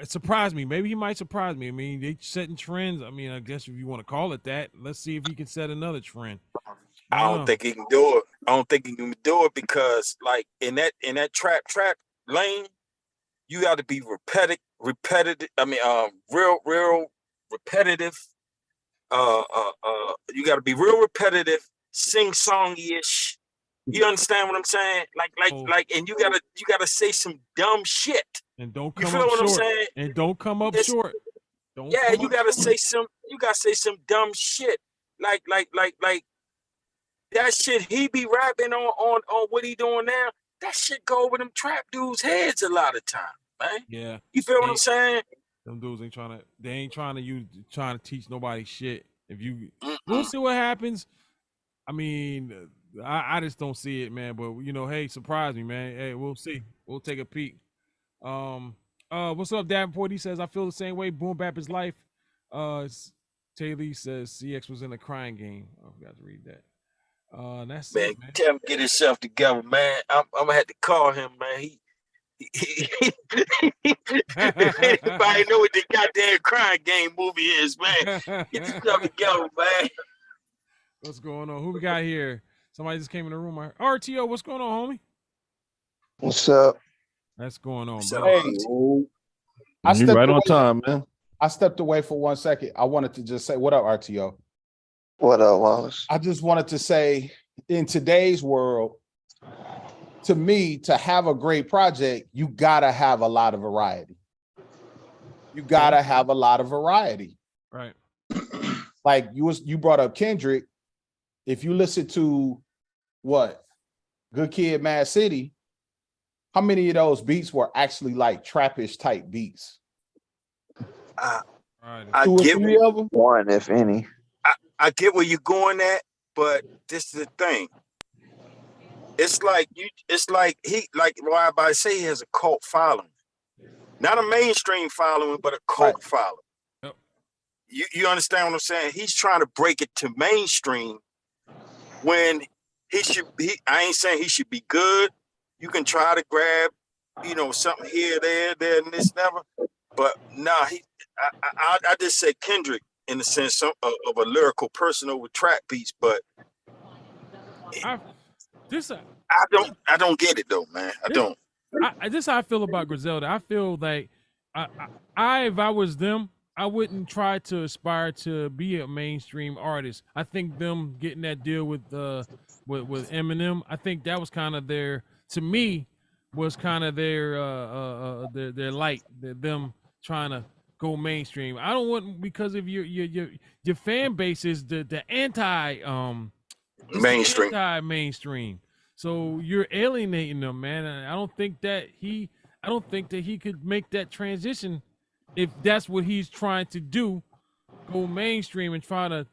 It surprised me. Maybe he might surprise me. I mean, they setting trends. I mean, I guess if you want to call it that, let's see if he can set another trend. I don't think he can do it. I don't think he can do it because, like, in that trap lane, you got to be repetitive. I mean, real repetitive, you got to be real repetitive, sing-songy-ish. You understand what I'm saying? Like, and you gotta say some dumb shit. And don't You come feel up what I'm short. saying? And don't come up It's- short. Don't Yeah, come you up gotta short. say some dumb shit. Like that shit he be rapping on what he doing now. That shit go over them trap dudes' heads a lot of time, man. Yeah. You feel what I'm saying? Them dudes ain't trying to teach nobody shit. If you, we'll see what happens. I mean, I just don't see it, man. But you know, hey, surprise me, man. Hey, we'll see. We'll take a peek. What's up, Davenport? He says I feel the same way. Boom bap is life. Taylor says CX was in a crying game. I forgot to read that. That's Man, it, man. tell him to get himself together, man. I'm gonna have to call him, man. If anybody know what the goddamn crying game movie is, man, get yourself together, man. What's going on? Who we got here? Somebody just came in the room. RTO, what's going on, homie? What's up? That's going on, bro. Hey, You right on time, man. I stepped away for 1 second. I wanted to just say, what up, RTO? What up, Wallace? I just wanted to say, in today's world, to me, to have a great project, you gotta have a lot of variety. You gotta have a lot of variety. Right. Like you brought up Kendrick. If you listen to what Good Kid, Mad City, how many of those beats were actually like trappish type beats? I Two or get three of them. One, if any. I get where you're going at, but this is the thing. It's like why I say he has a cult following. Not a mainstream following, but a cult following. Yep. You understand what I'm saying? He's trying to break it to mainstream when I ain't saying he should be good. You can try to grab, something here, there, and this, never. But nah, I just said Kendrick in the sense of a lyrical person over trap beats, but I don't get it though, man. I don't. This is how I feel about Griselda. I feel like if I was them, I wouldn't try to aspire to be a mainstream artist. I think them getting that deal with Eminem, I think that was kind of their their light, them trying to go mainstream. I don't want, because of your fan base is the mainstream. So you're alienating them, man. And I don't think that he could make that transition if that's what he's trying to do, go mainstream and try to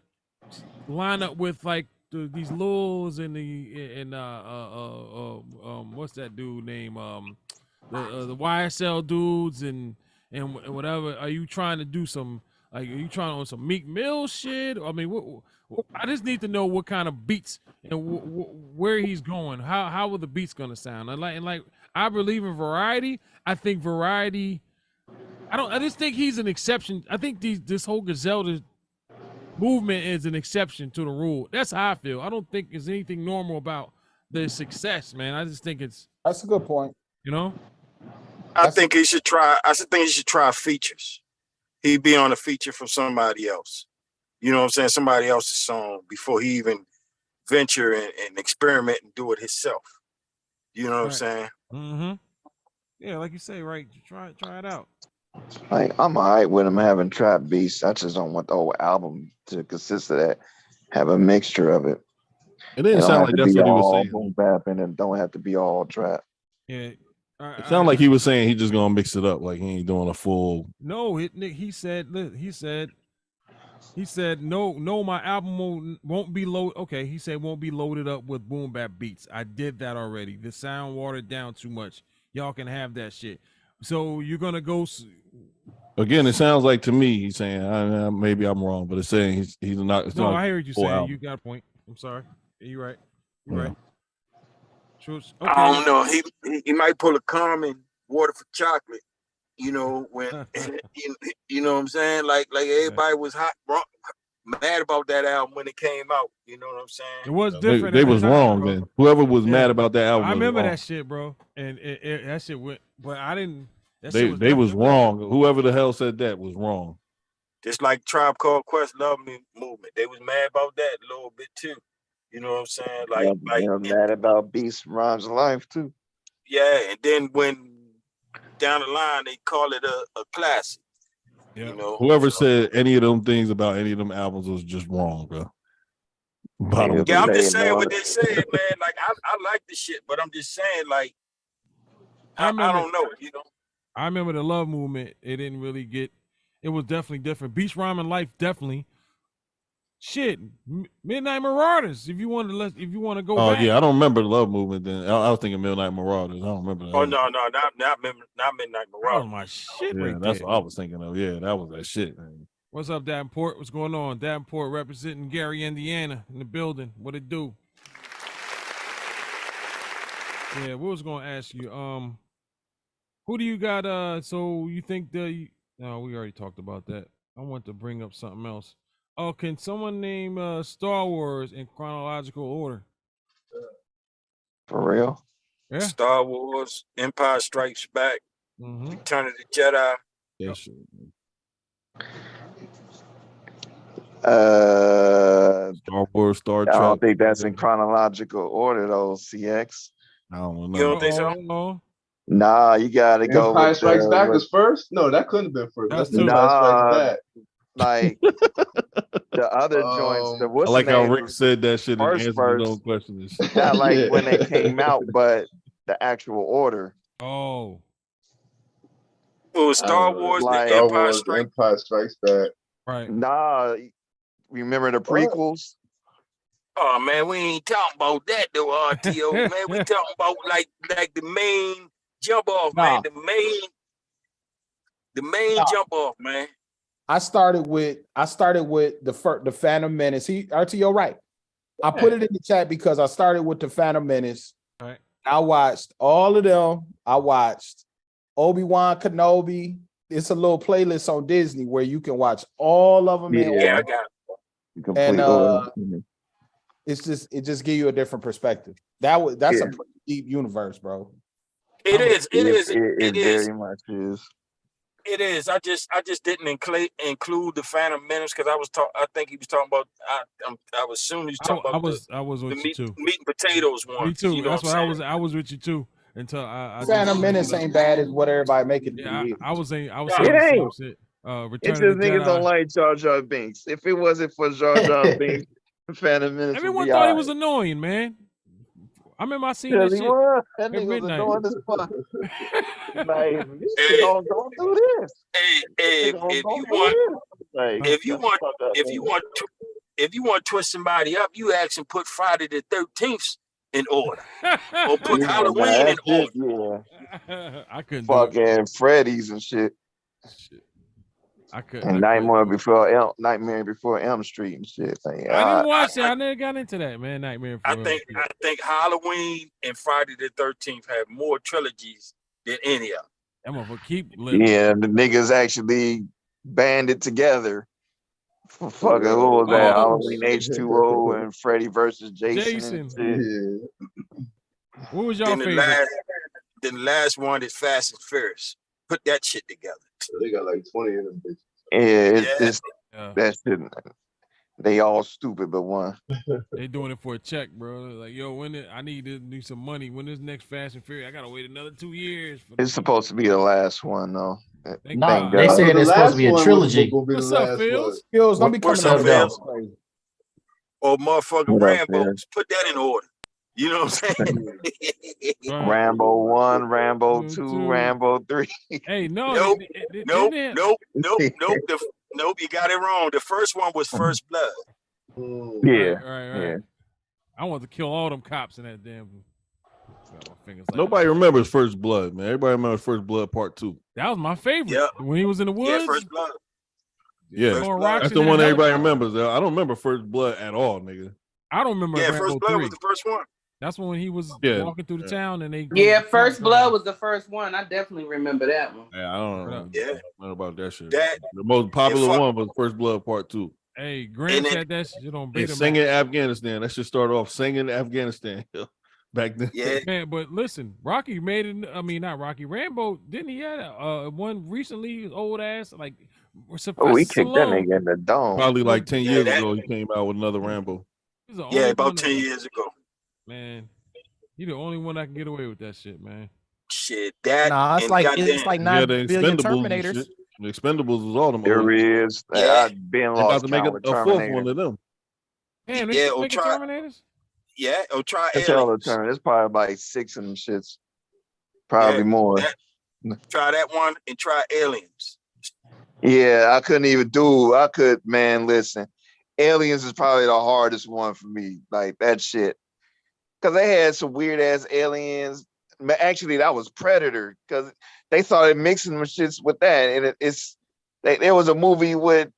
line up with like these Lils and what's that dude name? The YSL dudes and whatever. Are you trying to do some, like, are you trying on some Meek Mill shit? I mean, I just need to know what kind of beats and where he's going. How are the beats gonna sound? And like I believe in variety. I think variety. I just think he's an exception. I think this whole Griselda movement is an exception to the rule. That's how I feel. I don't think there's anything normal about the success, man. I just think that's a good point. I think he should try. I think he should try features. He'd be on a feature from somebody else. You know what I'm saying? Somebody else's song before he even venture and experiment and do it himself. You know what I'm saying? Mm-hmm. Yeah, like you say, right? Try it out. Like, I'm all right with him having trap beats. I just don't want the whole album to consist of that. Have a mixture of it. It didn't sound like that's what he was saying. Boom bap, and it don't have to be all trap. Yeah. It sounded like he was saying he's just gonna mix it up, like he ain't doing a full. No, he said no, my album won't be loaded. Okay, he said won't be loaded up with boom bap beats. I did that already. The sound watered down too much. Y'all can have that shit. So you're gonna go. Again, it sounds like to me he's saying maybe I'm wrong, but it's saying he's not. No, I hear what you're saying. Album. You got a point. I'm sorry. You're right. You're right. True. Okay. I don't know. He might pull a Common Water for Chocolate. When you know what I'm saying? Like everybody was mad about that album when it came out. You know what I'm saying? It was different. They was wrong, man. Whoever was mad about that album, I remember that shit, bro. And that shit went, but I didn't. They was wrong. Whoever the hell said that was wrong. Just like Tribe Called Quest Love Me movement. They was mad about that a little bit too. You know what I'm saying? Like, They're mad about Beast Rhymes Life too. yeah, and then when down the line they call it a classic. Yeah. You know, Whoever said any of them things about any of them albums was just wrong, bro. Bottom yeah, I'm just saying what they said, man. Like I like the shit, but I'm just saying, like, I don't know, you know. I remember the Love movement. It didn't really get. It was definitely different. Beast Rhyming Life definitely. Shit, Midnight Marauders. If you want to go. Oh back. yeah, I don't remember the Love Movement. Then I was thinking Midnight Marauders. I don't remember that. Oh no, not Midnight Marauders. Oh my shit, Yeah, right that's there. what I was thinking of. Yeah, that was that shit, man. What's up, Davenport? What's going on? Davenport representing Gary, Indiana, in the building. What it do? Yeah, we was gonna ask you. Who do you got? So you think no, we already talked about that. I want to bring up something else. Oh, can someone name Star Wars in chronological order? For real? Yeah. Star Wars, Empire Strikes Back, Return of the Jedi. Yes. Star Wars, Star Trek. I don't think that's in chronological order though, CX. I don't know. You don't think so? Nah, you gotta go. Empire with Strikes Back with- was first? No, that couldn't have been first. That's Nah, Empire Strikes Back. like the other joints. The I what's like the how name? Rick said that shit and First answered his own question. Not like when they came out, but the actual order. Oh. It was Star Wars, like- the Star Empire Wars, Strikes. Empire Strikes Back. Right. Nah, remember the prequels? Oh man, we ain't talking about that though, RTO. Man, we talking about like the main jump off, man. The main jump off, man. I started with the Phantom Menace. RTO right. I put it in the chat because I started with the Phantom Menace. Right. I watched all of them. I watched Obi-Wan Kenobi. It's a little playlist on Disney where you can watch all of them. Yeah, I got it. And it just give you a different perspective. That's a pretty deep universe, bro. It is. It very much is. It is. I just didn't include the Phantom Menace because I think he was talking about. I was assuming he was talking about. I was with you too. Meat and potatoes one. Me too. You know That's what why I'm saying? I was with you too until I Phantom Menace ain't bad as what everybody make it. Yeah, I was saying It the same ain't. shit. It's Return just of the niggas Jedi. don't like Jar Jar Binks. If it wasn't for Jar Jar Binks, Phantom Menace would Everyone be thought he alright. was annoying, man. I remember I seen Yeah, that he shit was. That at nigga was midnight. annoying as fuck. Like, this shit don't do this. Hey, if you want to twist somebody up, you ask and put Friday the 13th in order, or put Halloween in order. I couldn't Fucking Freddy's and shit. I couldn't. And Nightmare Before Elm Street and shit. Like, I didn't watch it. I never got into that, man. Nightmare. I think Halloween and Friday the 13th have more trilogies than any of them. That motherfucker keep living. yeah, the niggas actually banded together. Fucking what was that? Halloween H2O and Freddy versus Jason. And shit. What was y'all Then favorite? the last one is Fast and Furious. Put that shit together. They got like 20 of them bitches. Yeah, it's that shit. They all stupid, but one. They doing it for a check, bro. Like, yo, I need to do some money. When this next Fast and Furious, I gotta wait another 2 years. It's supposed to be the last one though. Nah, they said it's supposed to be a trilogy. What's up, Phils? Phils, don't be coming What's out up, of Phils? crazy. Or motherfucking What up, Rambo's. Put that in order. You know what I'm saying? Rambo 1, Rambo 2, Rambo 3. Hey, no, Nope. Nope. they- Nope. Nope. You got it wrong. The first one was First Blood. Yeah. Right. Yeah. I want to kill all them cops in that damn. Got my fingers like Nobody remembers First Blood, man. Everybody remembers First Blood Part 2. that was my favorite. Yeah. When he was in the woods. Yeah, First Blood. Yeah, Throwing rocks that's in the that one everybody helicopter. remembers. I don't remember First Blood at all, nigga. I don't remember. Yeah, Rambo First Blood 3. was the first one. That's when he was Yeah. walking through the town and they. Yeah, First Blood was the first one. I definitely remember that one. Yeah, I don't know Yeah. nothing about that shit. That- the most popular fuck- one was First Blood Part 2. Hey, Grant And said that shit on And Beta. singing Afghanistan. That should start off singing Afghanistan. back then. Yeah. Man, but listen, Rocky made it. I mean, not Rocky. Rambo, didn't he had one recently? Old ass, like Oh, we kicked that Stallone. nigga in the dome. Probably like 10 Yeah, years that- ago, he came out with another Rambo. He's the Yeah, only about one 10 years ago. Man, you the only one that can get away with that shit, man. Shit, that. Nah, it's and like goddamn- it's like Yeah, 9 the billion Expendables and Terminators. shit. The Expendables was all them. There old- is. Yeah. I've been They about lost to make count with a fourth Terminator. one of them. Damn, they Yeah, still or making try- Terminators? Yeah, or try That's all the Aliens. term. There's probably like 6 of them shits. Probably Yeah, more. Try that one and try Aliens. Yeah, I couldn't even do. I could, man. Listen, Aliens is probably the hardest one for me. Like that shit, because they had some weird ass aliens. Actually, that was Predator, because they started mixing them shits with that, and there was a movie with,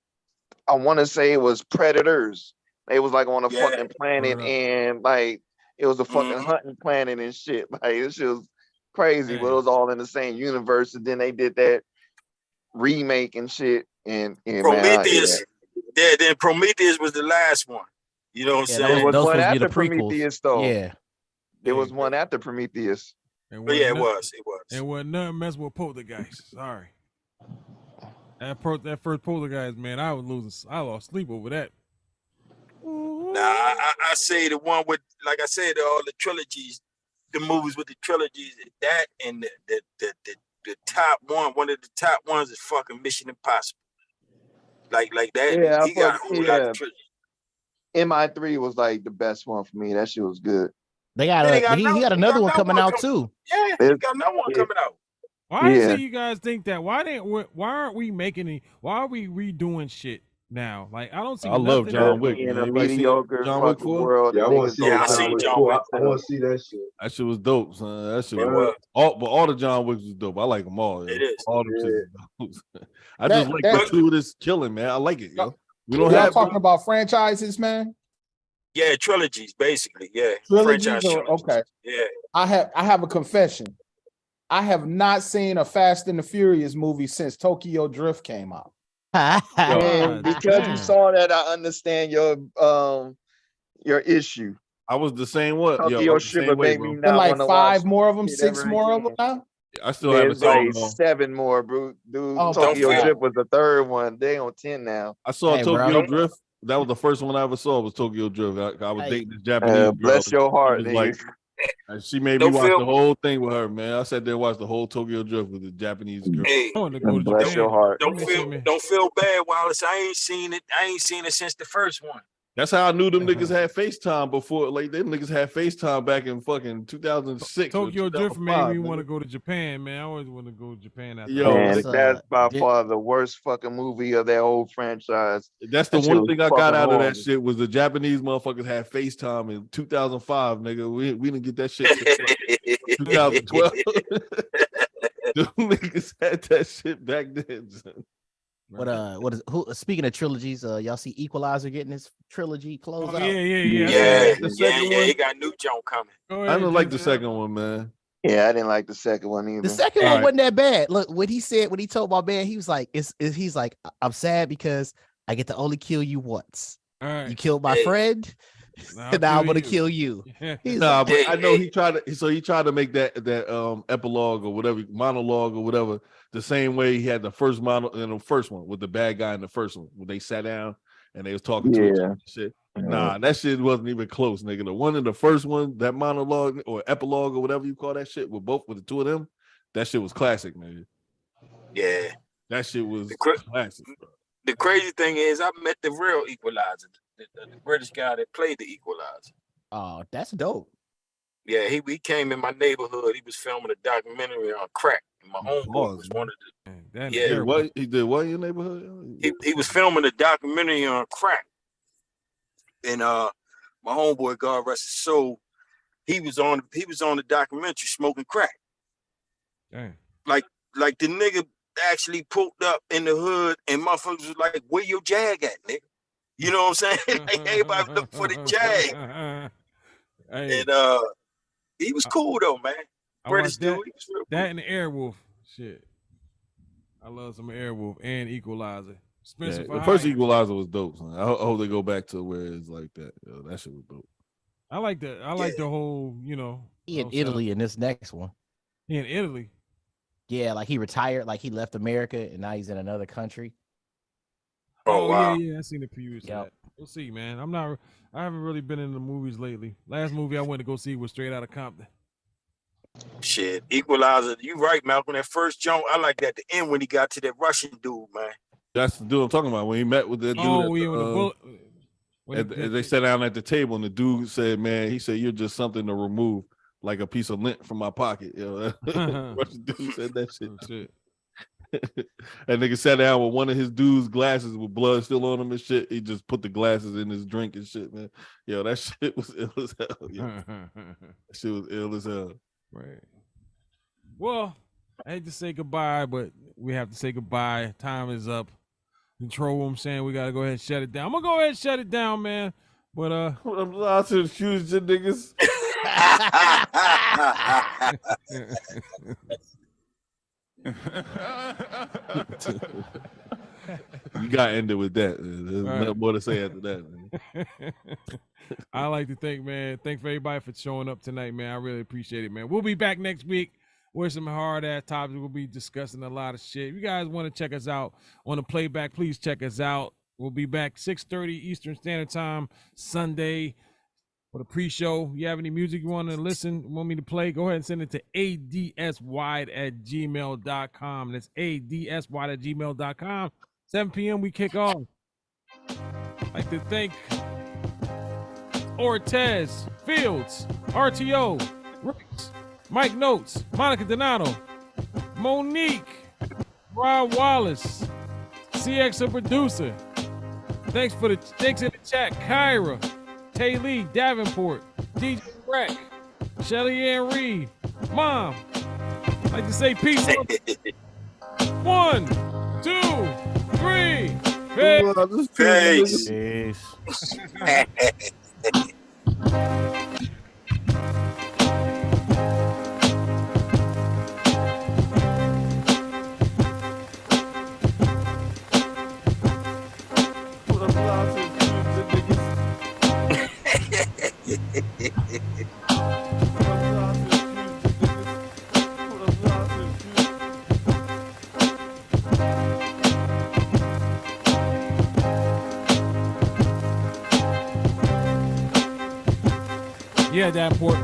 I want to say it was Predators. They was like on a Yeah. fucking planet, Word up. and like it was a fucking hunting planet and shit. Like this shit was crazy, but it was all in the same universe. And then they did that remake and shit. And man, Prometheus. Yeah, then Prometheus was the last one. You know what I'm Yeah, saying? There was those one supposed to be after the prequels. Prometheus, though. Yeah. There was one after Prometheus. And But yeah, it wasn't was. It was. And wasn't nothing mess with Poltergeist. Sorry. That first Poltergeist, man, I lost sleep over that. Nah, I say the one with, like I said, all the trilogies, the movies with the trilogies, that and the top one of the top ones is fucking Mission Impossible. Like that. Yeah, he got a whole lot of trilogy. MI3 was like the best one for me. That shit was good. They got Then a, they got he another- got another got one another coming one out coming- too. Yeah, he got another one coming out. Why Yeah. do you guys think that? Why aren't we making any? Why are we redoing shit now? Like I don't see. I love nothing John else. Wick. In man. a Anybody see mediocre John Wick fucking 4? world. Yeah, I want to niggas see don't Yeah, I that. seen know John what Wick. I want to see that shit. That shit was dope, son. That shit It was was. all the John Wicks was dope. I like them all. Yo. It is. All them shits is dope. I That- just like that- the two of this killing, man. I like it, yo. We don't Y'all have talking about franchises, man? Yeah, trilogies, basically. Yeah. Trilogies Franchise or- trilogies. okay. Yeah. I have a confession. I have not seen a Fast and the Furious movie since Tokyo Drift came out. And because you saw that, I understand your issue. I was the same one. Yo, Tokyo I was the Strip same way, made me bro. Been not like want to 5 watch more of them, shit 6 ever more of again. them now. I still haven't There's seen like them all. 7 more, bro. Dude, Oh, Tokyo God. Drift was the 3rd one. They on 10 now. I saw Hey, bro. Tokyo Drift. That was the first one I ever saw. Was Tokyo Drift. I was Hey. dating this Japanese girl. Bless your heart, She was nigga. like, and she made me Don't watch feel- the whole thing with her, man. I sat there and watched the whole Tokyo Drift with the Japanese girl. Hey, I want to go to Bless Japan. your heart. don't Let me feel see, man. don't feel bad, Wallace. I ain't seen it since the first one. That's how I knew them niggas had FaceTime before. Like them niggas had FaceTime back in fucking 2006. or Tokyo Drift made 2005, me nigga. want to go to Japan, man. I always want to go to Japan after. Yo, And that's, that's by did- far the worst fucking movie of that whole franchise. That's the That shit one was thing I got fucking out of that horrible. shit was the Japanese motherfuckers had FaceTime in 2005, nigga. We didn't get that shit till 2012. Them niggas had that shit back then. son. What is who? Speaking of trilogies, y'all see Equalizer getting his trilogy closed Oh, out. yeah. Yeah, The second yeah, one? he got a new joint coming. Go I ahead, didn't like the Denzel. second one, man. Yeah, I didn't like the second one either. The second All one right. wasn't that bad. Look, what he said when he told my man, he was like, he's like, I'm sad because I get to only kill you once. All right. You killed my Hey. friend, Now and now I'm I'll gonna you. kill you. He's Nah, like, but I know Hey. he tried to make that epilogue or whatever, monologue or whatever, the same way he had the first in the first one with the bad guy in the first one when they sat down and they was talking to each other Yeah. and shit. Nah, that shit wasn't even close, nigga. The one in the first one, that monologue or epilogue or whatever you call that shit, with the two of them, that shit was classic, nigga. Yeah. That shit was cra- classic, bro. The crazy thing is, I met the real Equalizer, the British guy that played the Equalizer. oh, that's dope. Yeah, he came in my neighborhood. He was filming a documentary on crack. And my homeboy was one of the. Man, that Yeah. He terrible. did what in your neighborhood? He was filming a documentary on crack, and my homeboy, God rest his soul, he was on the documentary smoking crack. Dang. Like the nigga actually pulled up in the hood, and motherfuckers was like, "Where your jag at, nigga?" You know what I'm saying? Like everybody look for the jag, Hey, and he was cool though, man. I British watched dude, that, he was real that and Airwolf. Shit. I love some Airwolf and Equalizer. Spencer Yeah, for the first Hire. Equalizer was dope. Son. I hope they go back to where it's like that. Yo, that shit was dope. I like the whole, you know. He in Italy in this next one. He in Italy. Yeah, like he retired, like he left America and now he's in another country. Oh wow. Yeah, I seen the previews of that. We'll see, man. I haven't really been in the movies lately. Last movie I went to go see was Straight Outta Compton. Shit, Equalizer. You right, Malcolm. That first jump, I like that. The end when he got to that Russian dude, man. That's the dude I'm talking about. When he met with that dude. Oh, yeah, with the bullet. They sat down at the table and the dude said, "Man, he said you're just something to remove, like a piece of lint from my pocket." You know, Russian dude said that shit. Shit. That nigga sat down with one of his dude's glasses with blood still on him and shit. He just put the glasses in his drink and shit, man. Yo, that shit was ill as hell. Yo. That shit was ill as hell. Right. Well, I hate to say goodbye, but we have to say goodbye. Time is up. Control room saying we gotta go ahead and shut it down. I'm gonna go ahead and shut it down, man. But I'm out to the future, niggas. You got to end it with that. There's nothing more to say after that. I like to thank for everybody for showing up tonight, man. I really appreciate it, man. We'll be back next week with some hard ass topics. We'll be discussing a lot of shit. If you guys want to check us out on the playback, please check us out. We'll be back 6:30 Eastern Standard Time Sunday for the pre-show. You have any music you want me to play, go ahead and send it to adswide@gmail.com. That's adswide@gmail.com. 7 p.m. we kick off. I'd like to thank Ortez, Fields, RTO, Ricks, Mike Notes, Monica Donato, Monique, Rob Wallace, CX a producer. Thanks in the chat, Kyra, Tay Lee, Davenport, DJ Breck, Shelly Ann Reed, Mom. I'd like to say peace. 1, 2, 3. Peace. Yeah, Davenport.